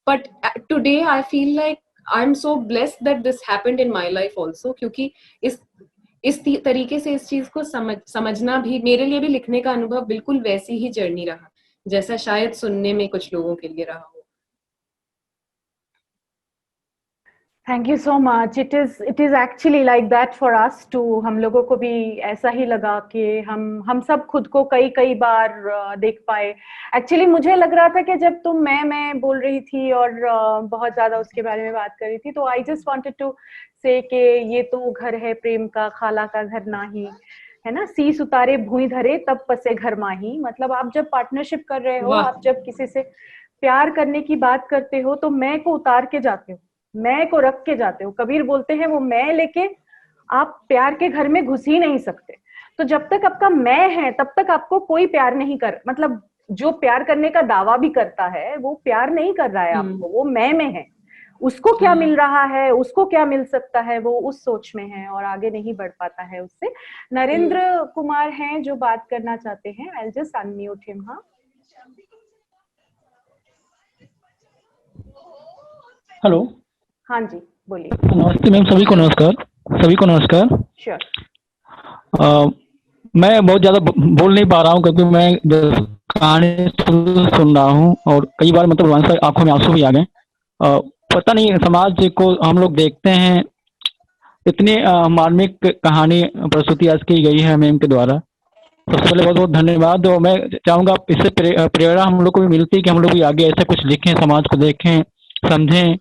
but today I feel like I'm so blessed that this happened in my life also, क्योंकि इस तरीके से इस चीज को समझना भी मेरे लिए भी लिखने का अनुभव बिल्कुल वैसी ही जर्नी रहा जैसा शायद सुनने में कुछ लोगों के लिए रहा हो। Thank you so much. It is actually like that for us too. हम लोगों को भी ऐसा ही लगा कि हम सब खुद को कई बार देख पाए। एक्चुअली मुझे लग रहा था कि जब तुम मैं बोल रही थी और बहुत ज्यादा उसके बारे में बात कर रही थी, तो आई जस्ट वांटेड टू से कि ये तो घर है प्रेम का, खाला का घर नाही, है ना, सीस उतारे भूई धरे तब पसे घर माही। मतलब आप जब पार्टनरशिप कर रहे हो, आप जब किसी से प्यार करने की बात करते हो तो मैं को उतार के जाते हो, मैं को रख के जाते हो। कबीर बोलते हैं वो मैं लेके आप प्यार के घर में घुस ही नहीं सकते। तो जब तक आपका मैं है तब तक आपको कोई प्यार नहीं कर, मतलब जो प्यार करने का दावा भी करता है वो प्यार नहीं कर रहा है आपको, वो मैं में है। उसको क्या मिल रहा है, उसको क्या मिल सकता है, वो उस सोच में है और आगे नहीं बढ़ पाता है उससे। नरेंद्र कुमार हैं जो बात करना चाहते हैं। I just unmute him. हाँ, हेलो। हाँ जी, बोलिए। नमस्ते मैम, सभी को नमस्कार। श्योर। मैं बहुत ज़्यादा बोल नहीं पा रहा हूँ क्योंकि मैं कहानी सुन रहा हूँ और कई बार मतलब आंखों में आंसू भी आ गए। पता नहीं, समाज को हम लोग देखते हैं, इतनी मार्मिक कहानी प्रस्तुति आज की गई है मैम के द्वारा। सबसे पहले बहुत बहुत धन्यवाद। और मैं चाहूँगा इससे प्रेरणा हम लोग को भी मिलती है कि हम लोग भी आगे ऐसा कुछ लिखें, समाज को देखें, समझें,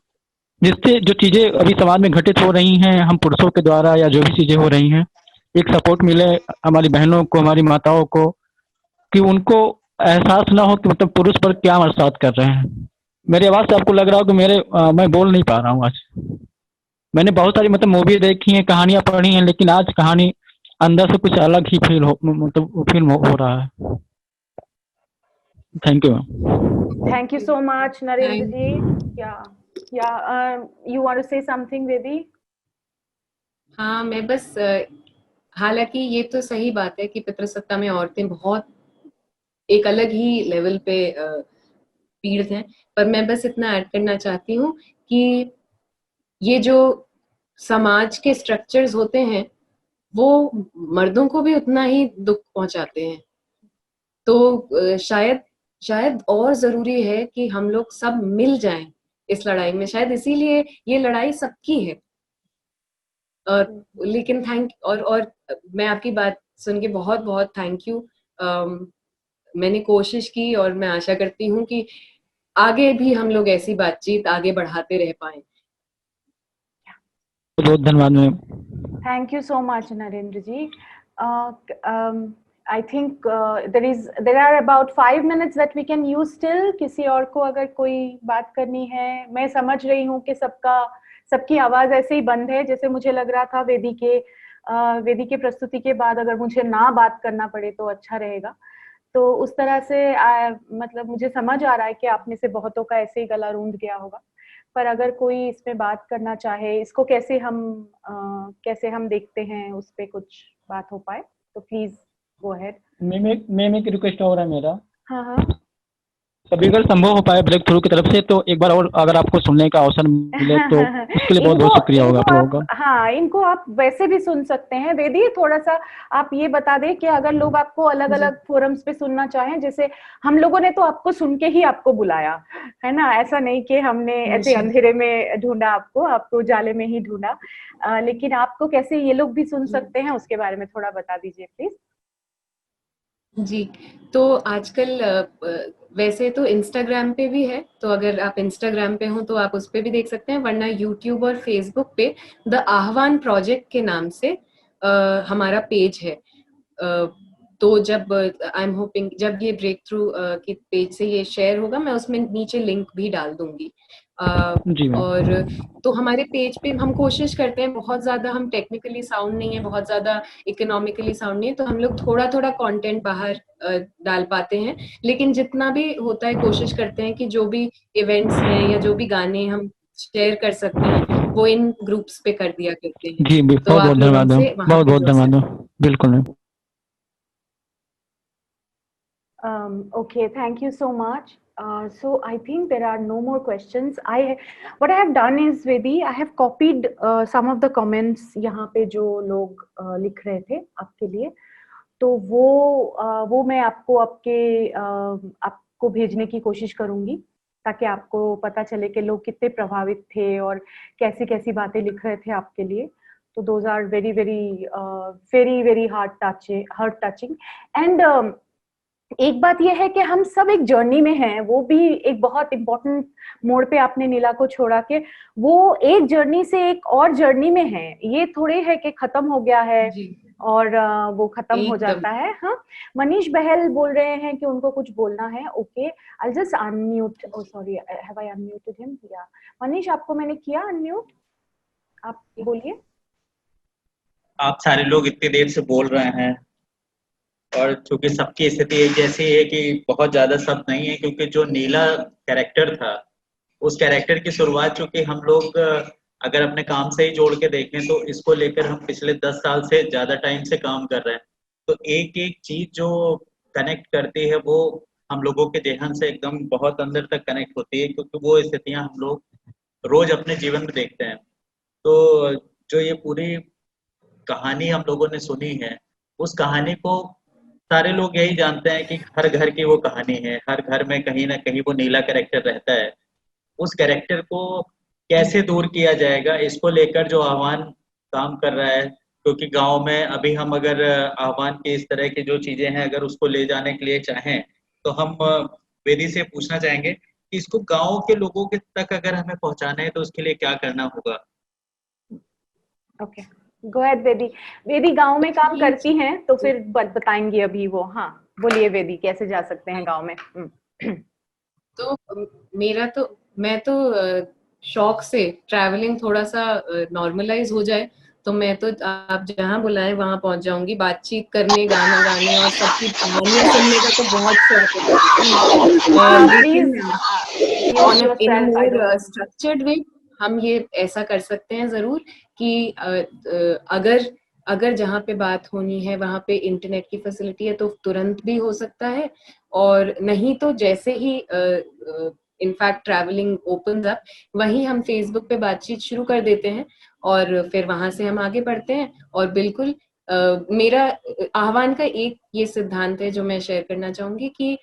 जिससे जो चीज़ें अभी समाज में घटित हो रही हैं, हम पुरुषों के द्वारा या जो भी चीज़ें हो रही हैं, एक सपोर्ट मिले हमारी बहनों को, हमारी माताओं को, कि उनको एहसास ना हो कि मतलब पुरुष पर क्या हमारे साथ कर रहे हैं। मेरी आवाज से आपको लग रहा हो कि मैं बोल नहीं पा रहा हूँ आज। मैंने बहुत सारी मतलब मूवी देखी हैं, कहानियां पढ़ी हैं, लेकिन आज कहानी अंदर से कुछ अलग ही मतलब फील हो रहा है। Thank you ma'am. Thank you so much Narendra Thank ji. या you want to say something Vedi? हाँ, मैं बस हालाँकि ये तो सही बात है कि पितृसत्ता में औरतें बहुत एक अलग ही लेवल पे पीड़ित हैं, पर मैं बस इतना ऐड करना चाहती हूँ कि ये जो समाज के स्ट्रक्चर्स होते हैं, वो मर्दों को भी उतना ही दुःख पहुँचाते हैं। तो शायद और ज़रूरी है कि हम लोग सब मिल जाएँ इस लड़ाई में, शायद इसीलिए ये लड़ाई सबकी है। लेकिन और मैं आपकी बात सुन के बहुत-बहुत थैंक यू। मैंने कोशिश की और मैं आशा करती हूँ कि आगे भी हम लोग ऐसी बातचीत आगे बढ़ाते रह पाएँ। बहुत धन्यवाद ma'am. Thank you so much, Narendra ji. I think there are about 5 minutes that we can use still. किसी और को अगर कोई बात करनी है, मैं समझ रही हूँ कि सबकी आवाज ऐसे ही बंद है, जैसे मुझे लग रहा था वेदी के प्रस्तुति के बाद अगर मुझे ना बात करना पड़े तो अच्छा रहेगा। तो उस तरह से मतलब मुझे समझ आ रहा है कि आप में से बहुतों का ऐसे ही गला रूंध गया होगा। पर अगर कोई इसमें बात करना चाहे, इसको कैसे हम देखते हैं, उस पे कुछ बात हो पाए तो प्लीज गो अहेड। मैम एक रिक्वेस्ट हो रहा है मेरा, हाँ। कभी अगर संभव हो पाए ब्रेक थ्रू की तरफ से तो एक बार और अगर आपको सुनने का अवसर मिले तो उसके लिए बहुत बहुत शुक्रिया होगा आप लोगों का। हाँ, इनको आप वैसे भी सुन सकते हैं। वेदी, थोड़ा सा आप ये बता दें कि अगर लोग आपको अलग अलग फोरम्स पे सुनना चाहें, जैसे हम लोगों ने तो आपको सुन के ही आपको बुलाया है ना, ऐसा नहीं कि हमने ऐसे अंधेरे में ढूंढा आपको उजाले में ही ढूंढा। लेकिन आपको कैसे ये लोग भी सुन सकते हैं, उसके बारे में थोड़ा बता दीजिए प्लीज। जी, तो आजकल वैसे तो इंस्टाग्राम पे भी है, तो अगर आप इंस्टाग्राम पे हो तो आप उस पे भी देख सकते हैं, वरना यूट्यूब और फेसबुक पे द आह्वान प्रोजेक्ट के नाम से हमारा पेज है। तो जब आई एम होपिंग जब ये ब्रेक थ्रू के पेज से ये शेयर होगा, मैं उसमें नीचे लिंक भी डाल दूंगी। जी मैम। और तो हमारे पेज पे हम कोशिश करते हैं, बहुत ज़्यादा हम टेक्निकली साउंड नहीं है, बहुत ज़्यादा इकोनॉमिकली साउंड नहीं है, तो हम लोग थोड़ा-थोड़ा कंटेंट बाहर डाल पाते हैं। लेकिन जितना भी होता है कोशिश करते हैं कि जो भी इवेंट्स हैं या जो भी गाने हम शेयर कर सकते हैं, वो इन ग्रुप्स पे कर दिया करते हैं। जी तो बहुत बहुत आप लोग धन्यवाद मैम, हमसे वहाँ बहुत पे बहुत जुड़ धन्यवाद सकते मैम, बिल्कुल ma'am. Okay, thank you so much. So I think there are no more questions. What I have done is, Vedi, I have copied some of the comments यहाँ पे जो लोग लिख रहे थे आपके लिए, तो वो मैं आपको भेजने की कोशिश करूंगी, ताकि आपको पता चले कि लोग कितने प्रभावित थे और कैसी कैसी बातें लिख रहे थे आपके लिए। तो those are very very heart touching and एक बात यह है कि हम सब एक जर्नी में हैं, वो भी एक बहुत इम्पोर्टेंट मोड़ पे आपने नीला को छोड़ा के वो एक जर्नी से एक और जर्नी में है। ये थोड़े है कि खत्म हो गया है और वो खत्म हो जाता है। हाँ, मनीष बहल बोल रहे हैं कि उनको कुछ बोलना है। Okay, I just unmute. Oh sorry, have I unmuted him? या मनीष, आपको मैंने किया अनम्यूट, आप बोलिए। आप सारे लोग इतनी देर से बोल रहे हैं और चूंकि सबकी स्थिति एक जैसी है कि बहुत ज्यादा शब्द नहीं है, क्योंकि जो नीला कैरेक्टर था उस कैरेक्टर की शुरुआत चूंकि हम लोग अगर अपने काम से ही जोड़ के देखें तो इसको लेकर हम पिछले 10 साल से ज्यादा टाइम से काम कर रहे हैं। तो एक एक चीज जो कनेक्ट करती है वो हम लोगों के जेहन से एकदम बहुत अंदर तक कनेक्ट होती है, क्योंकि वो स्थितियां हम लोग रोज अपने जीवन में देखते हैं। तो जो ये पूरी कहानी हम लोगों ने सुनी है, उस कहानी को सारे लोग यही जानते हैं कि हर घर की वो कहानी है, हर घर में कहीं ना कहीं वो नीला कैरेक्टर रहता है। उस कैरेक्टर को कैसे दूर किया जाएगा, इसको लेकर जो आह्वान काम कर रहा है, क्योंकि गांव में अभी हम अगर आह्वान की इस तरह की जो चीजें हैं अगर उसको ले जाने के लिए चाहें तो हम वेदी से पूछना चाहेंगे कि इसको गांव के लोगों के तक अगर हमें पहुंचाना है तो उसके लिए क्या करना होगा। ओके, गो अहेड वेदी। वेदी गांव में काम करती हैं तो फिर बताएंगी अभी वो। हाँ बोलिए वेदी, कैसे जा सकते हैं गांव में? तो मैं तो शौक से ट्रैवलिंग थोड़ा सा नॉर्मलाइज हो जाए, तो मैं तो आप जहाँ बुलाएं वहां पहुंच जाऊंगी। बातचीत करने, गाना गाने और सबकी कहानियां सुनने का तो बहुत शौक है, लेकिन इन अ मोर स्ट्रक्चर्ड वे हम ये ऐसा कर सकते हैं जरूर कि अगर जहाँ पे बात होनी है वहां पे इंटरनेट की फैसिलिटी है तो तुरंत भी हो सकता है, और नहीं तो जैसे ही इनफैक्ट ट्रैवलिंग ओपन्स अप वहीं हम फेसबुक पे बातचीत शुरू कर देते हैं और फिर वहां से हम आगे बढ़ते हैं। और बिल्कुल मेरा आह्वान का एक ये सिद्धांत है जो मैं शेयर करना चाहूंगी कि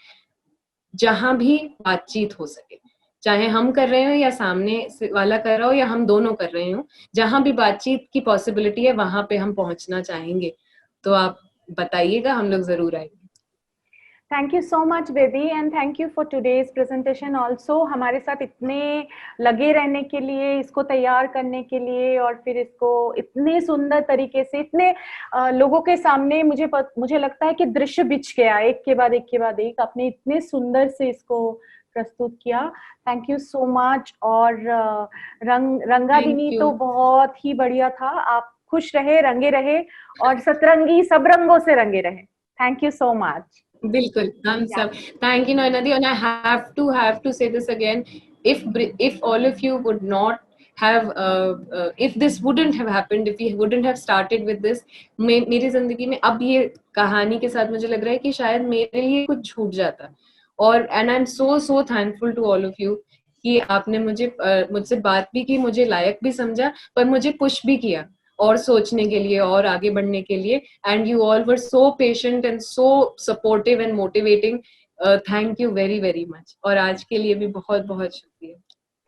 जहां भी बातचीत हो सके, चाहे हम कर रहे हो या सामने वाला कर रहा हो या हम दोनों कर रहे हो, जहां भी बातचीत की पॉसिबिलिटी है वहां पे हम पहुंचना चाहेंगे। तो आप बताइएगा, हम लोग जरूर आएंगे। थैंक यू सो मच वेदी, and thank you for today's presentation also, हमारे साथ इतने लगे रहने के लिए, इसको तैयार करने के लिए, और फिर इसको इतने सुंदर तरीके से इतने लोगों के सामने मुझे लगता है कि दृश्य बिछ गया एक के बाद एक के बाद एक। आपने इतने सुंदर से इसको प्रस्तुत किया, थैंक यू सो मच। और रंगादिनी तो बहुत ही बढ़िया था। आप खुश रहे, रंगे रहे और सतरंगी सब रंगों से रंगे रहे। Thank you so much. बिल्कुल, हम सब thank you Nayana di, and I have to say this again, if all of you would not have if this wouldn't have happened, if we wouldn't have started with this, मेरी जिंदगी में अब ये कहानी के साथ मुझे लग रहा है कि शायद मेरे लिए कुछ छूट जाता। और and I'm so thankful to all of you कि आपने मुझसे बात भी की, मुझे लायक भी समझा, पर मुझे पुश भी किया और सोचने के लिए और आगे बढ़ने के लिए। And you all were so patient and so supportive and motivating. Thank you very very much. और आज के लिए भी बहुत बहुत शुक्रिया।